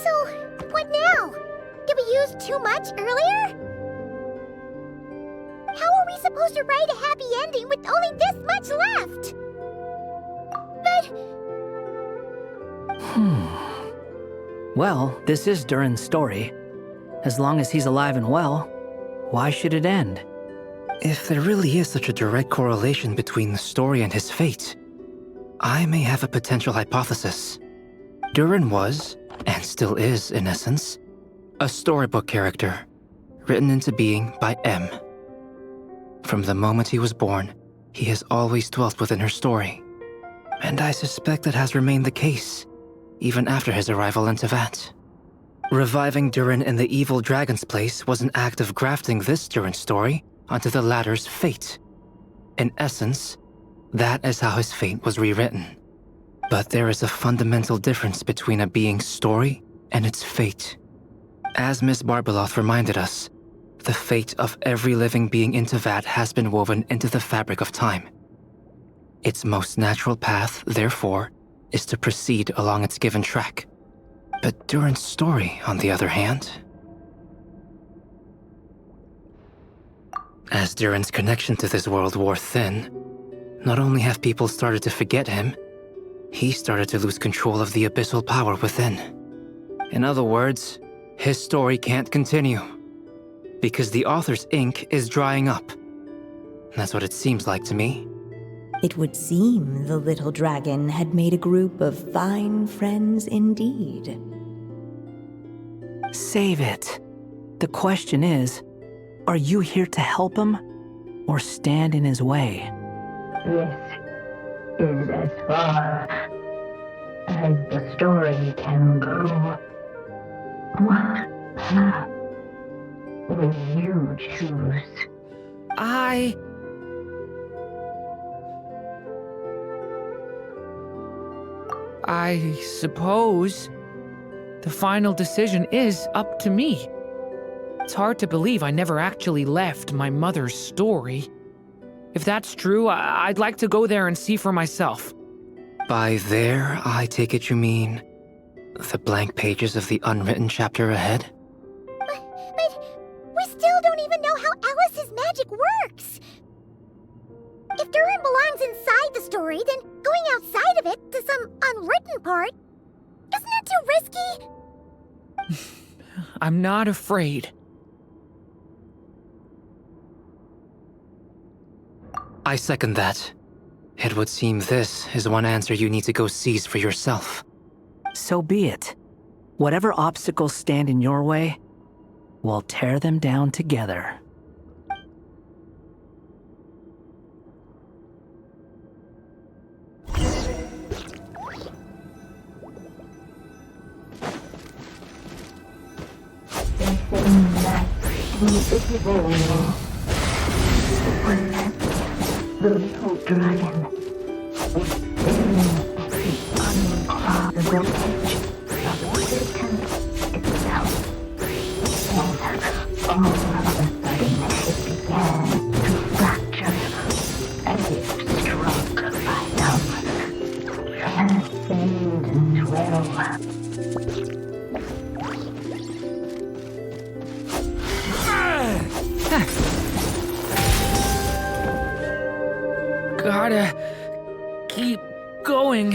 S2: So, what now? Did we use too much earlier? How are we supposed to write a happy ending with only this much left? But...
S15: Well, this is Durin's story. As long as he's alive and well, why should it end?
S17: If there really is such a direct correlation between the story and his fate, I may have a potential hypothesis. Durin was, and still is in essence, a storybook character, written into being by M. From the moment he was born, he has always dwelt within her story. And I suspect that has remained the case, even after his arrival in Tevat. Reviving Durin in the evil dragon's place was an act of grafting this Durin story onto the latter's fate. In essence, that is how his fate was rewritten. But there is a fundamental difference between a being's story and its fate. As Miss Barbeloth reminded us, the fate of every living being in Tevat has been woven into the fabric of time. Its most natural path, therefore, is to proceed along its given track. But Durin's story, on the other hand... As Durin's connection to this world wore thin, not only have people started to forget him, he started to lose control of the abyssal power within. In other words, his story can't continue, because the author's ink is drying up. That's what it seems like to me.
S4: It would seem the little dragon had made a group of fine friends indeed.
S15: Save it. The question is, are you here to help him or stand in his way?
S18: This is as far as the story can go. What path will you choose?
S3: I suppose the final decision is up to me. It's hard to believe I never actually left my mother's story. If that's true, I'd like to go there and see for myself.
S17: By there, I take it you mean the blank pages of the unwritten chapter ahead?
S2: But we still don't even know how Alice's magic works. If Durin belongs inside the story, then going outside of it to some unwritten part, isn't that too risky?
S3: I'm not afraid.
S17: I second that. It would seem this is one answer you need to go seize for yourself.
S15: So be it. Whatever obstacles stand in your way, we'll tear them down together.
S18: The little dragon within the uncrossable edge of existence itself. And all of a sudden it began to fracture as if struck by some transcendent will.
S3: Gotta keep going.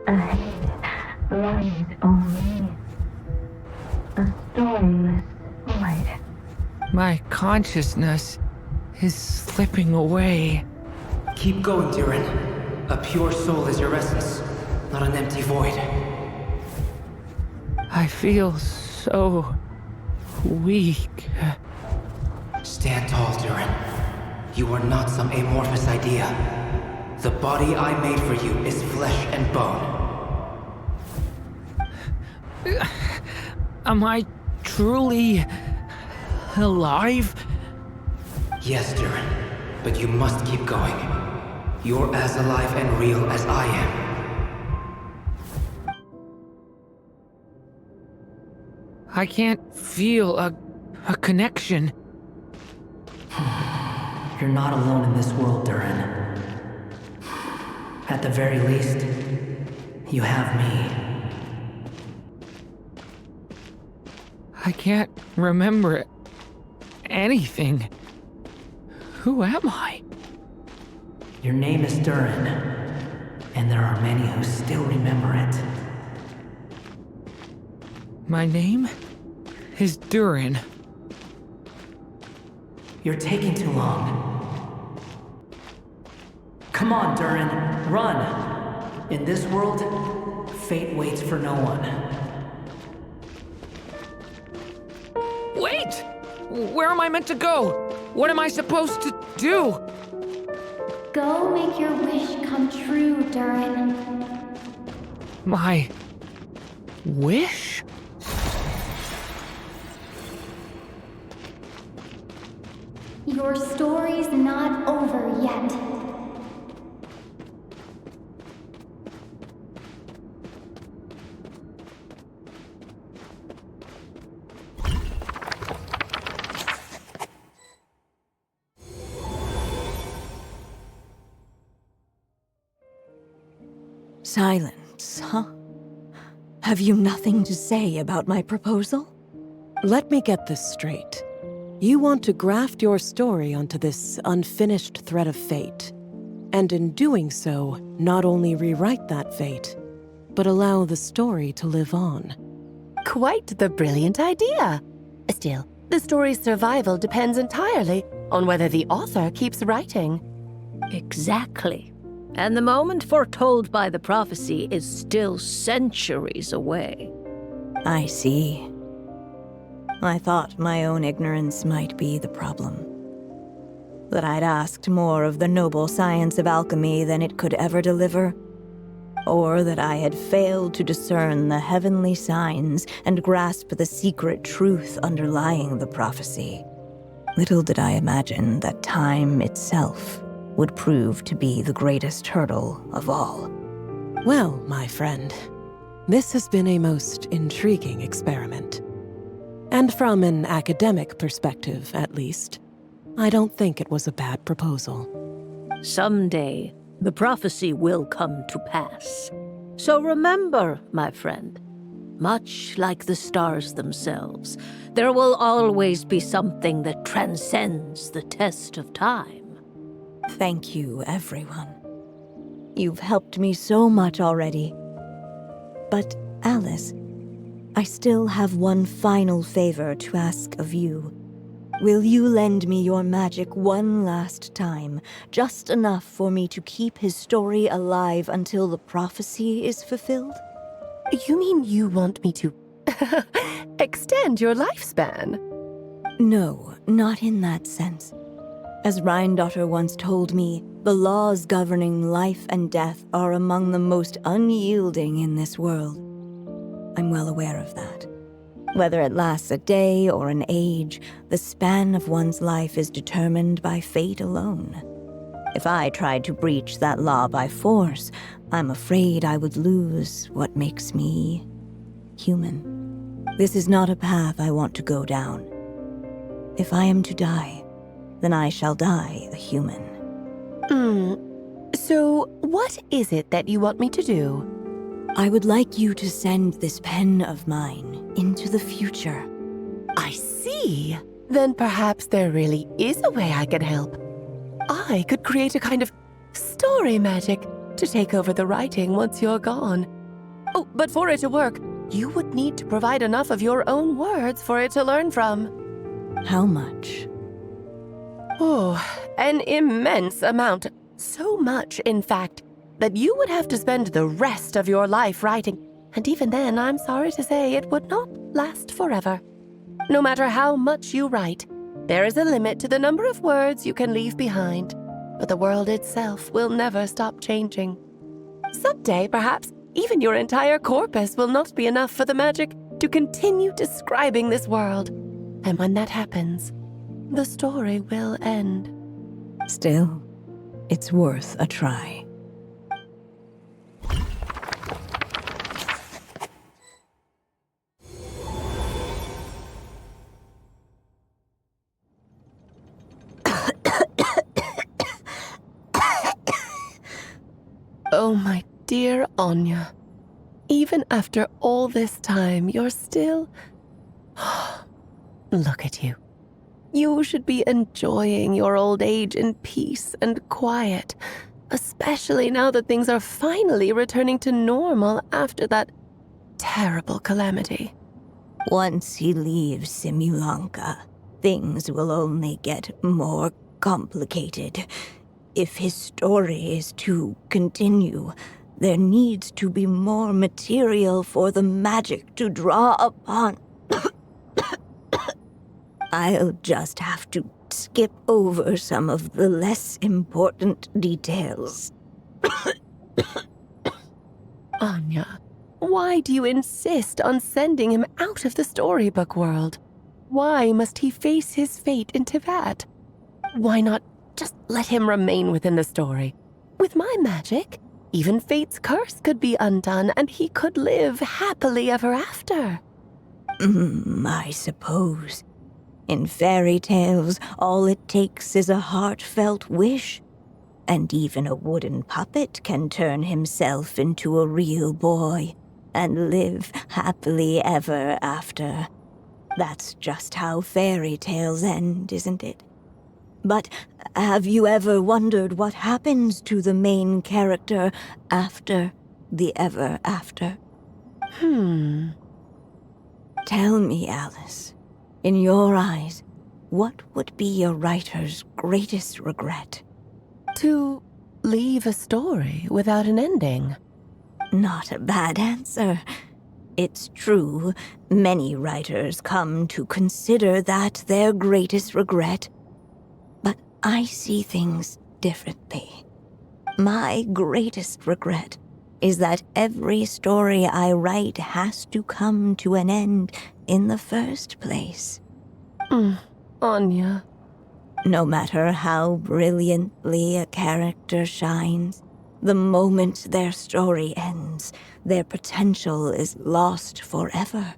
S18: Ahead lies only a stormless void.
S3: My consciousness is slipping away.
S17: Keep going, Durin. A pure soul is your essence, not an empty void.
S3: I feel so weak.
S17: Stand tall, Durin. You are not some amorphous idea. The body I made for you is flesh and bone.
S3: Am I truly alive?
S17: Yes, Durin, but you must keep going. You're as alive and real as I am.
S3: I can't feel a connection.
S15: You're not alone in this world, Durin. At the very least, you have me.
S3: I can't remember anything. Who am I?
S15: Your name is Durin, and there are many who still remember it.
S3: My name is Durin.
S15: You're taking too long. Come on, Durin, run! In this world, fate waits for no one.
S3: Wait! Where am I meant to go? What am I supposed to do?
S9: Go make your wish come true, Durin.
S3: My wish?
S9: Your story's not over yet.
S4: Silence, huh? Have you nothing to say about my proposal?
S5: Let me get this straight. You want to graft your story onto this unfinished thread of fate.
S19: And in doing so, not only rewrite that fate, but allow the story to live on.
S1: Quite the brilliant idea. Still, the story's survival depends entirely on whether the author keeps writing.
S7: Exactly. And the moment foretold by the prophecy is still centuries away.
S4: I see. I thought my own ignorance might be the problem. That I'd asked more of the noble science of alchemy than it could ever deliver. Or that I had failed to discern the heavenly signs and grasp the secret truth underlying the prophecy. Little did I imagine that time itself would prove to be the greatest hurdle of all.
S19: Well, my friend, this has been a most intriguing experiment. And from an academic perspective, at least, I don't think it was a bad proposal.
S7: Someday, the prophecy will come to pass. So remember, my friend, much like the stars themselves, there will always be something that transcends the test of time.
S4: Thank you, everyone. You've helped me so much already. But, Alice, I still have one final favor to ask of you. Will you lend me your magic one last time, just enough for me to keep his story alive until the prophecy is fulfilled?
S1: You mean you want me to extend your lifespan?
S4: No, not in that sense. As Rheindotter once told me, the laws governing life and death are among the most unyielding in this world. I'm well aware of that. Whether it lasts a day or an age, the span of one's life is determined by fate alone. If I tried to breach that law by force, I'm afraid I would lose what makes me human. This is not a path I want to go down. If I am to die, then I shall die a human.
S1: So what is it that you want me to do?
S4: I would like you to send this pen of mine into the future.
S1: I see. Then perhaps there really is a way I can help. I could create a kind of story magic to take over the writing once you're gone. Oh, but for it to work, you would need to provide enough of your own words for it to learn from.
S4: How much?
S1: Oh, an immense amount. So much, in fact, that you would have to spend the rest of your life writing. And even then, I'm sorry to say, it would not last forever. No matter how much you write, there is a limit to the number of words you can leave behind. But the world itself will never stop changing. Someday, perhaps, even your entire corpus will not be enough for the magic to continue describing this world. And when that happens, the story will end.
S4: Still, it's worth a try.
S1: Oh, my dear Anya. Even after all this time, you're still... Look at you. You should be enjoying your old age in peace and quiet, especially now that things are finally returning to normal after that terrible calamity.
S4: Once he leaves Simulanka, things will only get more complicated. If his story is to continue, there needs to be more material for the magic to draw upon. I'll just have to skip over some of the less important details.
S1: Anya, why do you insist on sending him out of the storybook world? Why must he face his fate into that? Why not just let him remain within the story? With my magic, even fate's curse could be undone and he could live happily ever after.
S4: I suppose. In fairy tales, all it takes is a heartfelt wish. And even a wooden puppet can turn himself into a real boy and live happily ever after. That's just how fairy tales end, isn't it? But have you ever wondered what happens to the main character after the ever after? Tell me, Alice, in your eyes, what would be a writer's greatest regret?
S1: To leave a story without an ending.
S4: Not a bad answer. It's true, many writers come to consider that their greatest regret. But I see things differently. My greatest regret is that every story I write has to come to an end in the first place.
S1: Anya.
S4: No matter how brilliantly a character shines, the moment their story ends, their potential is lost forever.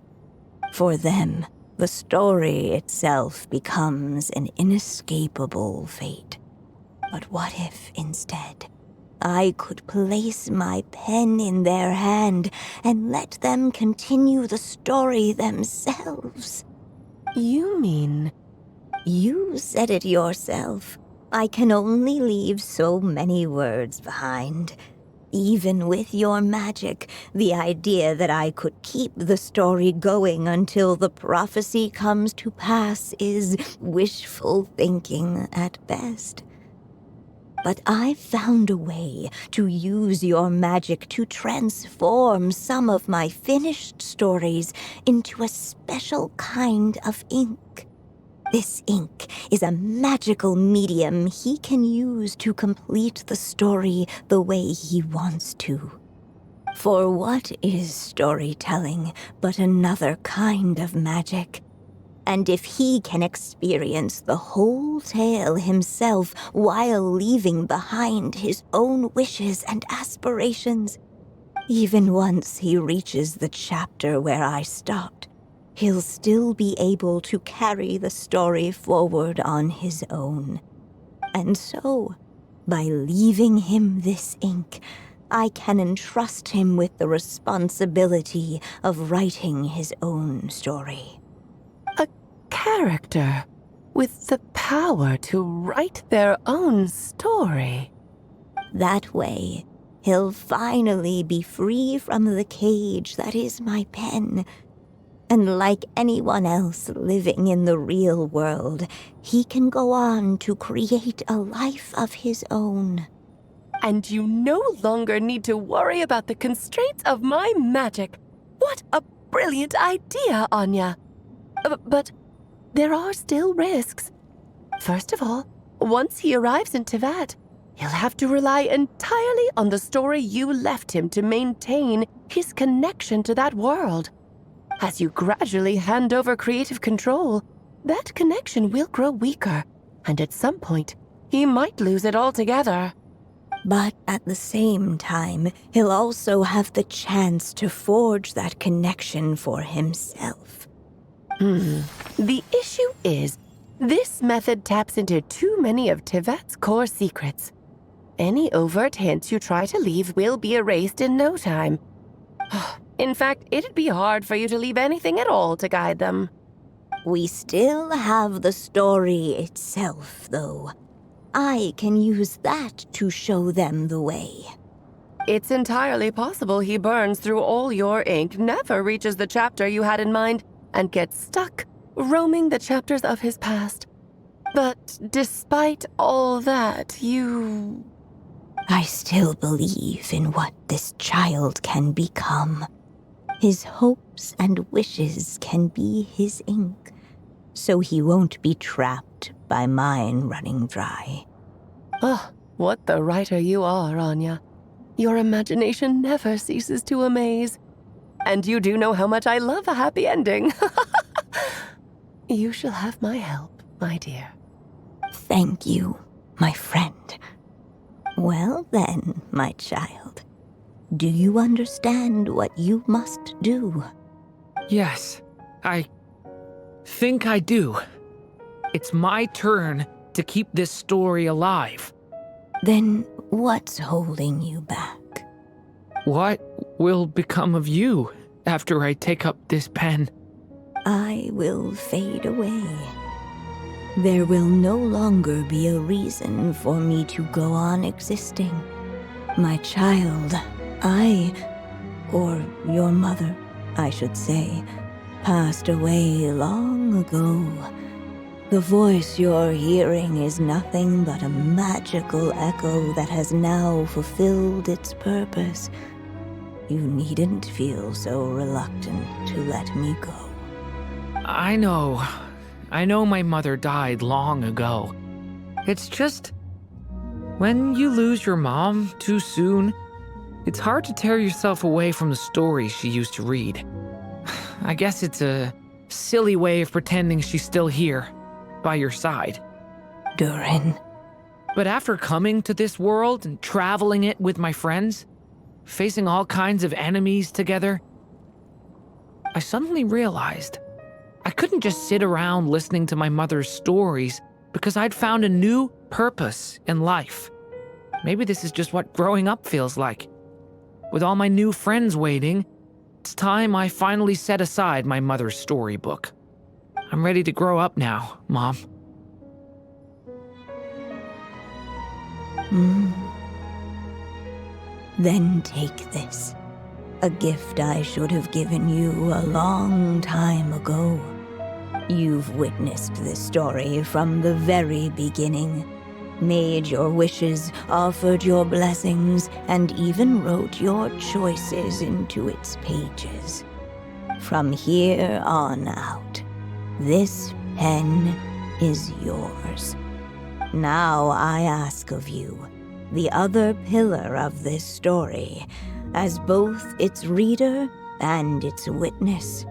S4: For them, the story itself becomes an inescapable fate. But what if, instead, I could place my pen in their hand and let them continue the story themselves?
S1: You mean...
S4: You said it yourself. I can only leave so many words behind. Even with your magic, the idea that I could keep the story going until the prophecy comes to pass is wishful thinking at best. But I've found a way to use your magic to transform some of my finished stories into a special kind of ink. This ink is a magical medium he can use to complete the story the way he wants to. For what is storytelling but another kind of magic? And if he can experience the whole tale himself while leaving behind his own wishes and aspirations, even once he reaches the chapter where I stopped, he'll still be able to carry the story forward on his own. And so, by leaving him this ink, I can entrust him with the responsibility of writing his own story.
S1: A character with the power to write their own story.
S4: That way, he'll finally be free from the cage that is my pen. And like anyone else living in the real world, he can go on to create a life of his own.
S1: And you no longer need to worry about the constraints of my magic. What a brilliant idea, Anya. But there are still risks. First of all, once he arrives in Teyvat, he'll have to rely entirely on the story you left him to maintain his connection to that world. As you gradually hand over creative control, that connection will grow weaker, and at some point, he might lose it altogether.
S4: But at the same time, he'll also have the chance to forge that connection for himself.
S1: The issue is, this method taps into too many of Teyvat's core secrets. Any overt hints you try to leave will be erased in no time. In fact, it'd be hard for you to leave anything at all to guide them.
S4: We still have the story itself, though. I can use that to show them the way.
S1: It's entirely possible he burns through all your ink, never reaches the chapter you had in mind, and gets stuck roaming the chapters of his past. But despite all that,
S4: I still believe in what this child can become. His hopes and wishes can be his ink, so he won't be trapped by mine running dry.
S1: Oh, what the writer you are, Anya. Your imagination never ceases to amaze. And you do know how much I love a happy ending. You shall have my help, my dear.
S4: Thank you, my friend. Well then, my child. Do you understand what you must do?
S3: Yes, I think I do. It's my turn to keep this story alive.
S4: Then what's holding you back?
S3: What will become of you after I take up this pen?
S4: I will fade away. There will no longer be a reason for me to go on existing. My child, or your mother, I should say, passed away long ago. The voice you're hearing is nothing but a magical echo that has now fulfilled its purpose. You needn't feel so reluctant to let me go.
S3: I know my mother died long ago. It's just, when you lose your mom too soon, it's hard to tear yourself away from the stories she used to read. I guess it's a silly way of pretending she's still here, by your side.
S4: Durin.
S3: But after coming to this world and traveling it with my friends, facing all kinds of enemies together, I suddenly realized I couldn't just sit around listening to my mother's stories because I'd found a new purpose in life. Maybe this is just what growing up feels like. With all my new friends waiting, it's time I finally set aside my mother's storybook. I'm ready to grow up now, Mom.
S4: Then take this. A gift I should have given you a long time ago. You've witnessed this story from the very beginning. Made your wishes, offered your blessings, and even wrote your choices into its pages. From here on out, this pen is yours. Now I ask of you, the other pillar of this story, as both its reader and its witness,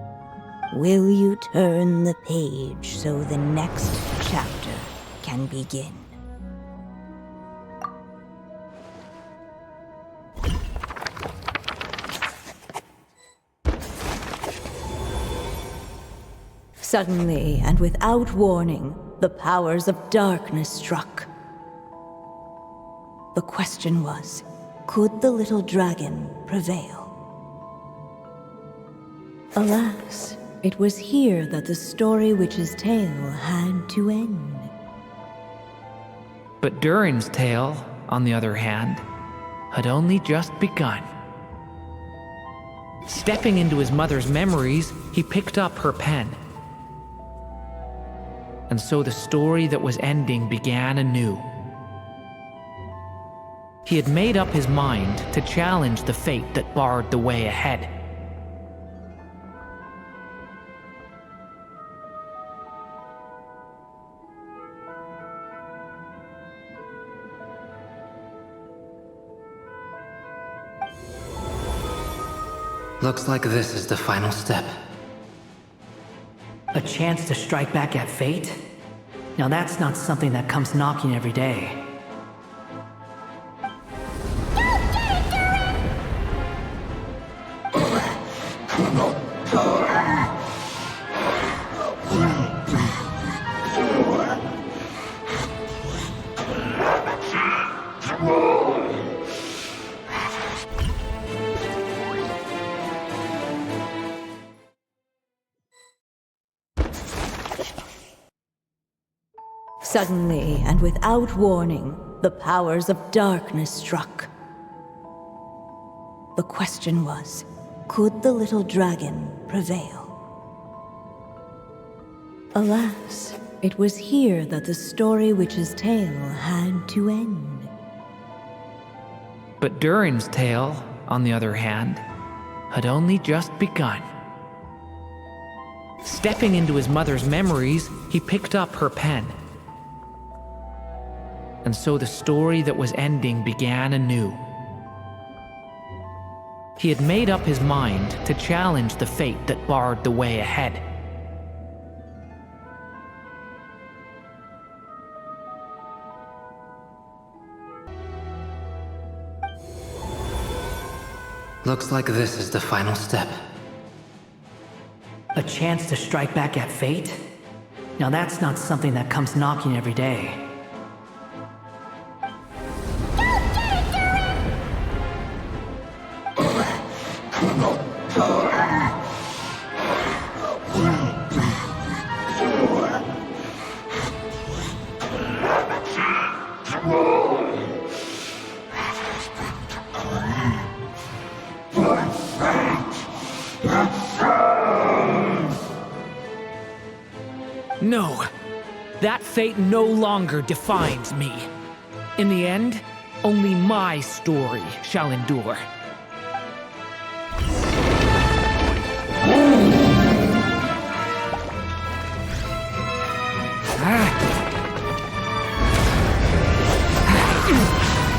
S4: will you turn the page so the next chapter can begin? Suddenly, and without warning, the powers of darkness struck. The question was, could the little dragon prevail? Alas, it was here that the story witch's tale had to end.
S3: But Durin's tale, on the other hand, had only just begun. Stepping into his mother's memories, he picked up her pen. And so the story that was ending began anew. He had made up his mind to challenge the fate that barred the way ahead.
S17: Looks like this is the final step.
S15: A chance to strike back at fate? Now that's not something that comes knocking every day.
S4: Suddenly, and without warning, the powers of darkness struck. The question was, could the little dragon prevail? Alas, it was here that the story witch's tale had to end.
S3: But Durin's tale, on the other hand, had only just begun. Stepping into his mother's memories, he picked up her pen. And so the story that was ending began anew. He had made up his mind to challenge the fate that barred the way ahead.
S17: Looks like this is the final step.
S15: A chance to strike back at fate? Now that's not something that comes knocking every day.
S3: fate no longer defines me. In the end, only my story shall endure.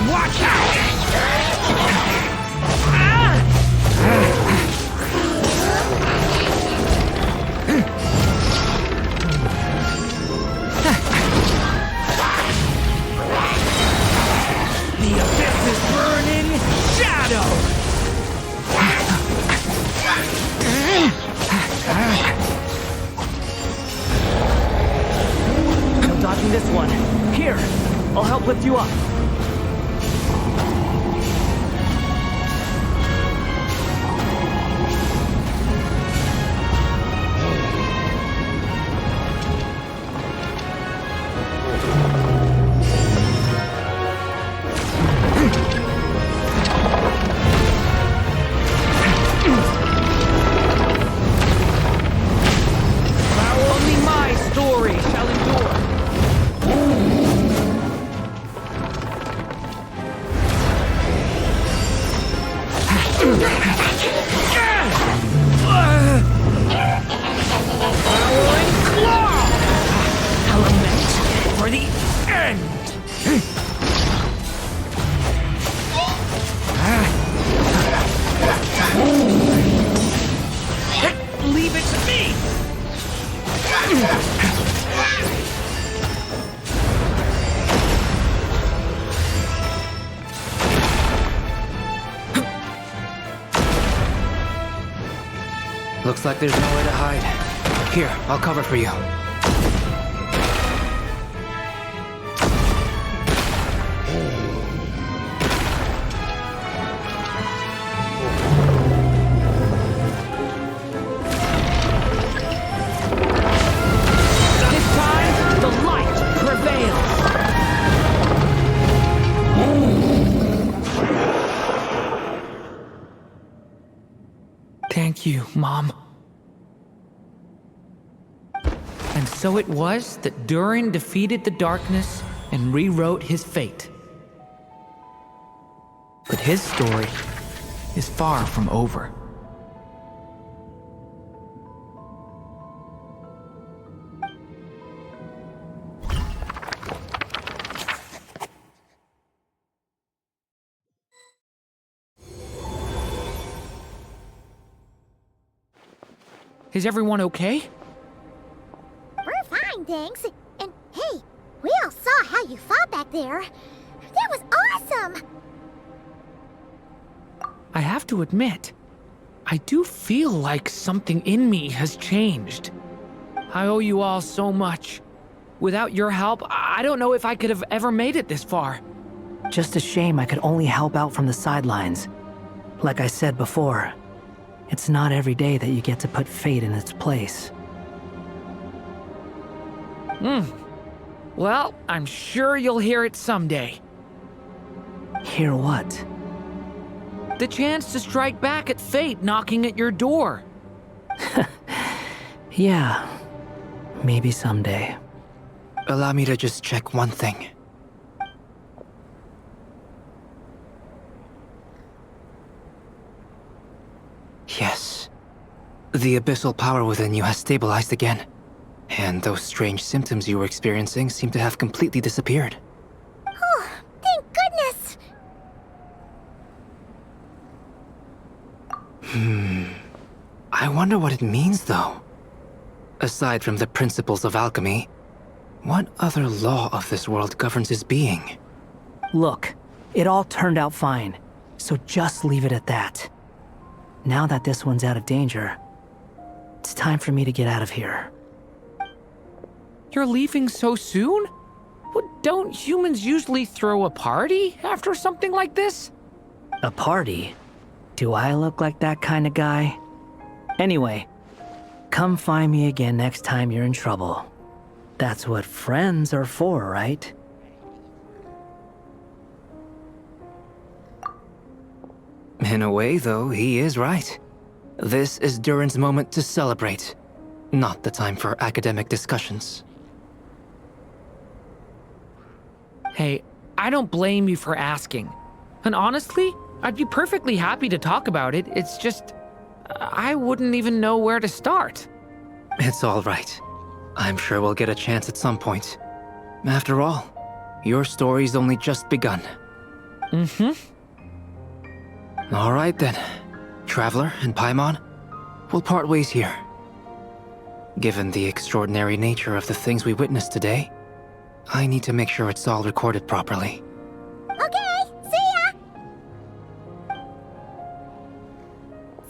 S3: Watch out! The abyss is burning shadow!
S15: I'm dodging this one. Here, I'll help lift you up.
S3: Only my story shall endure. Flowering claw! Element for the end! Leave it to me!
S17: Looks like there's nowhere to hide. Here, I'll cover for you.
S3: This time, the light prevails! Thank you, Mom. And so it was that Durin defeated the darkness and rewrote his fate. But his story is far from over. Is everyone okay?
S2: We're fine, thanks. And hey, we all saw how you fought back there. That was awesome!
S3: I have to admit, I do feel like something in me has changed. I owe you all so much. Without your help, I don't know if I could have ever made it this far.
S15: Just a shame I could only help out from the sidelines. Like I said before, it's not every day that you get to put fate in its place.
S3: Well, I'm sure you'll hear it someday.
S15: Hear what?
S3: The chance to strike back at fate knocking at your door.
S15: Yeah, maybe someday.
S17: Allow me to just check one thing. Yes. The abyssal power within you has stabilized again. And those strange symptoms you were experiencing seem to have completely disappeared.
S2: Oh, thank goodness!
S17: I wonder what it means, though. Aside from the principles of alchemy, what other law of this world governs his being?
S15: Look, it all turned out fine, so just leave it at that. Now that this one's out of danger, it's time for me to get out of here.
S3: You're leaving so soon? Don't humans usually throw a party after something like this?
S15: A party? Do I look like that kind of guy? Anyway, come find me again next time you're in trouble. That's what friends are for, right?
S17: In a way, though, he is right. This is Durin's moment to celebrate, not the time for academic discussions.
S3: Hey, I don't blame you for asking. And honestly, I'd be perfectly happy to talk about it. It's just, I wouldn't even know where to start.
S17: It's all right. I'm sure we'll get a chance at some point. After all, your story's only just begun. All right then, Traveler and Paimon, we'll part ways here. Given the extraordinary nature of the things we witnessed today, I need to make sure it's all recorded properly.
S2: Okay, see ya!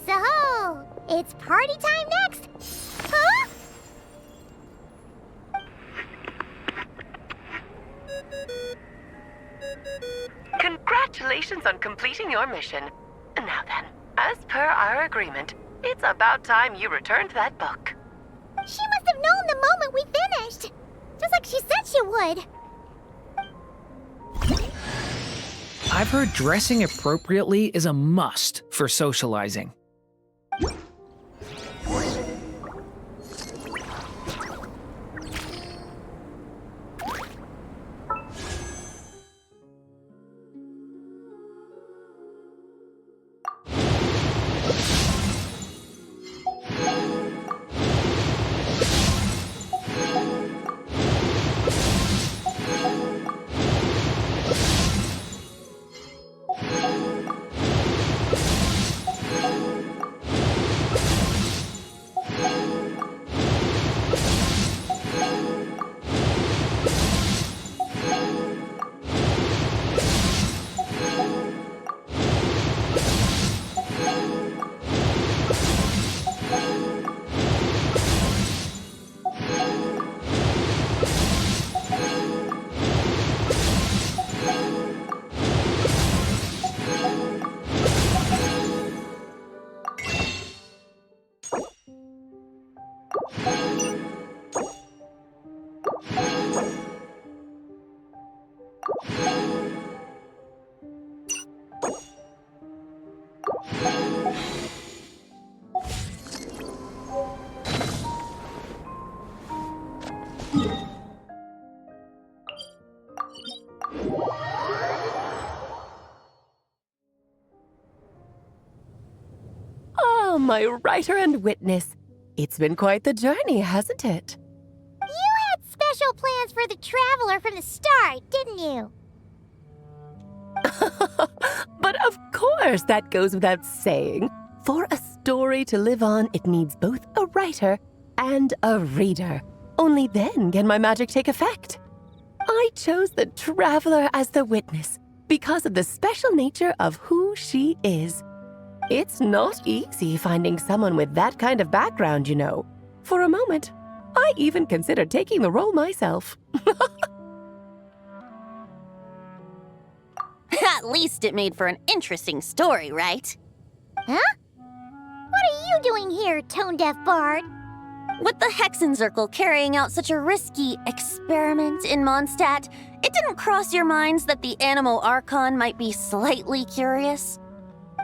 S2: So, it's party time next? Huh?
S1: Congratulations on completing your mission. Now then, as per our agreement, it's about time you returned that book.
S2: She must have known the moment we finished. Just like she said she would.
S3: I've heard dressing appropriately is a must for socializing.
S1: Oh, my writer and witness. It's been quite the journey, hasn't it?
S2: You had special plans for the Traveler from the start, didn't you?
S1: But of course, that goes without saying. For a story to live on, it needs both a writer and a reader. Only then can my magic take effect. I chose the Traveler as the witness because of the special nature of who she is. It's not easy finding someone with that kind of background, you know. For a moment, I even considered taking the role myself.
S6: At least it made for an interesting story, right?
S2: Huh? What are you doing here, tone-deaf bard?
S6: With the Hexenzirkel carrying out such a risky experiment in Mondstadt, it didn't cross your minds that the Animo Archon might be slightly curious?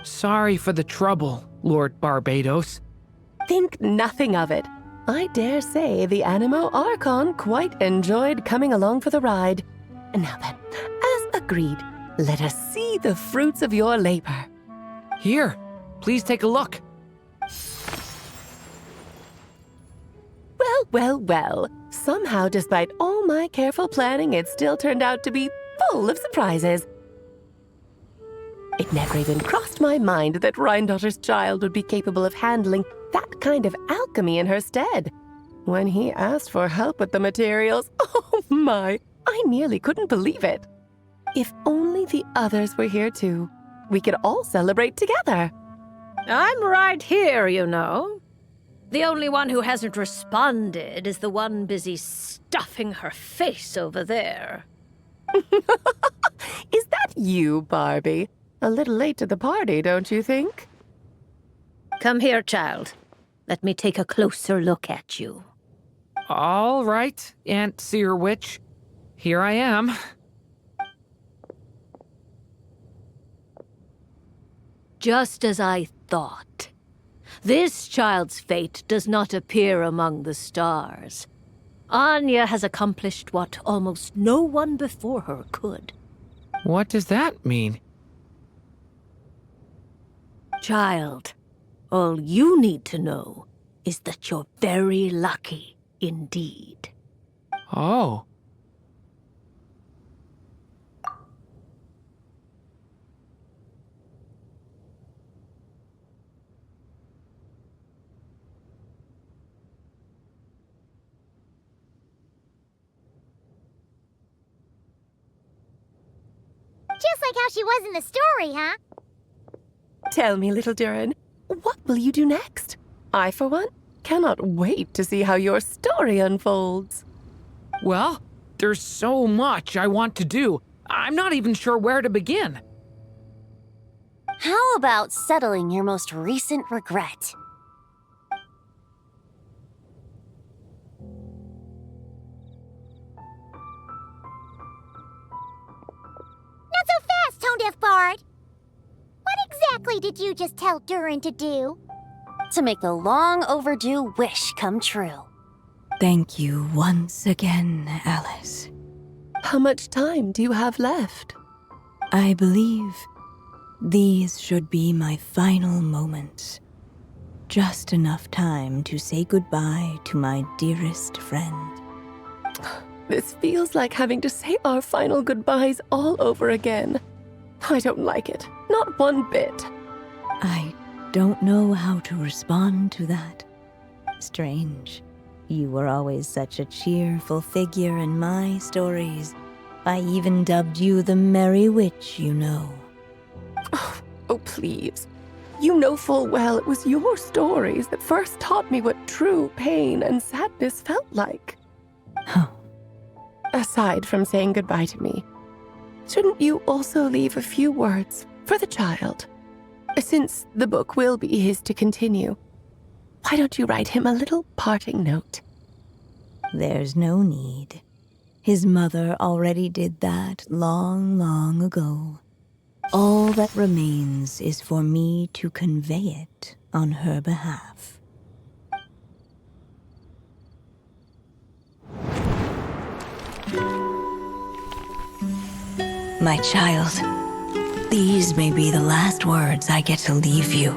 S3: Sorry for the trouble, Lord Barbados.
S1: Think nothing of it. I dare say the Animo Archon quite enjoyed coming along for the ride. And now then, as agreed, let us see the fruits of your labor.
S3: Here, please take a look.
S1: Well, well, well. Somehow, despite all my careful planning, it still turned out to be full of surprises. It never even crossed my mind that Rhindotter's child would be capable of handling that kind of alchemy in her stead. When he asked for help with the materials, oh my, I nearly couldn't believe it. If only the others were here too, we could all celebrate together.
S7: I'm right here, you know. The only one who hasn't responded is the one busy stuffing her face over there.
S1: Is that you, Barbie? A little late to the party, don't you think?
S7: Come here, child. Let me take a closer look at you.
S3: All right, Aunt Seer Witch. Here I am.
S7: Just as I thought. This child's fate does not appear among the stars. Anya has accomplished what almost no one before her could.
S3: What does that mean?
S7: Child, all you need to know is that you're very lucky indeed.
S3: Oh.
S2: Just like how she was in the story, huh?
S1: Tell me, little Durin, what will you do next? I, for one, cannot wait to see how your story unfolds.
S3: Well, there's so much I want to do. I'm not even sure where to begin.
S6: How about settling your most recent regret?
S2: Not so fast, Tone-Deaf Bard! What exactly did you just tell Durin to do?
S6: To make the long overdue wish come true.
S4: Thank you once again, Alice.
S1: How much time do you have left?
S4: I believe these should be my final moments. Just enough time to say goodbye to my dearest friend.
S1: This feels like having to say our final goodbyes all over again. I don't like it. Not one bit.
S4: I don't know how to respond to that. Strange. You were always such a cheerful figure in my stories. I even dubbed you the Merry Witch, you know.
S1: Oh, please. You know full well it was your stories that first taught me what true pain and sadness felt like. Aside from saying goodbye to me, shouldn't you also leave a few words for the child? Since the book will be his to continue, why don't you write him a little parting note?
S4: There's no need. His mother already did that long, long ago. All that remains is for me to convey it on her behalf. My child, these may be the last words I get to leave you.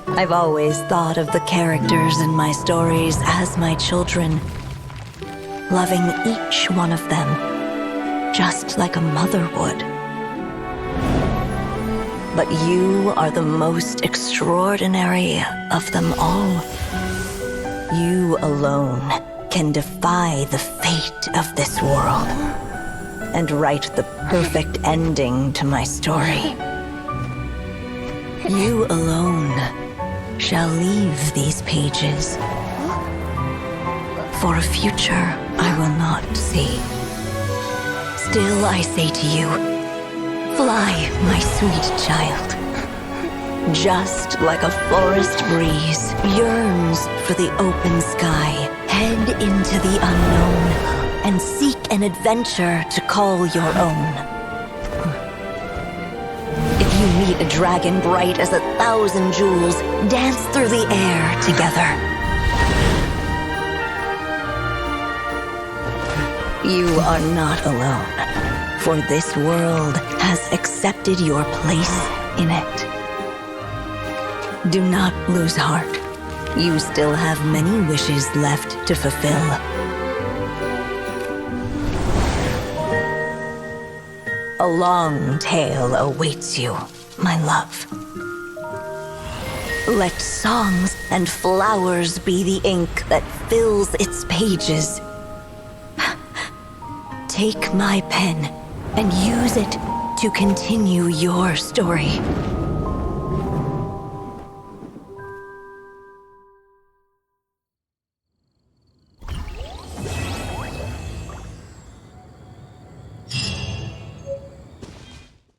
S4: I've always thought of the characters in my stories as my children, loving each one of them, just like a mother would. But you are the most extraordinary of them all. You alone can defy the fate of this world and write the perfect ending to my story. You alone shall leave these pages for a future I will not see. Still I say to you, fly, my sweet child. Just like a forest breeze yearns for the open sky, head into the unknown and seek an adventure to call your own. If you meet a dragon bright as 1,000 jewels, dance through the air together. You are not alone, for this world has accepted your place in it. Do not lose heart. You still have many wishes left to fulfill. A long tale awaits you, my love. Let songs and flowers be the ink that fills its pages. Take my pen and use it to continue your story.